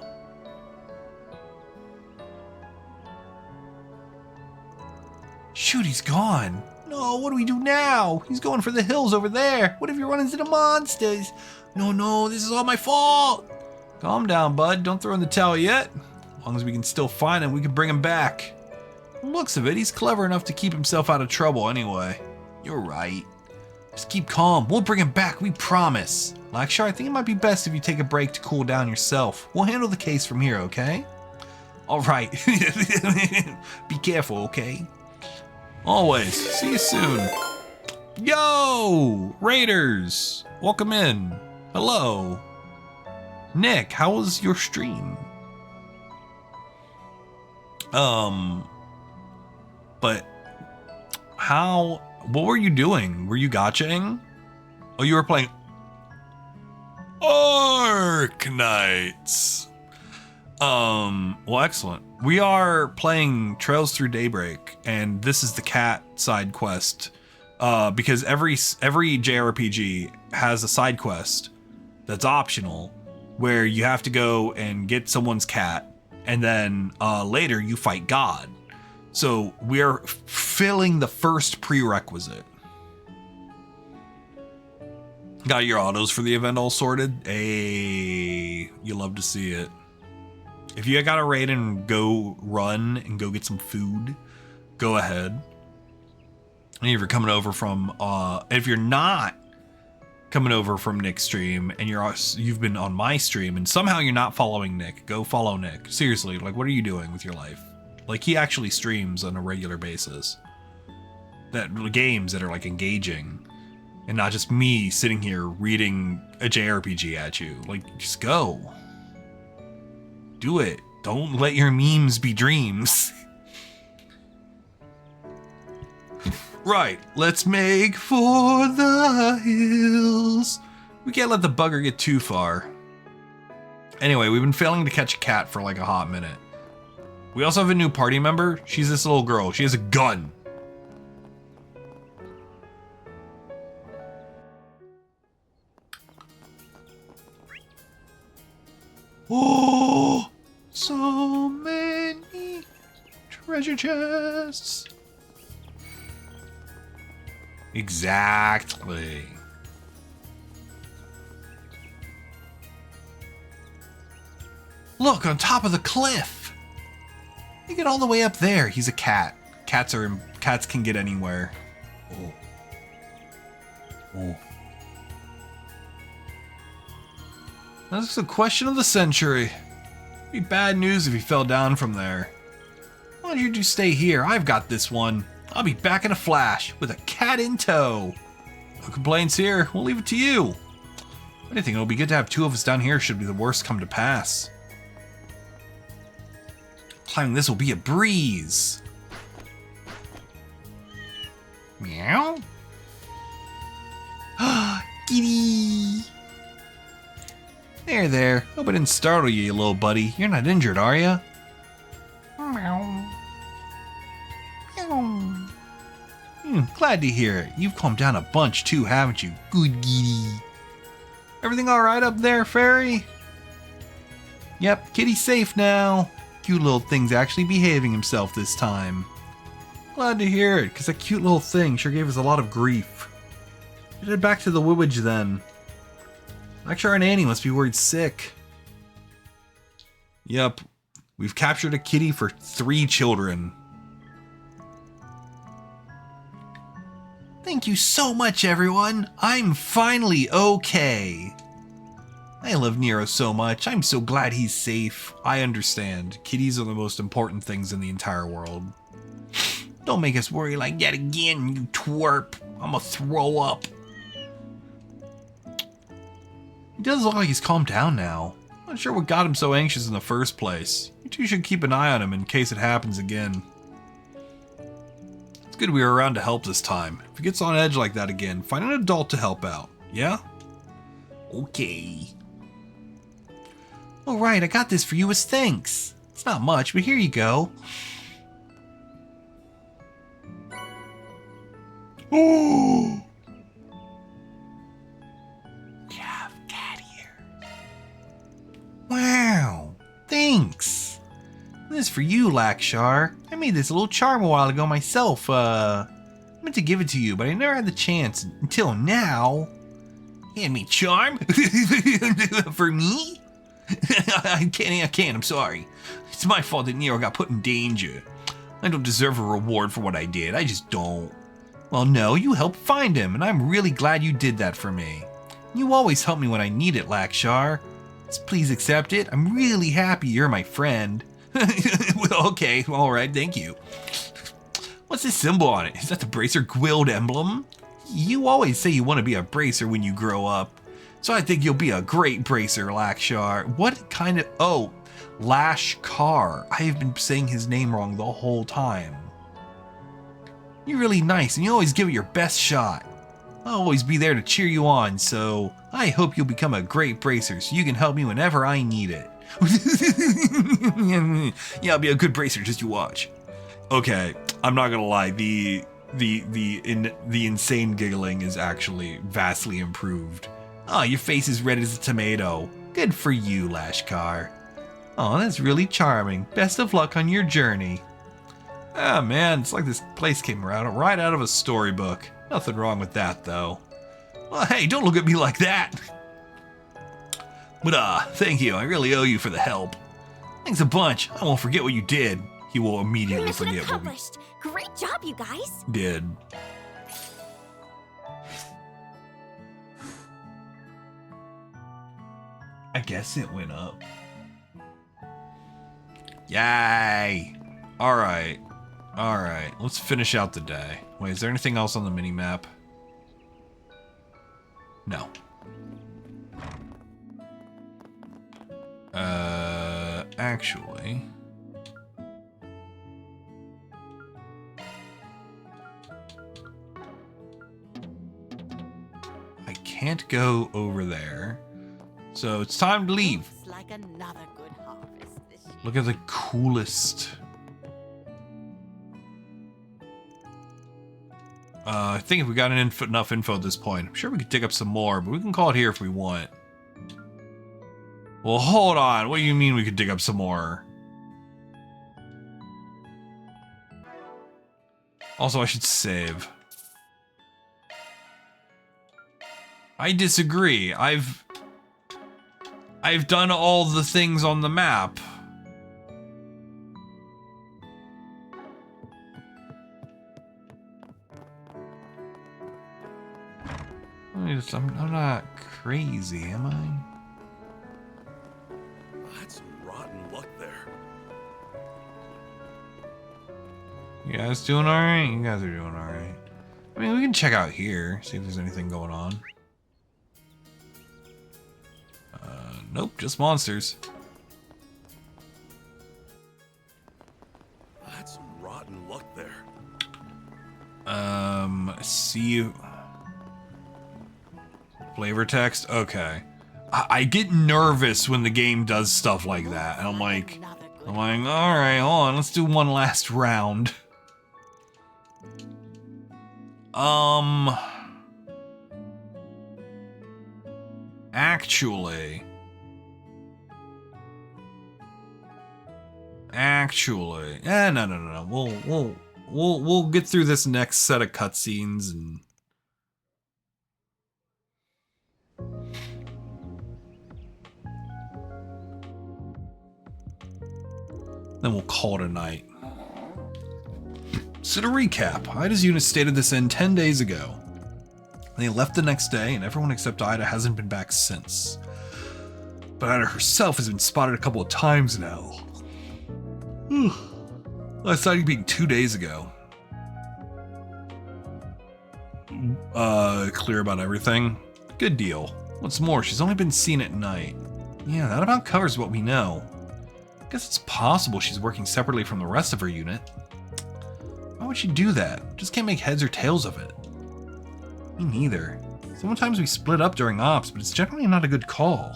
Shoot, he's gone. No, what do we do now? He's going for the hills over there. What if he runs into the monsters? No, this is all my fault. Calm down, bud. Don't throw in the towel yet. As long as we can still find him, we can bring him back. From the looks of it, he's clever enough to keep himself out of trouble anyway. You're right. Just keep calm. We'll bring him back, we promise. Lakshar, I think it might be best if you take a break to cool down yourself. We'll handle the case from here, okay? All right. Be careful, okay? Always. See you soon. Yo! Raiders! Welcome in. Hello. Nick, how was your stream? But What were you doing? Were you gotchaing? Oh, you were playing Ark Knights. Well, excellent. We are playing Trails Through Daybreak, and this is the cat side quest. Because every JRPG has a side quest that's optional, where you have to go and get someone's cat, and then later you fight God. So we are filling the first prerequisite. Got your autos for the event all sorted? Hey, you love to see it. If you got a raid and go run and go get some food, go ahead. And if you're coming over from, if you're not coming over from Nick's stream and you've been on my stream and somehow you're not following Nick, go follow Nick. Seriously, like, what are you doing with your life? Like, he actually streams on a regular basis. Games that are like engaging. And not just me sitting here reading a JRPG at you. Like, just go. Do it. Don't let your memes be dreams. Right, let's make for the hills. We can't let the bugger get too far. Anyway, we've been failing to catch a cat for like a hot minute. We also have a new party member. She's this little girl. She has a gun. Oh, so many treasure chests. Exactly. Look, on top of the cliff. You get all the way up there. He's a cat. Cats can get anywhere. Oh. Oh. That's the question of the century. It'd be bad news if he fell down from there. Why don't you just stay here? I've got this one. I'll be back in a flash with a cat in tow. No complaints here. We'll leave it to you. If anything, it'll be good to have two of us down here should be the worst come to pass. Climbing this will be a breeze. Meow. Kitty. There. Hope I didn't startle you, little buddy. You're not injured, are you? Meow. Glad to hear it. You've calmed down a bunch too, haven't you? Good kitty. Everything alright up there, fairy? Yep, kitty's safe now. Cute little thing's actually behaving himself this time. Glad to hear it, because that cute little thing sure gave us a lot of grief. Head back to the Wiwage then. Lecture and Annie must be worried sick. Yep, we've captured a kitty for 3 children. Thank you so much, everyone. I'm finally okay. I love Nero so much. I'm so glad he's safe. I understand. Kitties are the most important things in the entire world. Don't make us worry like that again, you twerp. I'm gonna throw up. He does look like he's calmed down now. Not sure what got him so anxious in the first place. You two should keep an eye on him in case it happens again. It's good we were around to help this time. If he gets on edge like that again, find an adult to help out. Yeah? Okay. Alright, I got this for you as thanks. It's not much, but here you go. Oh! We have cat ears. Wow, thanks. This is for you, Lakshar. I made this little charm a while ago myself. I meant to give it to you, but I never had the chance until now. Hand me charm? For me? I can't, I'm sorry. It's my fault that Nero got put in danger. I don't deserve a reward for what I did, I just don't. Well, no, you helped find him, and I'm really glad you did that for me. You always help me when I need it, Lakshar. Just please accept it. I'm really happy you're my friend. Well, okay, alright, thank you. What's this symbol on it? Is that the Bracer Guild emblem? You always say you want to be a Bracer when you grow up. So I think you'll be a great Bracer, Lakshar. What kind of... Oh, Lashkar. I have been saying his name wrong the whole time. You're really nice and you always give it your best shot. I'll always be there to cheer you on, so I hope you'll become a great bracer so you can help me whenever I need it. Yeah, I'll be a good bracer, just you watch. Okay, I'm not gonna lie, the insane giggling is actually vastly improved. Oh, your face is red as a tomato. Good for you, Lashkar. Oh, that's really charming. Best of luck on your journey. Ah, man, it's like this place came right out of a storybook. Nothing wrong with that, though. Well, hey, don't look at me like that. But, thank you. I really owe you for the help. Thanks a bunch. I won't forget what you did. He will immediately Mission forget what we accomplished. Great job, you guys. did. I guess it went up. Yay! Alright. Alright. Let's finish out the day. Wait, is there anything else on the mini-map? No. Actually... I can't go over there. So it's time to leave. Looks like another good harvest this year. Look at the coolest. I think if we got enough info at this point, I'm sure we could dig up some more, but we can call it here if we want. Well, hold on. What do you mean we could dig up some more? Also, I should save. I disagree. I've done all the things on the map. I'm not crazy, am I? That's some rotten luck there. You guys doing alright? You guys are doing alright. I mean, we can check out here, see if there's anything going on. Nope, just monsters. That's some rotten luck there. See you. Flavor text? Okay. I get nervous when the game does stuff like that. And I'm like, alright, hold on, let's do one last round. Actually, no. We'll get through this next set of cutscenes and then we'll call it a night. So to recap, Ida's unit stated this in 10 days ago. They left the next day, and everyone except Ida hasn't been back since. But Ida herself has been spotted a couple of times now. Last sighting being 2 days ago. Clear about everything? Good deal. What's more, she's only been seen at night. Yeah, that about covers what we know. Guess it's possible she's working separately from the rest of her unit. Why would she do that? Just can't make heads or tails of it. Me neither. Sometimes we split up during ops, but it's generally not a good call.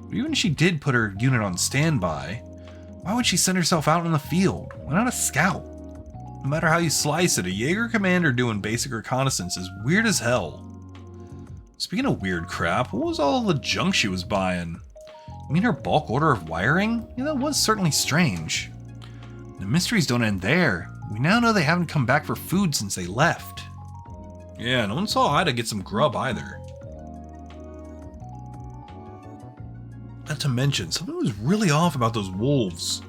But even if she did put her unit on standby, why would she send herself out in the field? Why not a scout? No matter how you slice it, a Jaeger commander doing basic reconnaissance is weird as hell. Speaking of weird crap, what was all the junk she was buying? You mean her bulk order of wiring? Yeah, that was certainly strange. The mysteries don't end there. We now know they haven't come back for food since they left. Yeah, no one saw Ida get some grub either. Not to mention, something was really off about those wolves.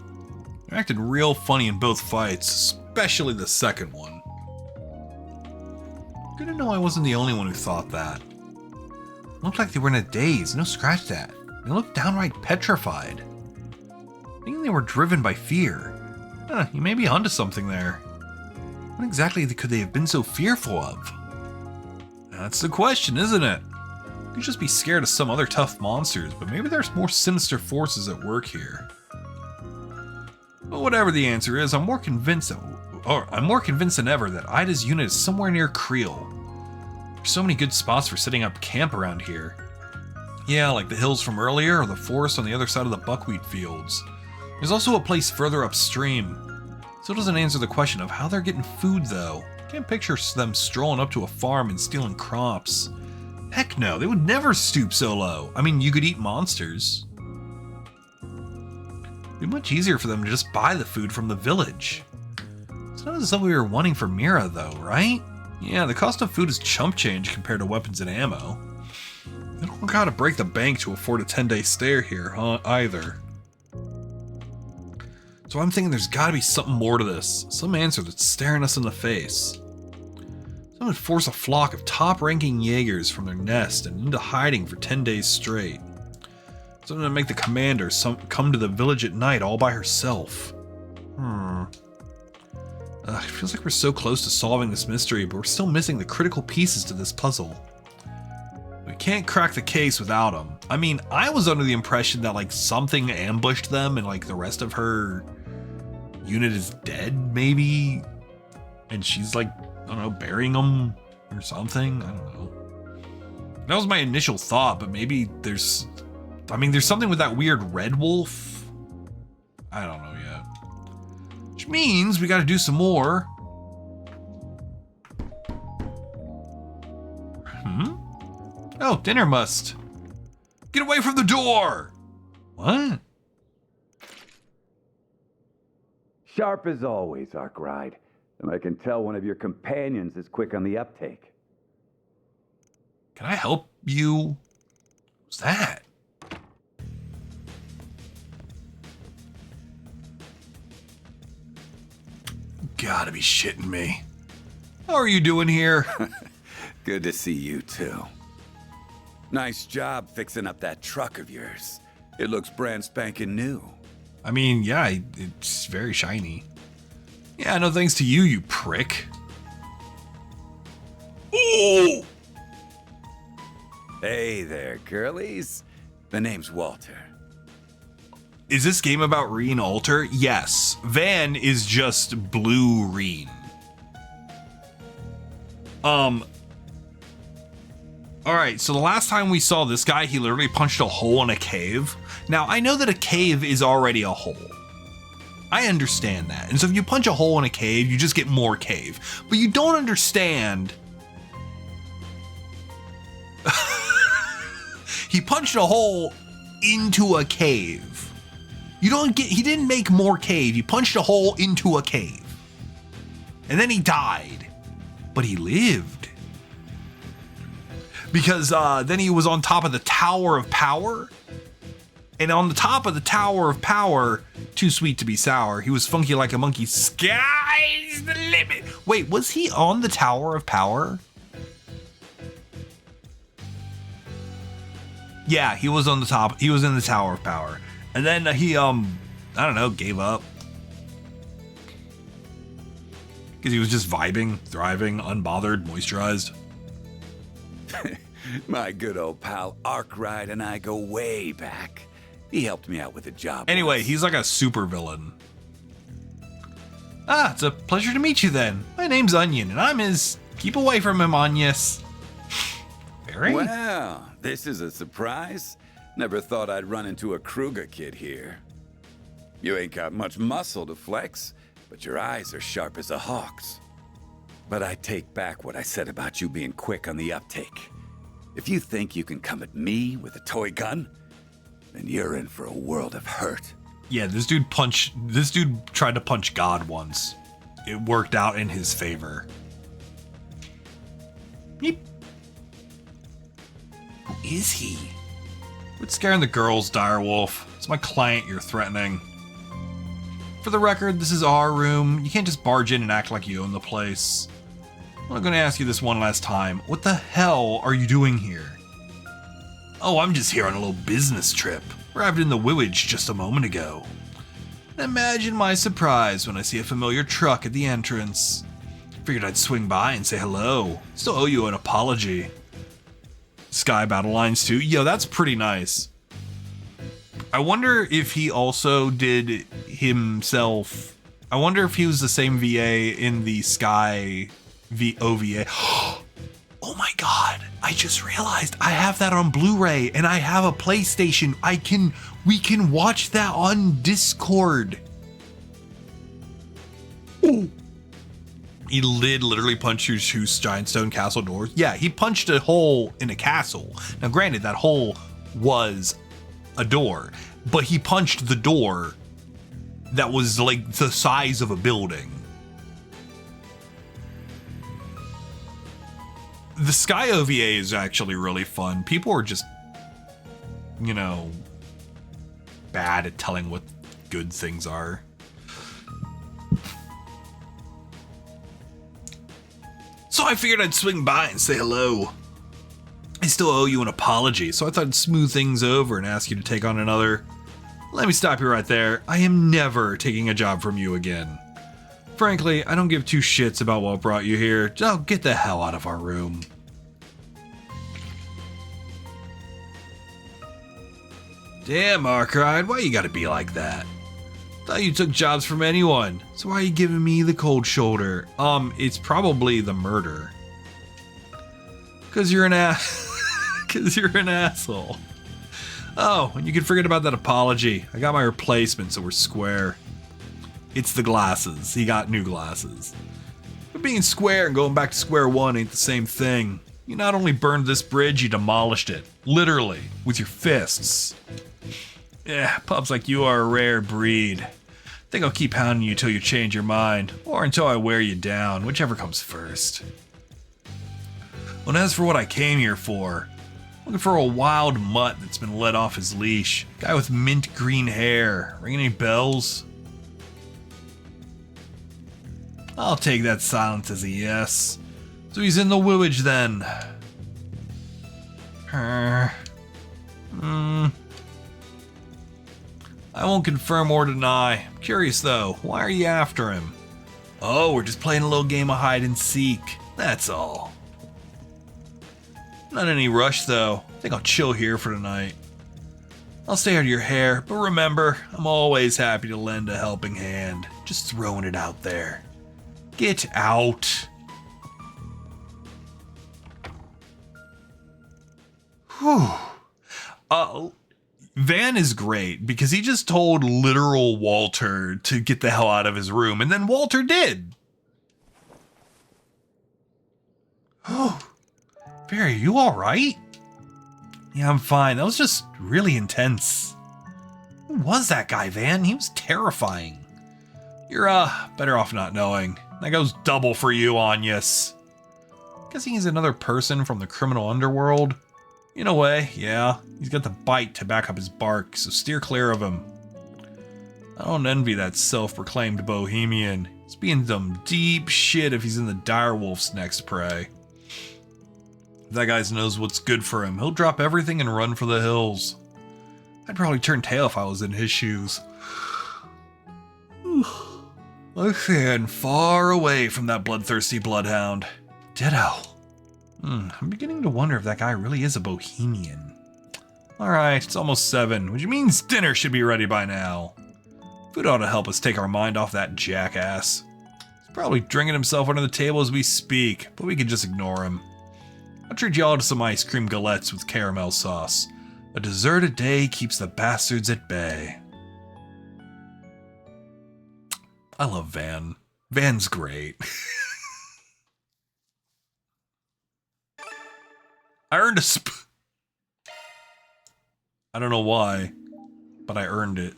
They acted real funny in both fights, especially the second one. Good to know I wasn't the only one who thought that. It looked like they were in a daze, no scratch that. They looked downright petrified. Thinking they were driven by fear. You may be onto something there. What exactly could they have been so fearful of? That's the question, isn't it? You could just be scared of some other tough monsters, but maybe there's more sinister forces at work here. But whatever the answer is, I'm more convinced that I'm more convinced than ever that Ida's unit is somewhere near Creel. There's so many good spots for setting up camp around here. Yeah, like the hills from earlier or the forest on the other side of the buckwheat fields. There's also a place further upstream. Still doesn't answer the question of how they're getting food though. Can't picture them strolling up to a farm and stealing crops. Heck no, they would never stoop so low. I mean, you could eat monsters. It'd be much easier for them to just buy the food from the village. It's not as though we were wanting for Mira though, right? Yeah, the cost of food is chump change compared to weapons and ammo. They don't gotta break the bank to afford a 10-day stay here, huh, either. So I'm thinking there's gotta be something more to this. Some answer that's staring us in the face. Someone would force a flock of top-ranking Jaegers from their nest and into hiding for 10 days straight. Something to make the commander come to the village at night all by herself. It feels like we're so close to solving this mystery, but we're still missing the critical pieces to this puzzle. We can't crack the case without them. I mean, I was under the impression that, like, something ambushed them and, like, the rest of her unit is dead, maybe? And she's, like, I don't know, burying them or something? I don't know. That was my initial thought, but maybe there's something with that weird red wolf? I don't know yet. Which means we gotta do some more. Oh, dinner must. Get away from the door! What? Sharp as always, Arkwright. And I can tell one of your companions is quick on the uptake. Can I help you? What's that? Gotta be shitting me. How are you doing here? Good to see you, too. Nice job fixing up that truck of yours. It looks brand spanking new. I mean, yeah, it's very shiny. Yeah, no thanks to you, you prick. Ooh! Hey there, girlies. The name's Walter. Is this game about Reen Alter? Yes. Van is just blue Reen. Alright, so the last time we saw this guy, he literally punched a hole in a cave. Now, I know that a cave is already a hole. I understand that. And so if you punch a hole in a cave, you just get more cave. But you don't understand. He punched a hole into a cave. You don't get, he didn't make more cave. He punched a hole into a cave. And then he died. But he lived. Because then he was on top of the Tower of Power. And on the top of the Tower of Power, too sweet to be sour, he was funky like a monkey. Sky's the limit. Wait, was he on the Tower of Power? Yeah, he was on the top. He was in the Tower of Power. And then he, I don't know, gave up. Because he was just vibing, thriving, unbothered, moisturized. My good old pal Arkwright and I go way back. He helped me out with a job. Anyway, once. he's like a super villain. Ah, it's a pleasure to meet you then. My name's Onion, and I'm his... Keep away from him, Onius. Very? Well, this is a surprise. Never thought I'd run into a Kruger kid here. You ain't got much muscle to flex, but your eyes are sharp as a hawk's. But I take back what I said about you being quick on the uptake. If you think you can come at me with a toy gun, then you're in for a world of hurt. Yeah, this dude tried to punch God once. It worked out in his favor. Beep. Who is he? Quit scaring the girls, Direwolf. It's my client you're threatening. For the record, this is our room. You can't just barge in and act like you own the place. I'm gonna ask you this one last time. What the hell are you doing here? Oh, I'm just here on a little business trip. Arrived in the Wiwage just a moment ago. Imagine my surprise when I see a familiar truck at the entrance. Figured I'd swing by and say hello. Still owe you an apology. Sky Battle Lines 2. Yo, that's pretty nice. I wonder if he also did himself I wonder if he was the same VA in the Sky OVA. Oh my god, I just realized I have that on Blu-ray and I have a PlayStation. We can watch that on Discord. Ooh. He did literally punch through two giant stone castle doors. Yeah, he punched a hole in a castle. Now granted, that hole was a door, but he punched the door that was like the size of a building. The Sky OVA is actually really fun. People are just, you know, bad at telling what good things are. So I figured I'd swing by and say hello. I still owe you an apology, so I thought I'd smooth things over and ask you to take on another. Let me stop you right there. I am never taking a job from you again. Frankly, I don't give two shits about what brought you here. Just get the hell out of our room. Damn, Arkride, why you gotta be like that? Thought you took jobs from anyone, so why are you giving me the cold shoulder? It's probably the murder. Cause you're an asshole. Oh, and you can forget about that apology. I got my replacement, so we're square. It's the glasses. He got new glasses. But being square and going back to square one ain't the same thing. You not only burned this bridge, you demolished it. Literally, with your fists. Yeah, pups like you are a rare breed. Think I'll keep hounding you till you change your mind, or until I wear you down, whichever comes first. Well, as for what I came here for, looking for a wild mutt that's been let off his leash. Guy with mint green hair. Ring any bells? I'll take that silence as a yes. So he's in the village then. I won't confirm or deny. I'm curious though, why are you after him? Oh, we're just playing a little game of hide and seek. That's all. Not in any rush though. I think I'll chill here for tonight. I'll stay out of your hair, but remember, I'm always happy to lend a helping hand. Just throwing it out there. Get out. Whew. Van is great because he just told literal Walter to get the hell out of his room, and then Walter did. Oh, Barry, you all right? Yeah, I'm fine. That was just really intense. Who was that guy, Van? He was terrifying. You're, better off not knowing. That goes double for you, Anyas. Guessing he's another person from the criminal underworld. In a way, yeah. He's got the bite to back up his bark, so steer clear of him. I don't envy that self-proclaimed bohemian. He's being some deep shit if he's in the direwolf's next prey. If that guy knows what's good for him, he'll drop everything and run for the hills. I'd probably turn tail if I was in his shoes. I stand far away from that bloodthirsty bloodhound. Ditto. I'm beginning to wonder if that guy really is a bohemian. Alright, it's almost 7, which means dinner should be ready by now. Food ought to help us take our mind off that jackass. He's probably drinking himself under the table as we speak, but we can just ignore him. I'll treat y'all to some ice cream galettes with caramel sauce. A dessert a day keeps the bastards at bay. I love Van. Van's great. I earned a I don't know why, but I earned it.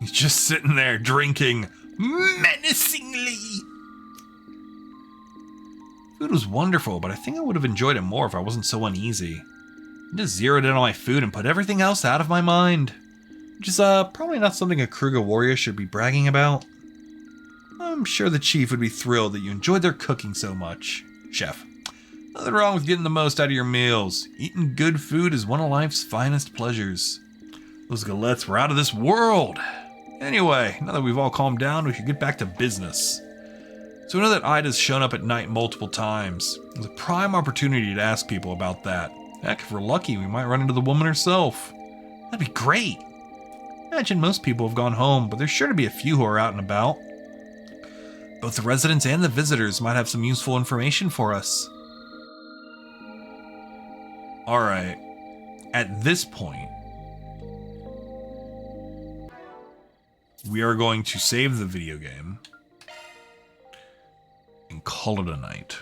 He's just sitting there drinking menacingly. Food was wonderful, but I think I would have enjoyed it more if I wasn't so uneasy. I just zeroed in on my food and put everything else out of my mind. Which is probably not something a Kruger warrior should be bragging about. I'm sure the chief would be thrilled that you enjoyed their cooking so much. Chef, nothing wrong with getting the most out of your meals. Eating good food is one of life's finest pleasures. Those galettes were out of this world. Anyway, now that we've all calmed down, we should get back to business. So we know that Ida's shown up at night multiple times. It's a prime opportunity to ask people about that. Heck, if we're lucky, we might run into the woman herself. That'd be great. I imagine most people have gone home, but there's sure to be a few who are out and about. Both the residents and the visitors might have some useful information for us. Alright. At this point, we are going to save the video game and call it a night.